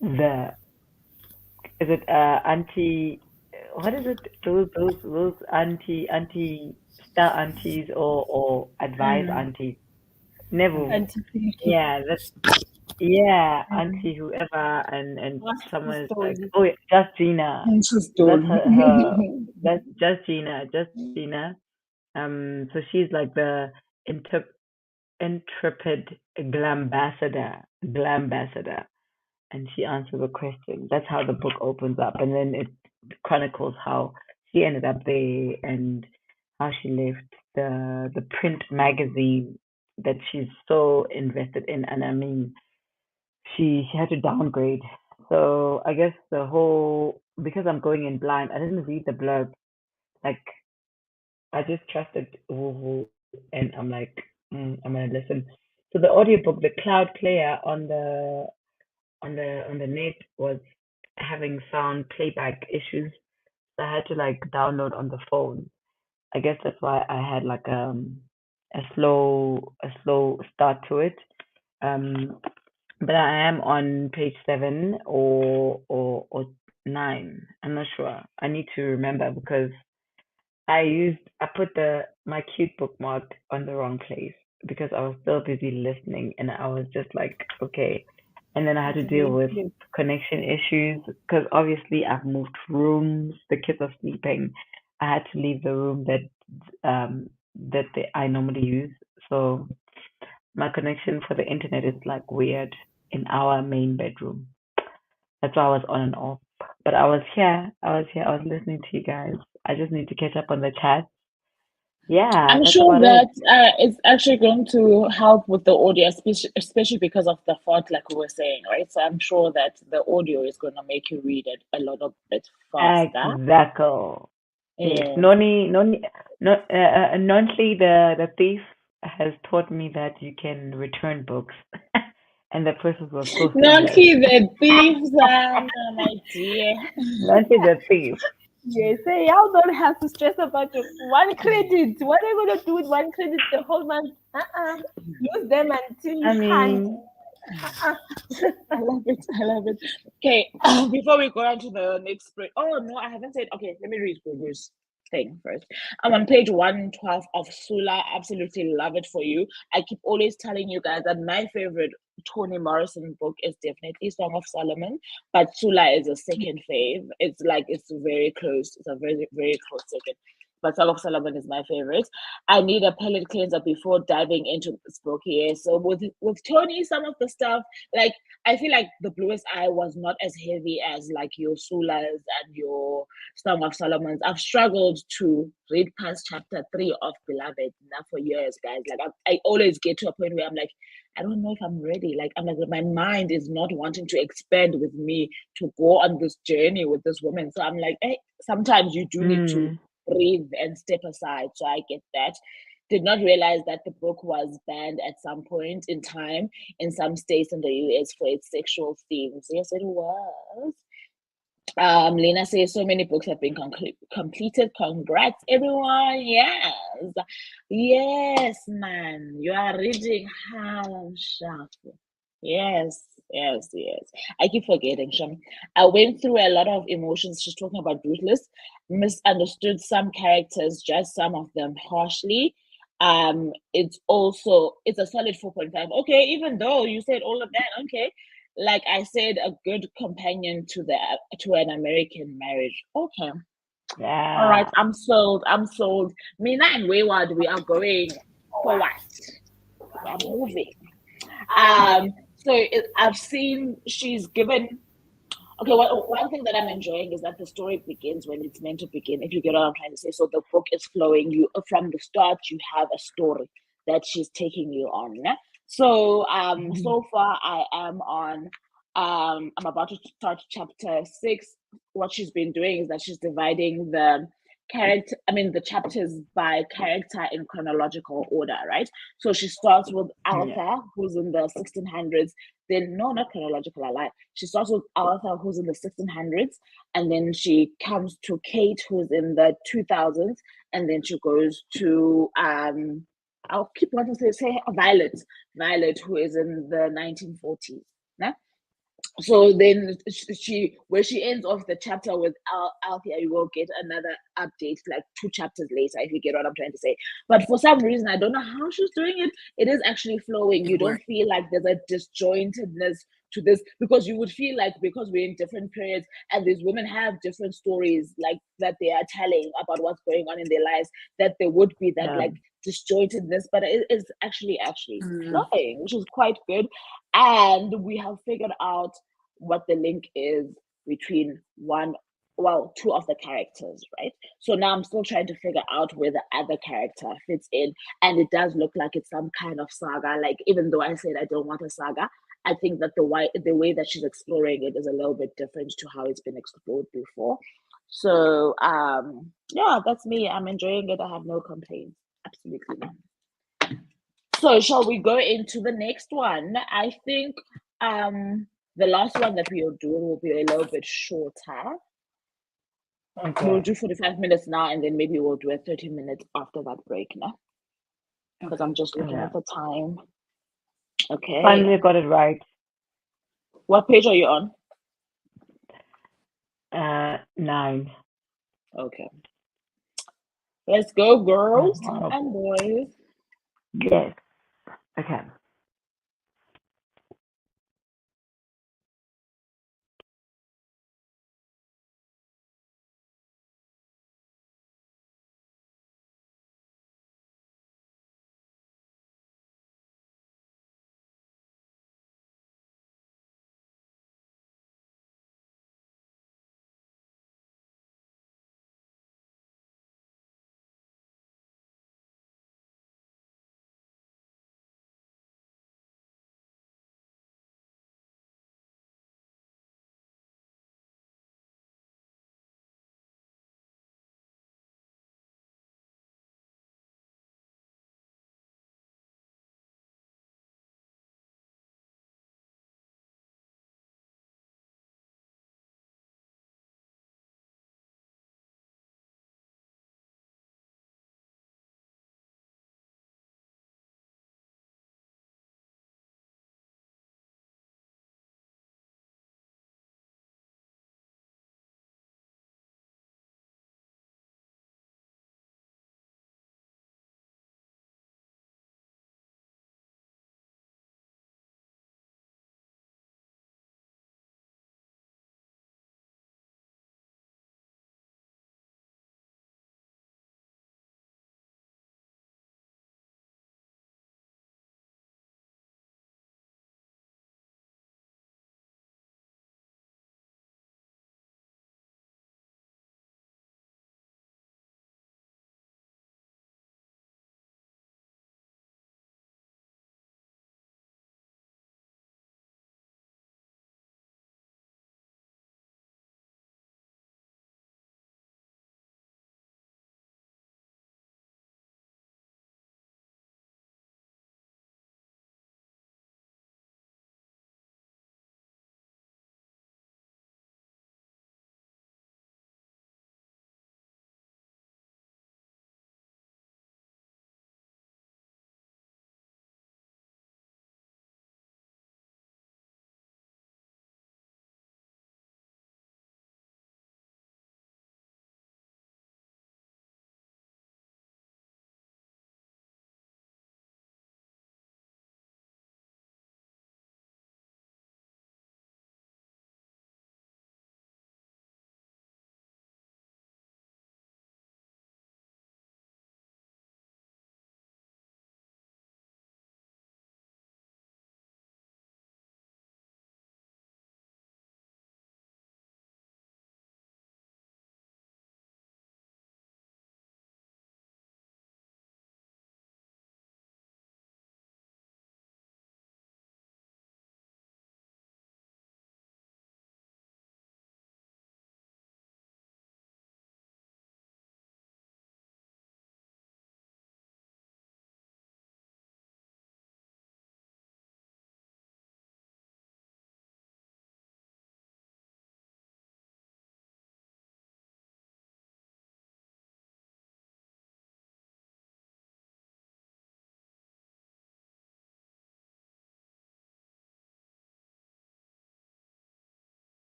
the is it auntie, what is it, those auntie style aunties or advice aunties, never, Auntie Pinky. yeah, that's, yeah, auntie whoever, and What's the someone is like, story? oh yeah, just Gina, What's the that's her, story? that's just Gina. So she's like the inter intrepid glambassador, and she answers a question. That's how the book opens up, and then it chronicles how she ended up there and how she left the print magazine that she's so invested in. And I mean, she had to downgrade. So I guess the whole, because I'm going in blind, I didn't read the blurb. Like, I just trusted Wuhu, and I'm like, I'm gonna listen. So the audiobook, the cloud player on the net was having sound playback issues. So I had to like download on the phone. I guess that's why I had like a slow start to it. Um, but I am on page 7 or 9. I'm not sure. I need to remember because I put the my cute bookmark on the wrong place because I was still busy listening, and I was just like, okay. And then I had to deal with connection issues because obviously I've moved rooms, the kids are sleeping. I had to leave the room that I normally use. So my connection for the internet is like weird in our main bedroom. That's why I was on and off. But I was here. I was here. I was listening to you guys. I just need to catch up on the chat. Yeah, I'm that's sure about it. that it's actually going to help with the audio, especially because of the font, like we were saying, right? So I'm sure that the audio is going to make you read it a little bit faster. Exactly. Yes. Yes. Nonhly, the thief has taught me that you can return books, and the process was so Not seamless. he the thieves, my dear. Nonhly the thief. Yes, hey, y'all don't have to stress about your one credit. What are you gonna do with one credit the whole month? Use them until I you can't. mean, I love it. I love it. Okay, before we go on to the next break. Oh no, I haven't said. Okay, let me read Vuvu's thing first. I'm on page 112 of Sula. Absolutely love it for you. I keep always telling you guys that my favorite Toni Morrison book is definitely Song of Solomon, but Sula is a second fave. It's like it's very close. It's a very very close second. But Song of Solomon is my favorite. I need a palate cleanser before diving into this book here. So with Tony, some of the stuff like I feel like the Bluest Eye was not as heavy as like your Sulas and your Song of Solomon's. I've struggled to read past chapter 3 of Beloved now for years, guys. Like I always get to a point where I'm like, I don't know if I'm ready. Like I'm like my mind is not wanting to expand with me to go on this journey with this woman. So I'm like, hey, sometimes you do need to mm, breathe and step aside. So I get that. Did not realize that the book was banned at some point in time in some states in the US for its sexual themes. Yes, it was. Lena says so many books have been completed. Congrats, everyone. Yes, yes, man. You are reading how sharp. Yes, yes, yes. I keep forgetting, Sham. I went through a lot of emotions. She's talking about Ruthless. Misunderstood some characters, just some of them harshly. It's a solid 4.5. Okay, even though you said all of that, okay. Like I said, a good companion to an American marriage. Okay. All right, yeah. I'm sold. I'm sold. Mina and Wayward, we are going forward. We are moving. I've seen she's given. Okay, one thing that I'm enjoying is that the story begins when it's meant to begin. If you get what I'm trying to say, so the book is flowing. You from the start, you have a story that she's taking you on. Yeah? So so far I am on. I'm about to start chapter 6. What she's been doing is that she's dividing the chapters by character in chronological order, right? So she starts with Yeah. Arthur, who's in the 1600s. Then no, not chronological, I lie. She starts with Arthur, who's in the 1600s, and then she comes to Kate, who's in the 2000s, and then she goes to I'll keep wanting to say Violet, who is in the 1940s. Nah? So then she where she ends off the chapter with Althea, you will get another update like 2 chapters later, if you get what I'm trying to say. But for some reason, I don't know how she's doing it. It is actually flowing. You It don't worked. feel like there's a disjointedness to this, because you would feel like because we're in different periods and these women have different stories like that they are telling about what's going on in their lives, that there would be that Yeah. like disjointedness, but it is actually Mm. flowing, which is quite good. And we have figured out what the link is between two of the characters, right? So now I'm still trying to figure out where the other character fits in, and it does look like it's some kind of saga. Like even though I said I don't want a saga, I think that the way that she's exploring it is a little bit different to how it's been explored before. So yeah, that's me. I'm enjoying it. I have no complaints. Absolutely none. So shall we go into the next one? I think the last one that we'll do will be a little bit shorter. We'll Okay. do 45 minutes now, and then maybe we'll do a 30 minutes after that break now. Because Okay. I'm just looking Yeah. at the time. Okay. Finally got it right. What page are you on? 9. Okay. Let's go, girls Oh, and boys. yes. Okay.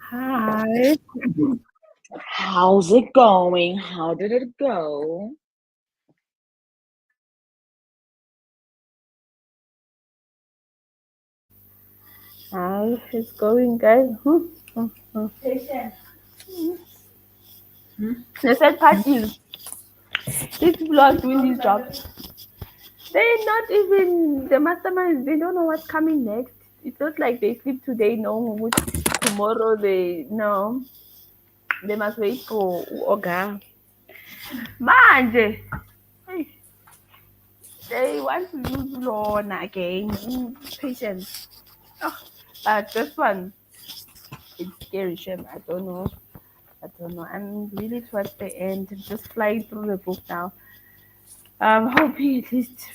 Hi. How's it going? How did it go? Hi. It's going, guys. The sad part is these people are doing these jobs. They're not even the masterminds. They don't know what's coming next. It's not like they sleep today. No, tomorrow they no. They must wait for Oga. Manje, hey, they want to use loan again. Patience. Oh, but this one, it's scary, Shem. I don't know. I don't know. I'm really towards the end. I'm just flying through the book now. I'm hoping at least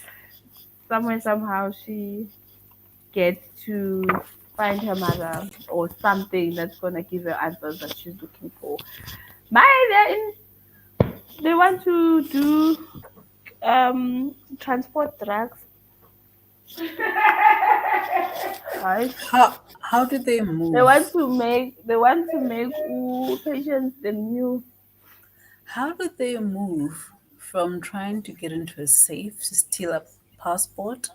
somewhere, somehow, she gets to find her mother or something that's going to give her answers that she's looking for. By then, they want to do transport drugs. Right? How do they move? They want to make patients the new. How do they move from trying to get into a safe to steal a passport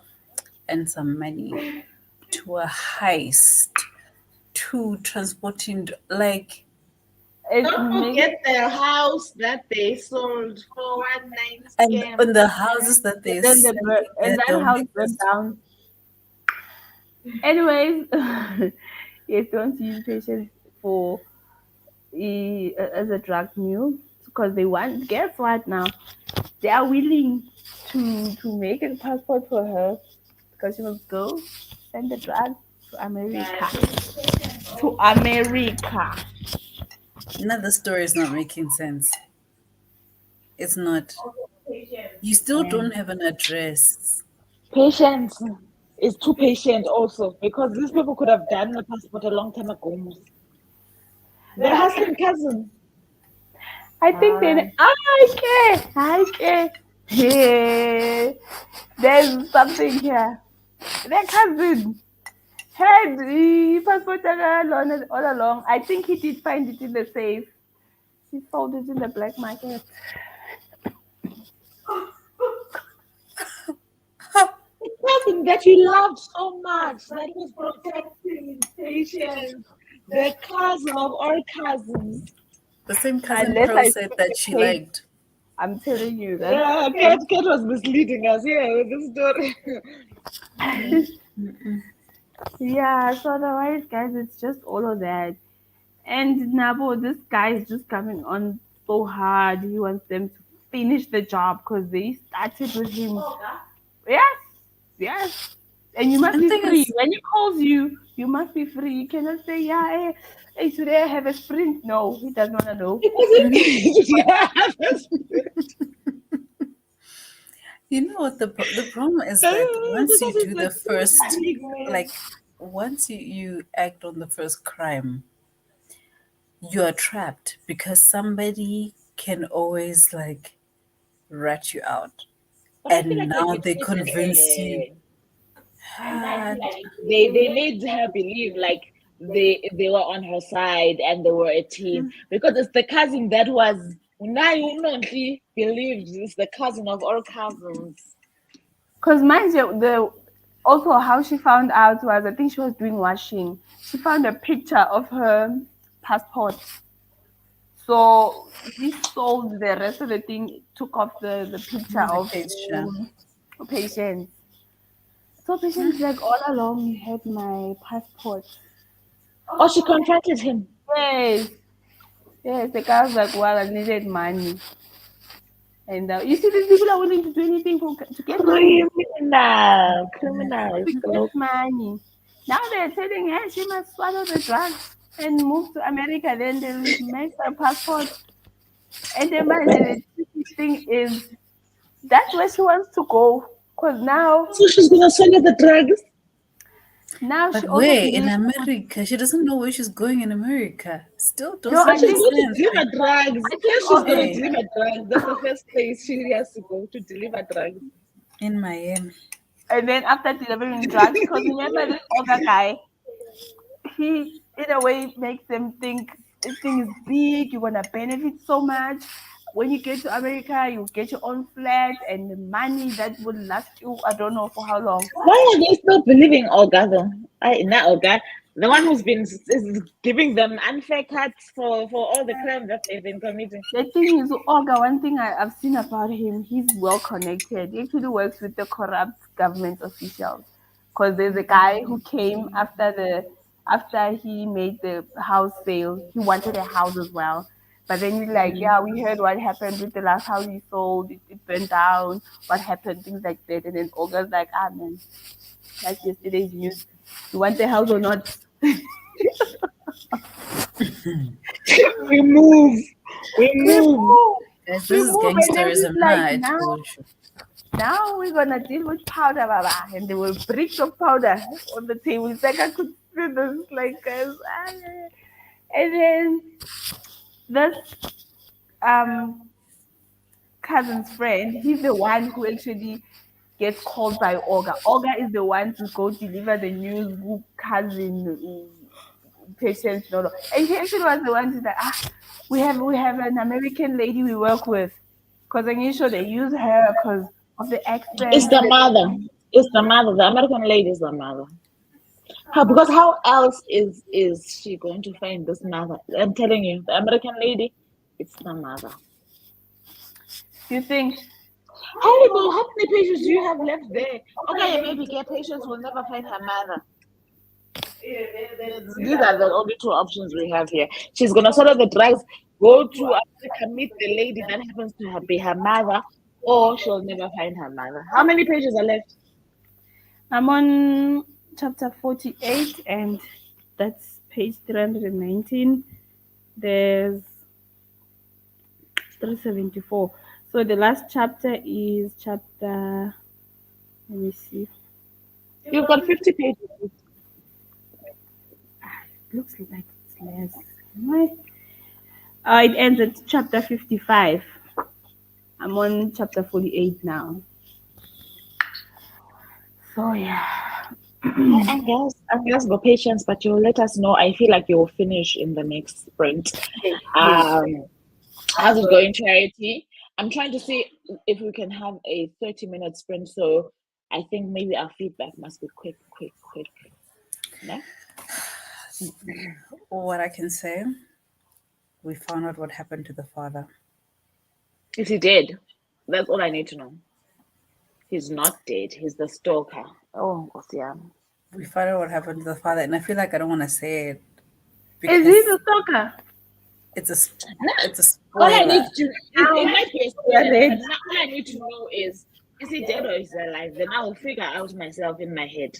and some money to a heist to transporting like It's Don't make forget the house that they sold for 19 and scam. on the houses that they then say and that that don't house went exist. down. Anyways, yes, don't use patients for as a drug mule because they want. Guess what? Now they are willing to make a passport for her because she must go send the drug to America. To America. No, the story is not making sense. It's not. You still don't have an address. Patience is too patient also because these people could have done the passport a long time ago. They're hustling cousin. I think they. I care. Yeah, there's something here. Their cousin had the passport all along. I think he did find it in the safe. He sold it in the black market. The cousin that you loved so much, that was protecting patience, the cousin of all cousins. The same cousin Unless Pearl I said took the that she cake, liked. I'm telling you that. Yeah, Cat was misleading us here with this story. Yeah, so otherwise, guys, it's just all of that. And Nabo, this guy is just coming on so hard. He wants them to finish the job because they started with him. Yes, yes. And you must And be thing free. is, When he calls you, you must be free. You cannot say, yeah, hey, today I have a sprint. No, he doesn't want to know. you know what the problem is that once you Because do it's the like first, big man. like once you act on the first crime, you are trapped because somebody can always like rat you out, But I feel and like they now they betrayed convince you. her. "Ah, They made her believe like they were on her side and they were a team because it's the cousin that was now you know she believes it's the cousin of all cousins. Because mind you, also how she found out was I think she was doing washing. She found a picture of her passport. So he sold the rest of the thing, took off the picture the of picture." patient. So patient is like all along you had my passport. Oh, she confronted him. Yes, yes. The guy was like, well, I needed money, and you see these people are willing to do anything to get money. Criminals. To get money. Now they're telling her she must swallow the drugs and move to America. Then they'll make her passport. And then the tricky thing is that's where she wants to go. Cause So she's gonna swallow the drugs. now she But also where in believes America? She doesn't know where she's going in America. Still no. doesn't I But she's make think going to sense. deliver Like, drugs. I think First, she's going to where deliver drugs. That's the first place she has to go to deliver drugs. in Miami? and then after delivering drugs, because remember this other guy, he in a way, it makes them think this thing is big. You're gonna benefit so much. When you get to America, you get your own flat and the money that will last you. I don't know for how long. Why are they still believing Olga though? Not Olga, the one who's been is giving them unfair cuts for all the crimes that they've been committing. The thing is, Olga, one thing I've seen about him, he's well connected. He actually works with the corrupt government officials. Because there's a guy who came after he made the house sale. He wanted a house as well. But then he's like, yeah, we heard what happened with the last house he sold. It burned down. What happened? Things like that. And then Olga's like, ah, man, that's yesterday's news. You want the house or not? We move. We move. Guys, We this is move and then gangsterism. he's like, Nah, now, now we're gonna deal with powder, Baba. And there were bricks of powder on the table. It's like I could see this, like, guys. And then this cousin's friend, he's the one who actually gets called by Olga. Olga is the one to go deliver the news, who cousin patients, no. And he actually was the one to like, we have an American lady we work with. Because I'm sure they use her because of the accent. It's the mother. It's the mother. The American lady is the mother. How? Because how else is she going to find this mother? I'm telling you, the American lady, it's the mother. You think? How many patients do you have left there? Okay, maybe get patients will never find her mother. These are the only two options we have here. She's gonna swallow the drugs, go to Africa, meet the lady that happens to be her mother, or she'll never find her mother. How many pages are left? I'm on chapter 48, and that's page 319. There's 374. So the last chapter is chapter. Let me see. You've got 50 pages. Looks like it's less. It ends at chapter 55. I'm on chapter 48 now. So yeah. I guess for patience, but you'll let us know. I feel like you'll finish in the next sprint. How's it going, Charity? I'm trying to see if we can have a 30-minute sprint. So I think maybe our feedback must be quick. No? what I can say, we found out what happened to the father. Is he dead? That's all I need to know. He's not dead. He's the stalker. Oh, yeah. We found out what happened to the father, and I feel like I don't want to say it. Is he the stalker? It's a All I spoiler. need to it might be a spoiler, but all I need to know is he dead or is he alive? Then I will figure out myself in my head.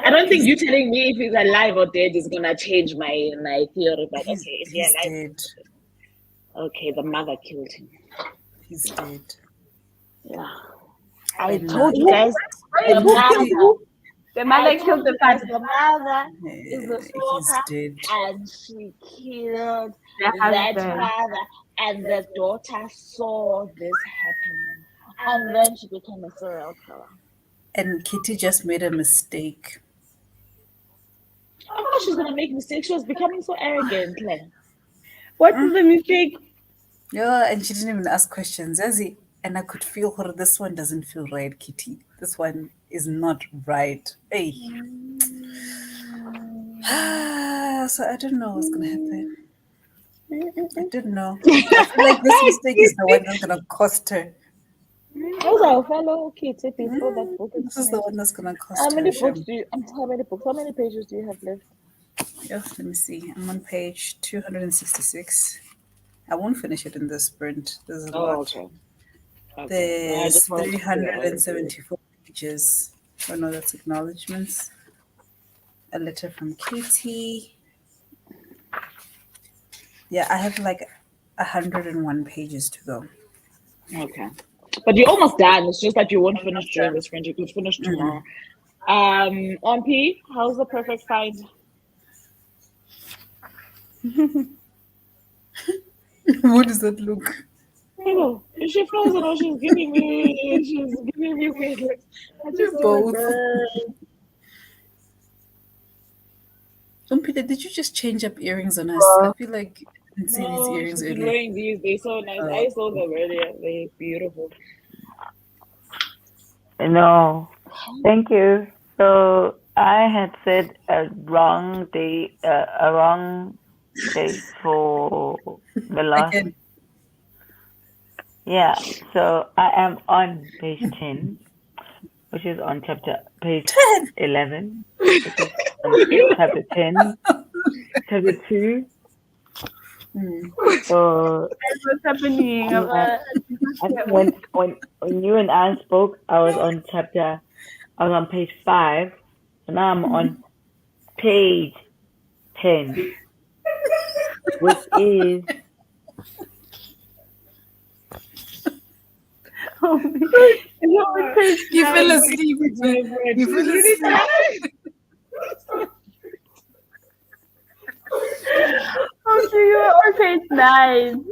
I don't think you telling me if he's alive or dead is gonna change my theory. But okay, is he He's alive? dead. Okay, the mother killed him. He's dead. Yeah, I told you guys. The mother killed the father. The mother is the He's stalker, dead. and she killed The that husband. father, and the daughter saw this happening, and then she became a serial killer. And Kitty just made a mistake. Of course, she's gonna make mistakes. She was becoming so arrogant. Like, What is the mistake? Yeah, and she didn't even ask questions. Zazi, and I could feel her. This one doesn't feel right, Kitty. This one is not right. Hey. So I don't know what's gonna happen. I don't know. I feel like this mistake is the one that's gonna cost her. how's our fellow kids before that book is This is the finished? one that's gonna cost How her. many Shem. books do you? How many pages do you have left? Yeah, let me see. I'm on page 266. I won't finish it in this sprint. There's a lot. Okay. I There's just wanted to figure out. 374 pages. Oh no, that's acknowledgements. A letter from Katie. Yeah, I have like 101 pages to go. Okay. But you're almost done. It's just that you won't finish during this sprint. You could finish tomorrow. On P, how's the perfect find? What does that look? Oh, is she frozen or she's giving me weird looks? I just saw Both. her. Peter, did you just change up earrings on us? I feel like I didn't see these No, earrings she's been earlier. wearing these. They're so nice. I saw them earlier. They're beautiful. No, thank you. So I had said a wrong day, a wrong place for the last. Again. Yeah, so I am on page 10, which is on page 11, which is on chapter 10, chapter 2. So What's happening? I think when you and I spoke, I was on page 5. So now I'm on page 10, which is You fell asleep. You fell asleep. You were on page 9.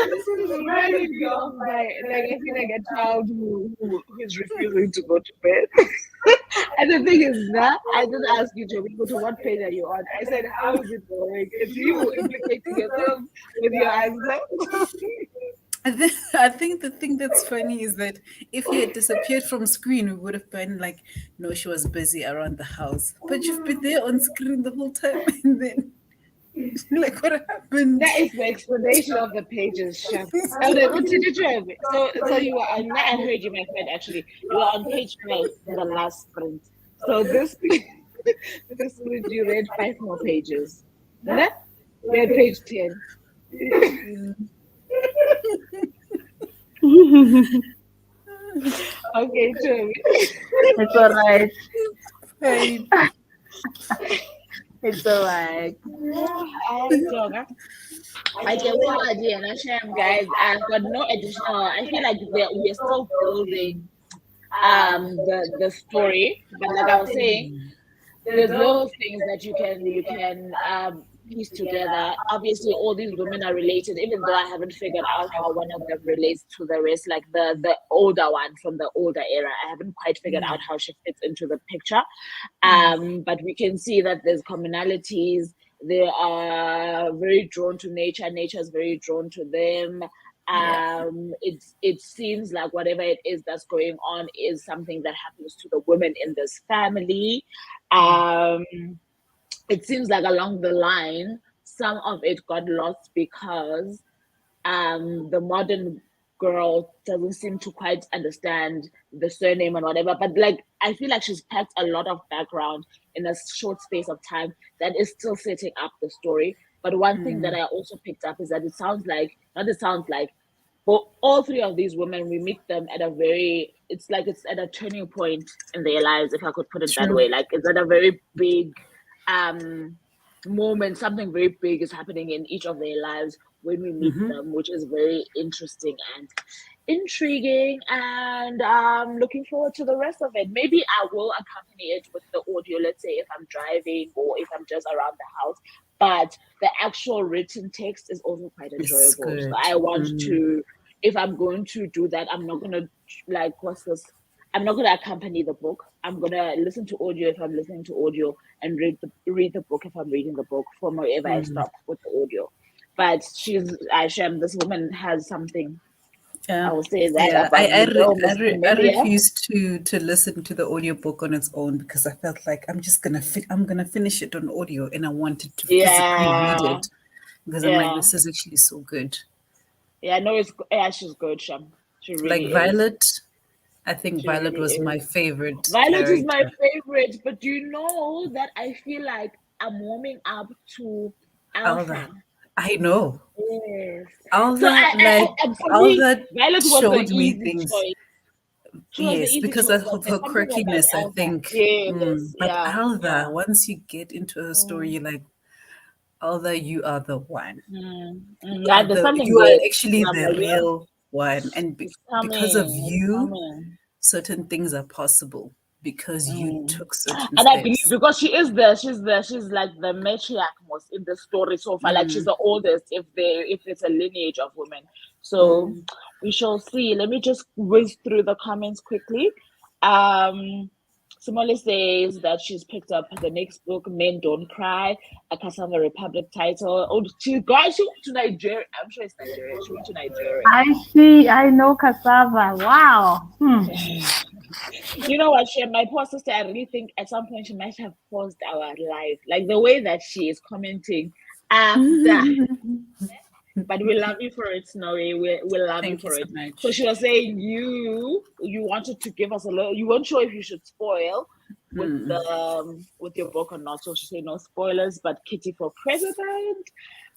This is reminding me of like I feel like a child who is refusing to go to bed. And the thing is that I didn't ask you to go to what page are you on. I said, how is it going? It's you implicating yourself with your answer. I think the thing that's funny is that if you had disappeared from screen, we would have been like, no, she was busy around the house. But you've been there on screen the whole time, and then like, what happened? That is the explanation of the pages, Chef. So you were on. I heard you, my friend. Actually, you were on page 5, the last sprint. So this sprint you read 5 more pages. Huh? You're at page 10. Okay, Joey. It's alright. Right. It's alright. I get one idea, and I share them, guys. I've got no additional. I feel like we're still building the story, but like I was saying, there's little things that you can piece together. Obviously, all these women are related, even though I haven't figured out how one of them relates to the rest, like the older one from the older era. I haven't quite figured out how she fits into the picture. But we can see that there's commonalities. They are very drawn to nature. Nature is very drawn to them. It seems like whatever it is that's going on is something that happens to the women in this family. It seems like along the line, some of it got lost because the modern girl doesn't seem to quite understand the surname and whatever. But like, I feel like she's packed a lot of background in a short space of time that is still setting up the story. But one thing that I also picked up is that for all 3 of these women, we meet them at it's at a turning point in their lives, if I could put it that way. Like, it's at a very big moment. Something very big is happening in each of their lives when we meet them, which is very interesting and intriguing, and I'm looking forward to the rest of it. Maybe I will accompany it with the audio, let's say if I'm driving or if I'm just around the house, but the actual written text is also quite enjoyable. So I want to, if I'm going to do that, I'm not going to I'm not going to accompany the book. I'm going to listen to audio if I'm listening to audio, and read the book if I'm reading the book from wherever I stop with the audio. But this woman has something. I will say that about I refuse to listen to the audiobook on its own because I felt like I'm gonna finish it on audio, and I wanted to physically read it because I'm like, this is actually so good. Yeah, no, she's good, Sham. She really like Violet. I think Violet was my favorite. Violet is my favorite, but do you know that I feel like I'm warming up to Alpha. I know. Yes. Alva Violet showed me things. Yes, because of her quirkiness, I think. But Alva, once you get into her story, you're like, Alva, you are the one. You are actually the real one, and because of you, certain things are possible because you took certain steps. And I believe because she's like the matriarch most in the story so far. Like, she's the oldest if it's a lineage of women. So we shall see. Let me just whiz through the comments quickly. Simone says that she's picked up the next book, Men Don't Cry, a Cassava Republic title. Oh, she went to Nigeria. I'm sure it's Nigeria. She went to Nigeria. I know cassava. Wow. You know what, my poor sister, I really think at some point she might have paused our life. Like the way that she is commenting after. But we love you for it, Snowy. We love you Thank you for so it. much. So she was saying you wanted to give us a little. You weren't sure if you should spoil with your book or not. So she said no spoilers, but Kitty for president.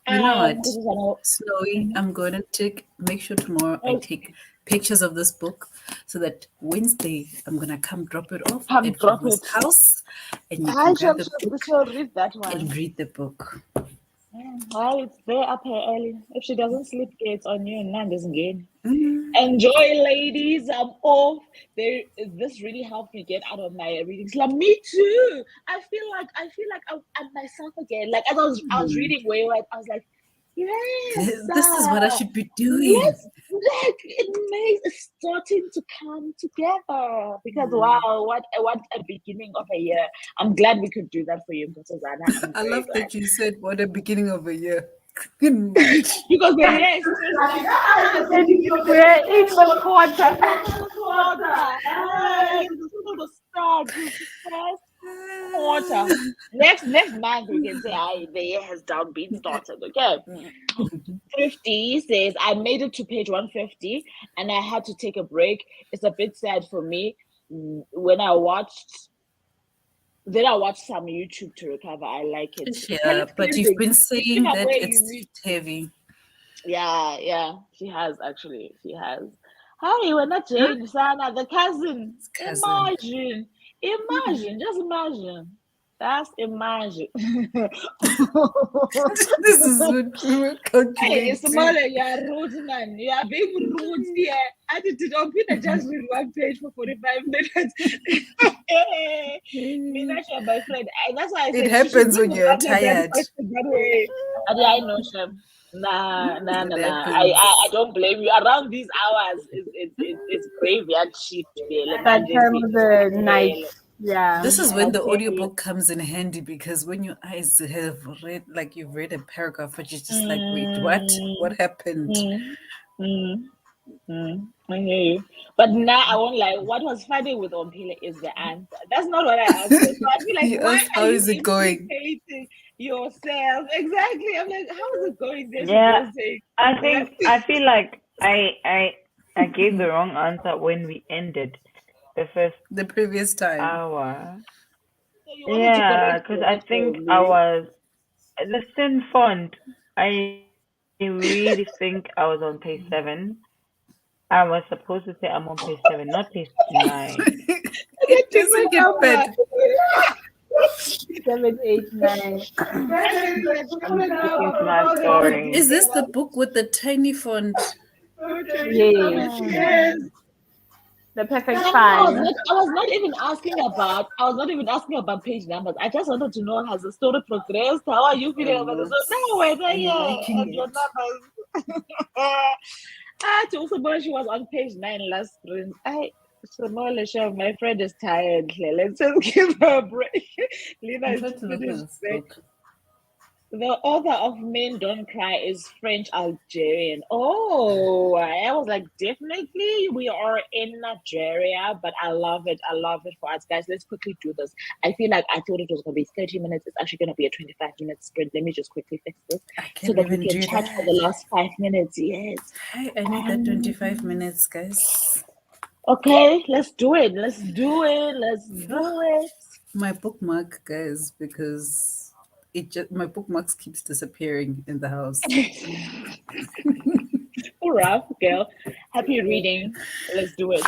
You know what, This is an Snowy? I'm going to make sure tomorrow I take pictures of this book so that Wednesday I'm going to come drop it off come at drop Vuvu's it. house and you I can grab shall the book read that one. and read the book. Well, it's there up here early. If she doesn't sleep, it's on you and Nanda's again. Enjoy, ladies. I'm off. This really helped me get out of my reading slump. Me too. I feel like I'm myself again. Like as I was reading Wayward, I was like, yes, This is what I should be doing. yes, like it's starting to come together because wow, what a beginning of a year. I'm glad we could do that for you, Nkosazana. I love that you said what a beginning of a year. In March. Because the year is We're in the quarter. the start, first quarter. Next month we can say, the year has been started. Okay. 50 says I made it to page 150 and I had to take a break. It's a bit sad for me. When I watched some YouTube to recover. I like it. Yeah, but you've been saying that it's heavy. Yeah, she has actually. She has. Hi, we're not Jane, Sana, the cousin. Imagine, just imagine. That's imagine. This is what we were calculating. Hey, smaller, you are rude, man. You are big rude here. I did Peter just read one page for 45 minutes. Me, that's my friend. That's why I said it happens when you're tired. That way. I know, Shem. Nah. I don't blame you. Around these hours, it's graveyard shift. That time of the night. Yeah. This is when the audiobook comes in handy because when your eyes have read, like you've read a paragraph, but you're just like, wait, what? What happened? I hear you. But now I won't lie. What was funny with Ompile is the answer. That's not what I asked her. So I feel like, You why asked, are how you is it going? implicating yourself? Exactly. I'm like, how is it going? Yeah, I feel like I gave the wrong answer when we ended the previous time hour. So you wanted to correct Because I think yourself, I was the sin font. I really think I was on page 7. I was supposed to say I'm on page 7, not page 9. it doesn't get better. 7, 8, 9. I'm sticking to my story. Is this the book with the tiny font? Yes. The perfect I five. was not even asking about page numbers. I just wanted to know, has the story progressed? How are you feeling about the story? No, whether and your numbers. Also, she was on page 9 last sprint. My friend is tired. Let's just give her a break. Lena is finished. The author of Men Don't Cry is French Algerian. Oh, I was like, definitely we are in Nigeria, but I love it. I love it for us, guys. Let's quickly do this. I feel like I thought it was going to be 30 minutes. It's actually going to be a 25-minute sprint. Let me just quickly fix this so that we can chat for the last 5 minutes. Yes. I need that 25 minutes, guys. Okay, let's do it. My bookmark, guys, because my bookmarks keeps disappearing in the house. Rough girl. Happy reading. Let's do it.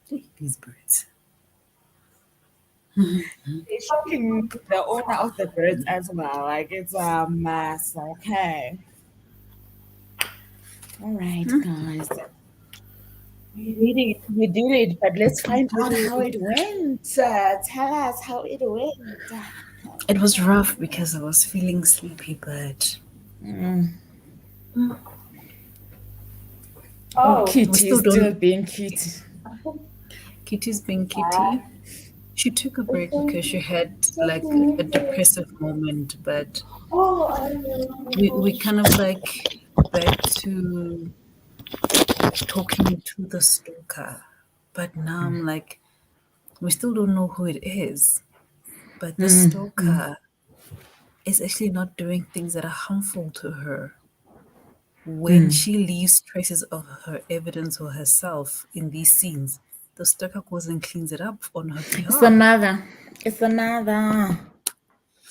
Look at these birds. They're shocking the owner of the birds as well. Like it's a mess. Okay. All right, guys. We did it, but let's find out how it went. Tell us how it went. It was rough because I was feeling sleepy, but Oh, we Kitty still is still don't. being Kitty. Kitty's being Kitty. She took a break because she had like a depressive moment, but we kind of like back to talking to the stalker. But now I'm like, we still don't know who it is. But the stalker is actually not doing things that are harmful to her. When she leaves traces of her evidence or herself in these scenes, the stalker goes and cleans it up on her It's the behalf. mother. It's the mother.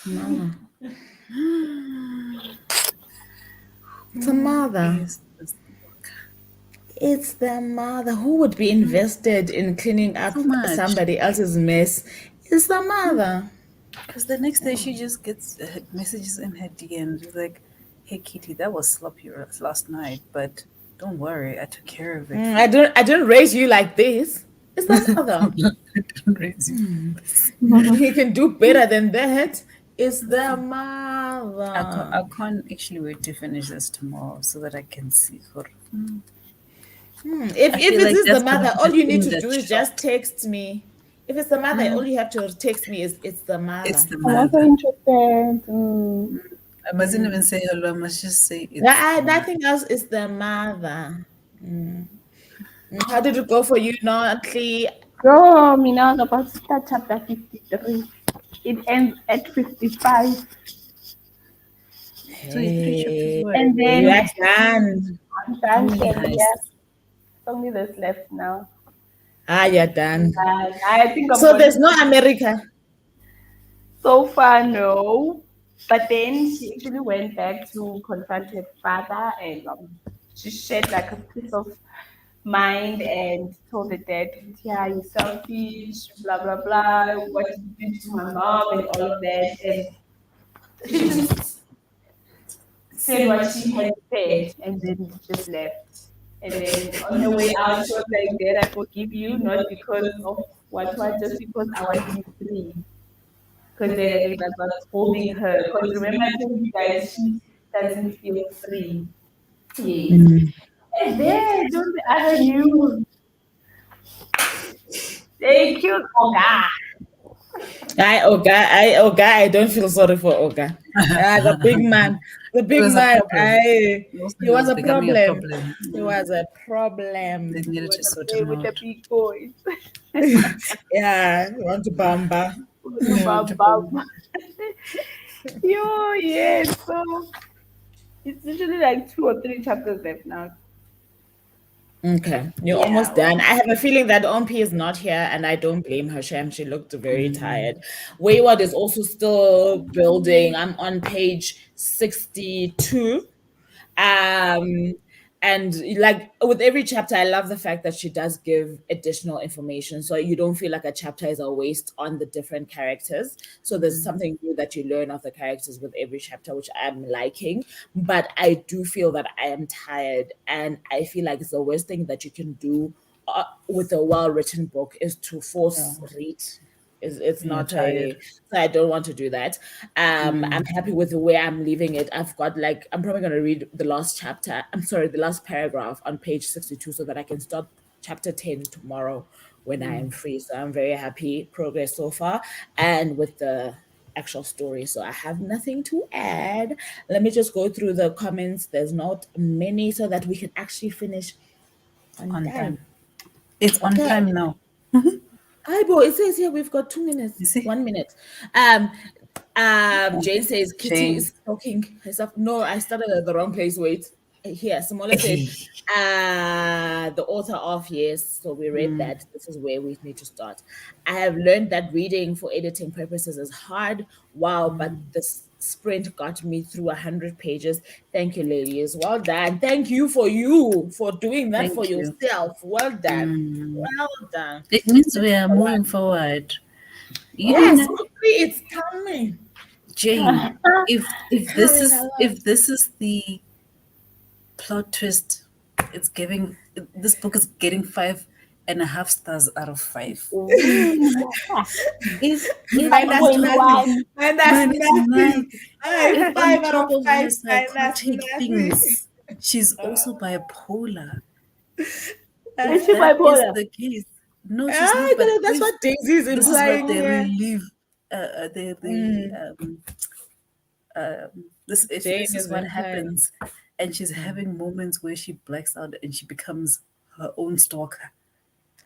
Mother. It's the mother. Is the stalker. It's the mother. Who would be invested in cleaning up So much. somebody else's mess? It's the mother. Because the next day she just gets messages in her DM. She's like, "Hey Kitty, that was sloppy last night, but don't worry, I took care of it." I don't raise you like this. It's the mother. Don't raise you. He can do better than that. It's the I mother. can't actually wait to finish this tomorrow so that I can see her. If I it feel like is the that's gonna mother, be all the you need thing to do that is just shocked. text me. If it's the mother, all you have to text me is it's the mother. It's the I'm also mother. interested. I mustn't even say hello. I must just say it's Yeah, the mother. nothing else is the mother. How did it go for you, Nonhly? Bro, me now about to start chapter 53. It ends at 55. So you're 3 chapters Hey, away. And you are then done. I'm How done. many And yeah, heists? it's only this left now. You're done. And I think I'm So going there's no to. America. So far, no. But then she actually went back to confront her father and she shared like a piece of mind and told the dad, yeah, you're selfish, blah, blah, blah, what did you do to my mom and all of that. And she just said what she had said and then just left. And then on her way out, she was like, Dad, I forgive you, not because of what, just because I want to be free. Because that was holding her. Because remember, I told you guys she doesn't feel free. Yes. And then, on the other news, they killed Oga. I don't feel sorry for Oga. The big man. The It big was a man. problem. He Mostly it was was a becoming a problem. problem. He was a They problem. needed to Want to sort play him with the out. big boys. Yeah, you want to bamba. Yeah, Bam, bam. Yo, yes. So it's usually like 2 or 3 chapters left now. Okay, you're Yeah. almost done. I have a feeling that Ompi is not here, and I don't blame her, Sham. She looked very tired. Wayward is also still building. I'm on page 62. Um, and like with every chapter, I love the fact that she does give additional information, so you don't feel like a chapter is a waste on the different characters. So there's something new that you learn of the characters with every chapter, which I'm liking. But I do feel that I am tired, and I feel like it's the worst thing that you can do with a well-written book is to force read. It's When you're not tired. a so I don't want to do that. I'm happy with the way I'm leaving it. I've got like I'm probably gonna read the last chapter. I'm sorry, the last paragraph on page 62 so that I can start chapter 10 tomorrow when I am free. So I'm very happy progress so far and with the actual story. So I have nothing to add. Let me just go through the comments. There's not many so that we can actually finish on On time. time. It's on Okay. time now. Aibo, it says here we've got 2 minutes. You see? 1 minute. Jane says Kitty Jane. is talking herself. No, I started at the wrong place. Wait. Here, Samola said, the author of yes. So we read that. This is where we need to start. I have learned that reading for editing purposes is hard. Wow, but the sprint got me through 100 pages. Thank you, ladies. Well done. Thank you for doing that for Thank you. yourself. Well done. Mm. Well done. It means Let's we are go moving on. forward. You Yes, know, hopefully it's coming. Jane, if this Coming is along. if this is the plot twist, it's giving this book is getting 5.5 stars out of 5. Ooh. If Minus on top of nothing. 5.1. Minus minus nothing. 9, Hey, if on 5 out top of of 5 her minus psychotic nothing. things, she's also bipolar. Is If she that is bipolar? the case, no, she's Ah, not. But that's if what Daisy is this is what implying they here. relieve, the Mm, this if Jane this is is what implying. happens, and she's having moments where she blacks out and she becomes her own stalker,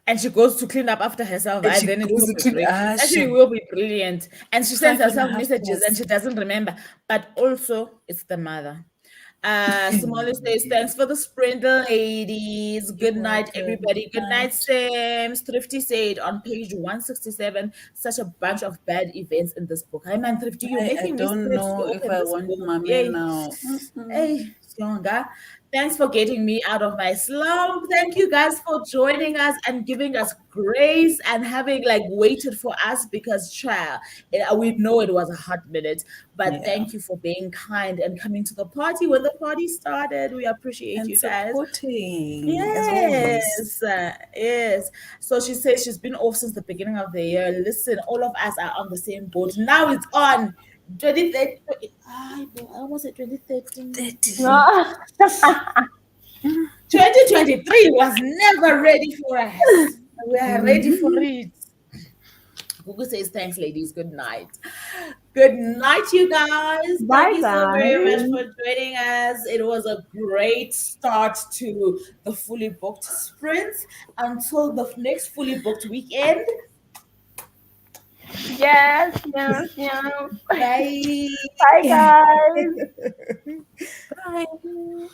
And she goes to clean up after herself, and and she then it goes will to be clean. great. She Actually, it will be brilliant. And she sends five and a herself half messages and plus. she doesn't remember. But also, it's the mother. Somali says, You're thanks for the sprint, ladies. Good night, welcome. everybody. Good Good night, night. Sam. Thrifty said on page 167, such a bunch of bad events in this book. Hi, man, Thrifty, you're I making me don't scared to know if open I this want book. mommy Yay. now. Mm-mm. Hey, Sionga. Thanks for getting me out of my slump. Thank you guys for joining us and giving us grace and having like waited for us because, child, we know it was a hot minute. But Yeah, thank you for being kind and coming to the party when the party started. We appreciate and you guys. supporting as always. Yes, yes. So she says she's been off since the beginning of the year. Listen, all of us are on the same boat. Now it's on. 2030. I almost said 2013. 30. No. 2023 was never ready for us. We are ready for Mhm. it. Google says thanks, ladies. Good night. Good night, you guys. Thank Bye, you so very much guys. for joining us. It was a great start to the fully booked sprint. Until the next fully booked weekend. Yes, yes, yes. Bye. Bye, guys. Bye.